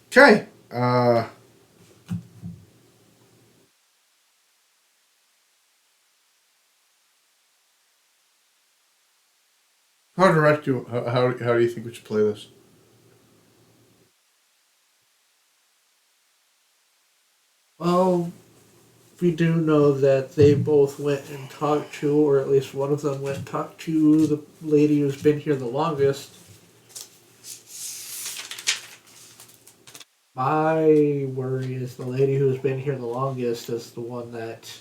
Okay. How direct you? How do you think we should play this? Well, we do know that they both went and talked to, or at least one of them went and talked to the lady who's been here the longest. My worry is the lady who's been here the longest is the one that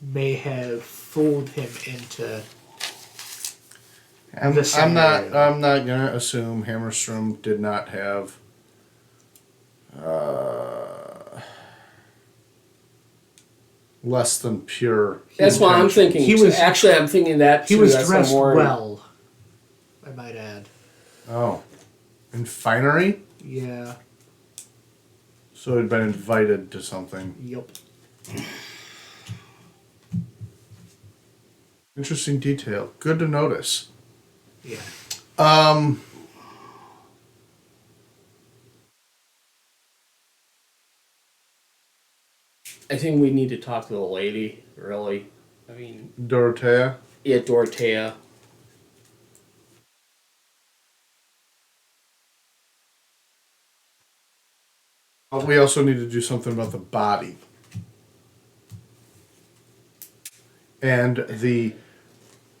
may have fooled him into I'm the not. scenario. I'm not gonna assume Hammerstrom did not have. Less than pure. That's what I'm intention. thinking. He too. was- Actually, I'm thinking that He too. was That's what I'm dressed worried. well, I might add. Oh, in finery. Yeah. So he'd been invited to something. Yup. Interesting detail. Good to notice. Yeah. I think we need to talk to the lady, really. I mean, Dorothea. yeah, Dorothea. We also need to do something about the body. And the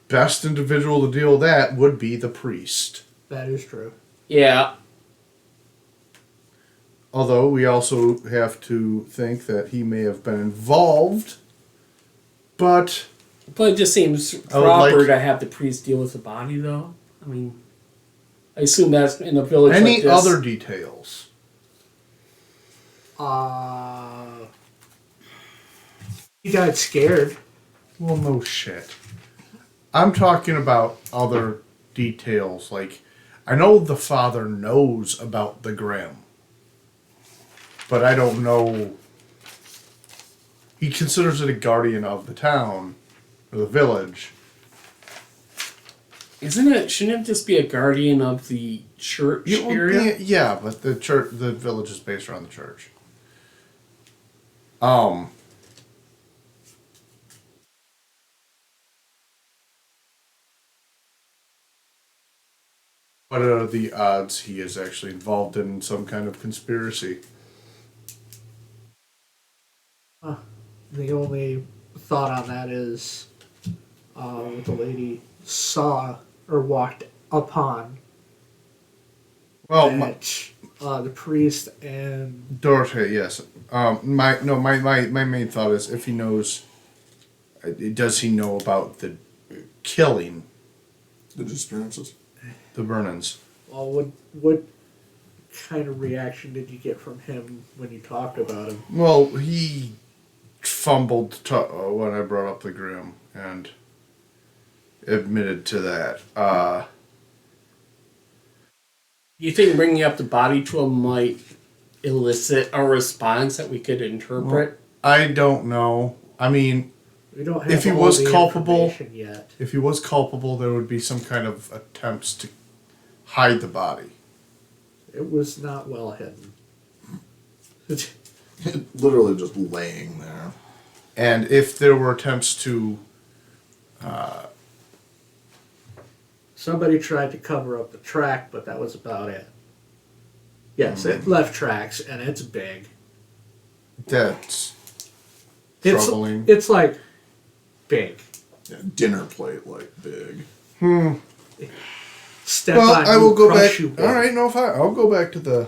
best individual to deal with that would be the priest. That is true. Yeah. Although we also have to think that he may have been involved, but But it just seems would proper like- to have the priest deal with the body, though. I mean, I assume that's in a village any like this. other details? He got scared. Well, no shit. I'm talking about other details. Like, I know the father knows about the Grim, but I don't know. He considers it a guardian of the town or the village. Isn't it? Shouldn't it just be a guardian of the church area? Yeah, but the church, the village is based around the church. What are the odds he is actually involved in some kind of conspiracy? The only thought on that is what the lady saw or walked upon Well, that the priest and Dorothy, yes. My main thought is if he knows, does he know about the killing, The disappearances. the burn-ins? well, what kind of reaction did you get from him when you talked about him? Well, he fumbled when I brought up the Grim and admitted to that. You think bringing up the body to him might elicit a response that we could interpret? I don't know. I mean, We don't have If he all was the culpable- information yet. if he was culpable, there would be some kind of attempts to hide the body. It was not well hidden. Literally just laying there. And if there were attempts to, Somebody tried to cover up the track, but that was about it. Yes, it left tracks, and it's big. that's It's, troubling. it's like big. Yeah, dinner plate like big. Step Well, on I you, will go crush back. you, big. All right, no, fine. I'll go back to the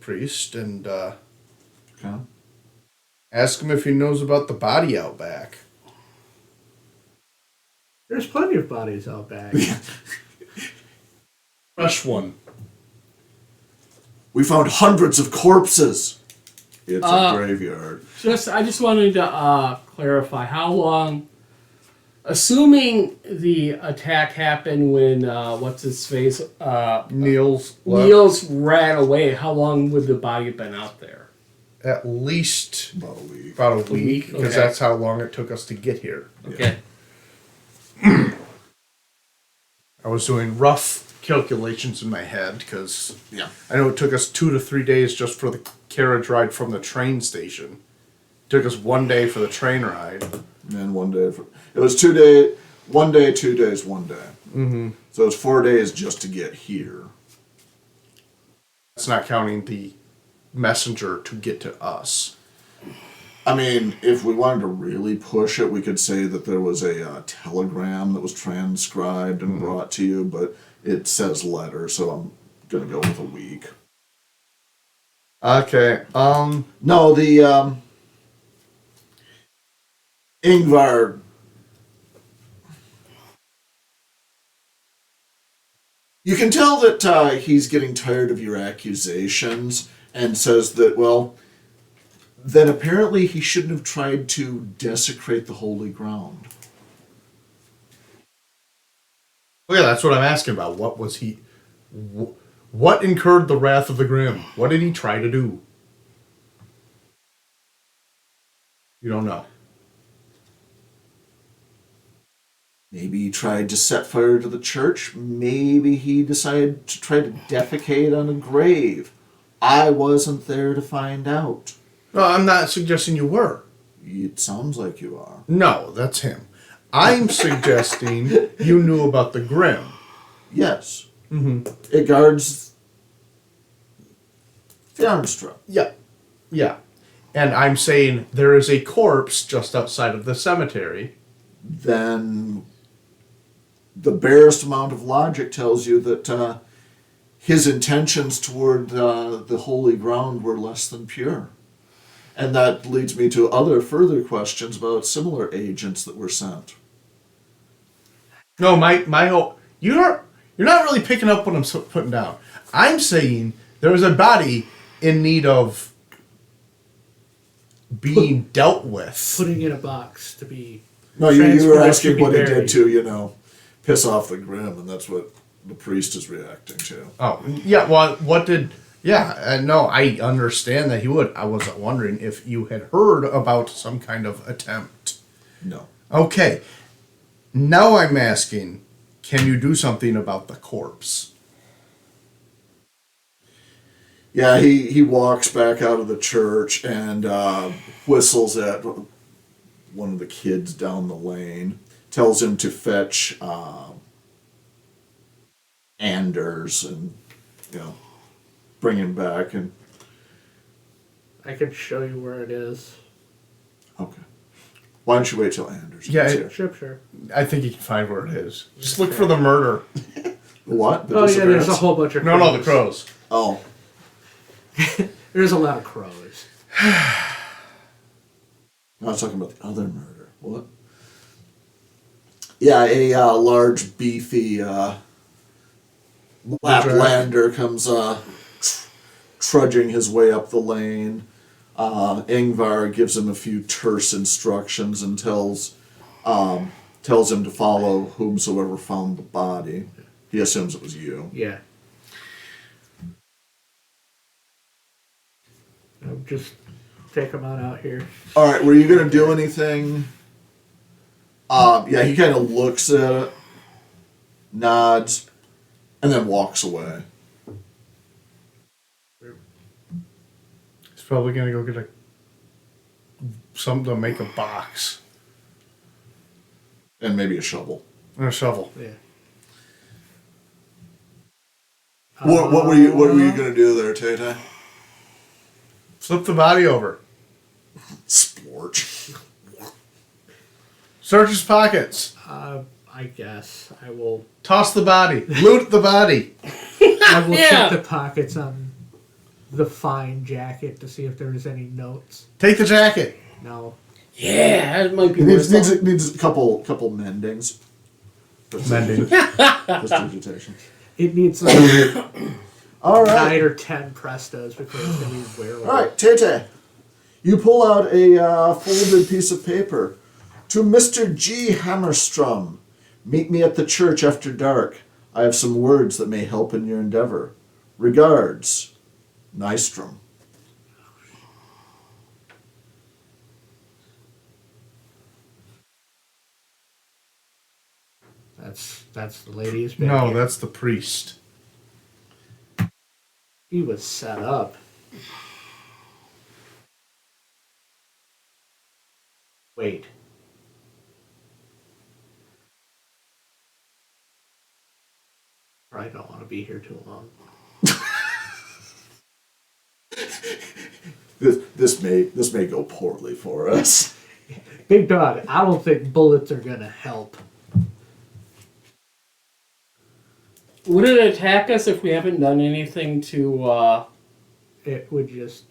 priest and Okay. ask him if he knows about the body out back. There's plenty of bodies out back. Fresh one. We found hundreds of corpses. It's a graveyard. I just wanted to clarify how long. Assuming the attack happened when what's his face Niels ran away, how long would the body have been out there? at least About a week. about a week, because Okay. that's how long it took us to get here. Okay. I was doing rough calculations in my head because Yeah. I know it took us 2 to 3 days just for the carriage ride from the train station. It took us 1 day for the train ride. And 1 day for it was 2 day, 1 day, 2 days, 1 day. Mm-hmm. So it's 4 days just to get here. That's not counting the messenger to get to us. I mean, if we wanted to really push it, we could say that there was a telegram that was transcribed and brought to you, but it says letter, so I'm gonna go with a week. Okay. No, the Ingvar. You can tell that he's getting tired of your accusations and says that, well, then apparently he shouldn't have tried to desecrate the holy ground. Well, yeah, that's what I'm asking about. What was he? What incurred the wrath of the Grim? What did he try to do? You don't know. Maybe he tried to set fire to the church. Maybe he decided to try to defecate on a grave. I wasn't there to find out. No, I'm not suggesting you were. It sounds like you are. No, that's him. I'm suggesting you knew about the Grim. Yes. Mm-hmm. It guards the Armstrong. Yeah. Yeah. And I'm saying there is a corpse just outside of the cemetery. Then the barest amount of logic tells you that his intentions toward the holy ground were less than pure. And that leads me to other further questions about similar agents that were sent. No, my whole you're not really picking up what I'm putting down. I'm saying there was a body in need of being dealt with. Putting in a box to be. No, you were transported asking to what be he did buried. to, piss off the Grim, and that's what the priest is reacting to. Oh, yeah. Well, what did? Yeah, no, I understand that he would. I was wondering if you had heard about some kind of attempt. No. Okay. Now I'm asking, can you do something about the corpse? Yeah, he walks back out of the church and whistles at one of the kids down the lane, tells him to fetch Anders and, bring him back. And I can show you where it is. okay. Why don't you wait till Anders Yeah, gets it- here? Sure. I think you can find where it is. Just look for the murder. What? The Oh yeah, there's a disappearance? whole bunch of No, crows. the crows. Oh. There's a lot of crows. I was talking about the other murder. What? Yeah, a large, beefy Laplander comes trudging his way up the lane. Ingvar gives him a few terse instructions and tells him to follow whomsoever found the body. He assumes it was you. Yeah. I'll just take them out here. All right, were you gonna do anything? Yeah, he kind of looks at it, nods, and then walks away. He's probably gonna go get something to make a box And maybe a shovel. and a shovel. Yeah. What were you gonna do there, Tay-Tay? Flip the body over. Splorch. Search his pockets. I guess I will. Toss the body. Loot the body. I will Yeah. check the pockets on the fine jacket to see if there's any notes. Take the jacket. No. Yeah, that might be It worth needs it. a couple mendings. Mending. Prestidigitation. It needs like All right. 9 or 10 prestos before it's going to be wearable. All right, Tete. You pull out a folded piece of paper. To Mr. G. Hammerstrom, meet me at the church after dark. I have some words that may help in your endeavor. Regards, Nystrom. That's the lady who's been No, here. that's the priest. He was set up. Wait. I don't want to be here too long. This may go poorly for us. Big dog, I don't think bullets are going to help. Would it attack us if we haven't done anything to? It would just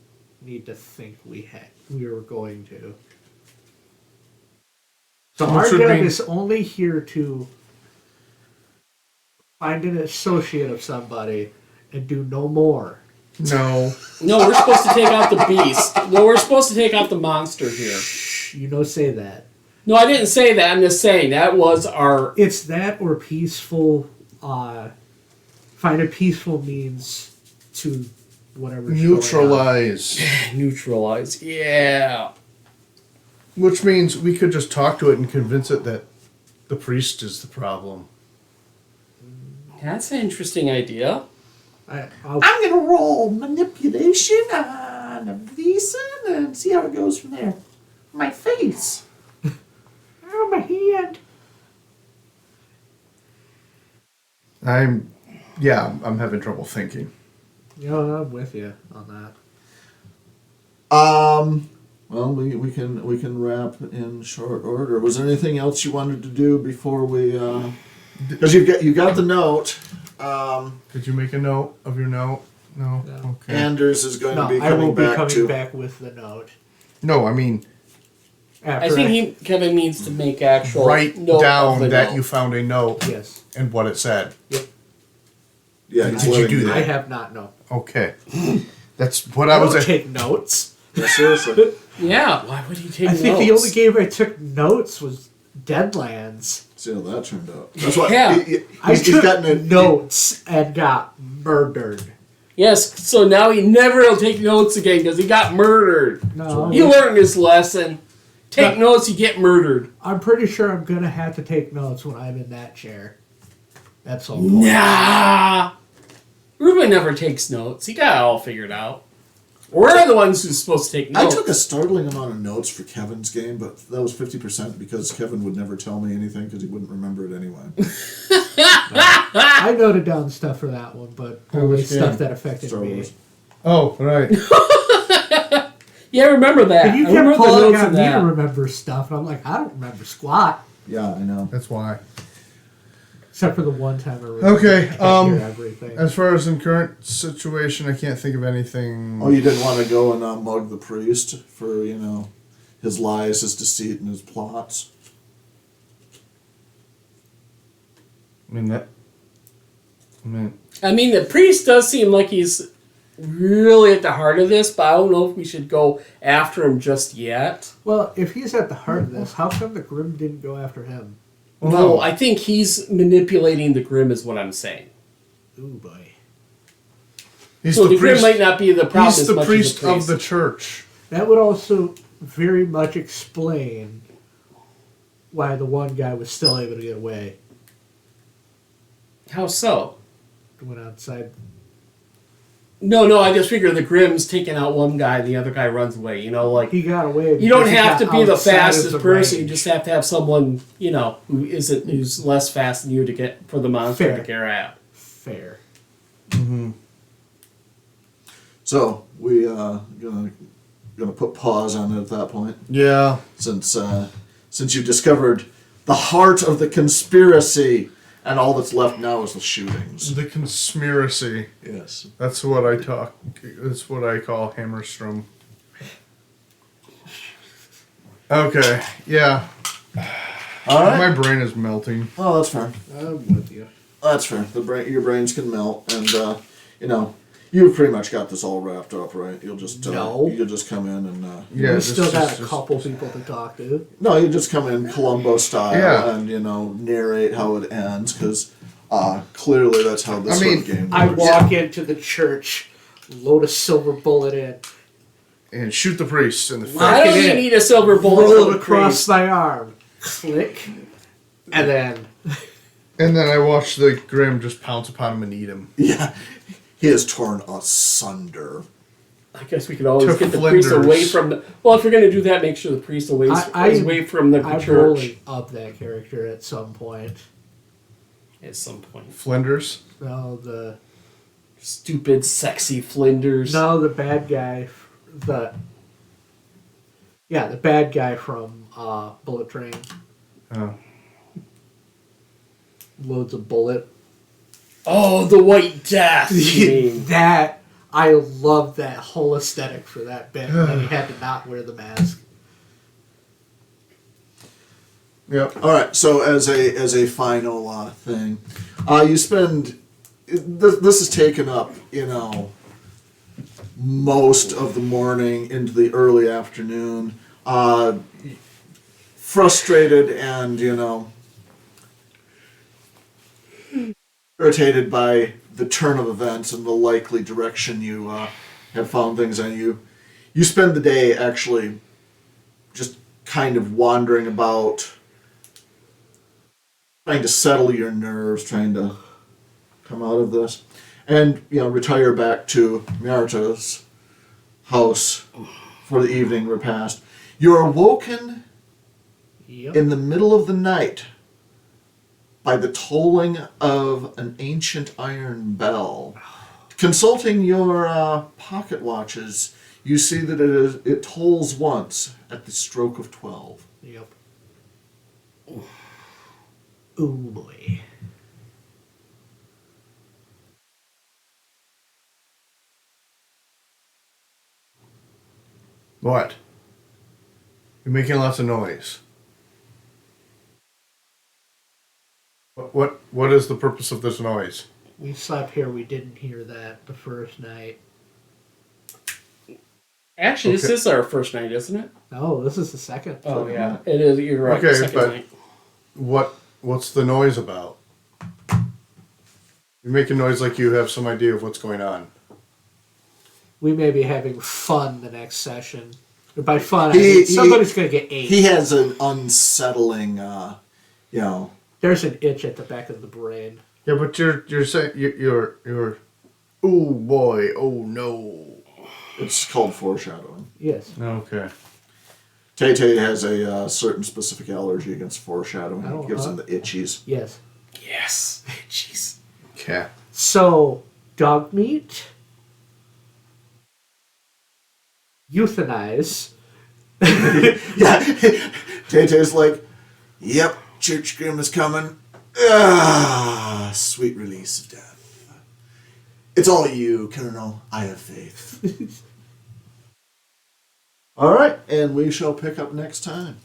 need to think we were going to. So Which our would job mean- is only here to find an associate of somebody and do no more. No. No, we're supposed to take out the beast. No, we're supposed to take out the monster here. Shh, you don't say that. No, I didn't say that. I'm just saying that was our. It's that or peaceful. Find a peaceful means to whatever's going on. Neutralize. Neutralize. Yeah. Which means we could just talk to it and convince it that the priest is the problem. That's an interesting idea. I'll I'm gonna roll manipulation on a Vaesen and see how it goes from there. My face. oh, my hand. I'm having trouble thinking. Yeah, I'm with you on that. Well, we can wrap in short order. Was there anything else you wanted to do before we? Because you got the note. Did you make a note of your note? No. No. Okay. Anders is going No, to be I will coming be back coming to. back with the note. No, I mean After I think Kevin means to make actual write note of down the that note. you found a note Yes. and what it said. Yeah, he's Did you letting do me- that? I have not, no. Okay. That's what I was. don't take notes. Yeah, seriously. Yeah. Why would he take I notes? think the only game I took notes was Deadlands. See how that turned out. That's why. Yeah. I He's took gotten a notes and got murdered. Yes. So now he never will take notes again because he got murdered. No, He learned his lesson. Take notes, you get murdered. I'm pretty sure I'm gonna have to take notes when I'm in that chair. That's all. Nah. Ruben never takes notes. He got it all figured out. We're the ones who's supposed to take I notes. took a startling amount of notes for Kevin's game, but that was 50% because Kevin would never tell me anything because he wouldn't remember it anyway. I noted down stuff for that one, but only which stuff game? that affected Star me. Wars. Oh, right. Yeah, I remember that. And you I remember kept the pulling notes on of me that. to remember stuff, and I'm like, I don't remember squat. Yeah, I know. That's why. Except for the one time I remember. Okay, can't hear everything. As far as in current situation, I can't think of anything. Oh, you didn't want to go and mug the priest for, his lies, his deceit, and his plots? I mean that. I mean, the priest does seem like he's really at the heart of this, but I don't know if we should go after him just yet. Well, if he's at the heart of this, how come the Grim didn't go after him? Well, No, no. I think he's manipulating the Grim is what I'm saying. Ooh boy. He's So the Grim might not be the problem He's as the much priest as the priest. of the church. That would also very much explain why the one guy was still able to get away. How so? Went outside. No, I just figure the Grim's taking out one guy, the other guy runs away. He got away. You don't because he have to got be the outside of fastest the person. You range. just have to have someone, who's less fast than you to get for the monster Fair. to get out. Fair. So, we gonna put pause on it at that point, Yeah. since you discovered the heart of the conspiracy, and all that's left now is the shootings. The conspiracy. Yes. That's what I talk. That's what I call Hammerstrom. Okay. Yeah. All right. My brain is melting. Oh, that's fair. I'm with you. That's fair. Your brains can melt, and you know, you've pretty much got this all wrapped up, right? You'll just No. you'll just come in and Yeah, We this still is got just- a couple people to talk to. no, you just come in Columbo style Yeah. and narrate how it ends because clearly that's how this I sort mean, of game I works. walk into the church, load a silver bullet in, and shoot the priest in the face. Why don't it you in. need a silver bullet roll for it the across priest? my arm, click, and then And then I watch the Grim just pounce upon him and eat him. Yeah, he is torn asunder. I guess we could always To get the priest Flinders. away from the. Well, if you're going to do that, make sure the priest is away from the I'm church rolling up that character at some point. at some point. Flinders. No, the Stupid, sexy Flinders. the bad guy, the bad guy from Bullet Train Oh. loads a bullet. Oh, the White Death. You mean. That I love that whole aesthetic for that bit. And then he had to not wear the mask. Yep. All right, so as a final thing, you spend this is taken up, most of the morning into the early afternoon, frustrated and irritated by the turn of events and the likely direction you have found things on. You spend the day actually just kind of wandering about, trying to settle your nerves, trying to come out of this, and retire back to Marita's house for the evening repast. You're awoken Yep. in the middle of the night by the tolling of an ancient iron bell. Consulting your pocket watches, you see that it tolls once at the stroke of 12. Yep. Oh boy. What? You're making lots of noise. What is the purpose of this noise? We slept here. We didn't hear that the first night. Actually, this Okay. is our first night, isn't it? No, this is the second. Oh, yeah. It is. You're right. Okay, second but- night. What's the noise about? You're making noise like you have some idea of what's going on. We may be having fun the next session. By fun, I He- mean somebody's going to get ate. He has an unsettling, There's an itch at the back of the brain. Yeah, but you're saying you're oh boy, oh no. it's called foreshadowing. Yes. Okay. Tay has a certain specific allergy against foreshadowing. Oh, It gives him huh? the itchies. Yes. Yes. Jeez. Okay. So, dog meat, euthanize. Yeah, Tay-Tay's like, yep, Church Grim is coming. Ah, sweet release of death. It's all you, Colonel. I have faith. All right, and we shall pick up next time.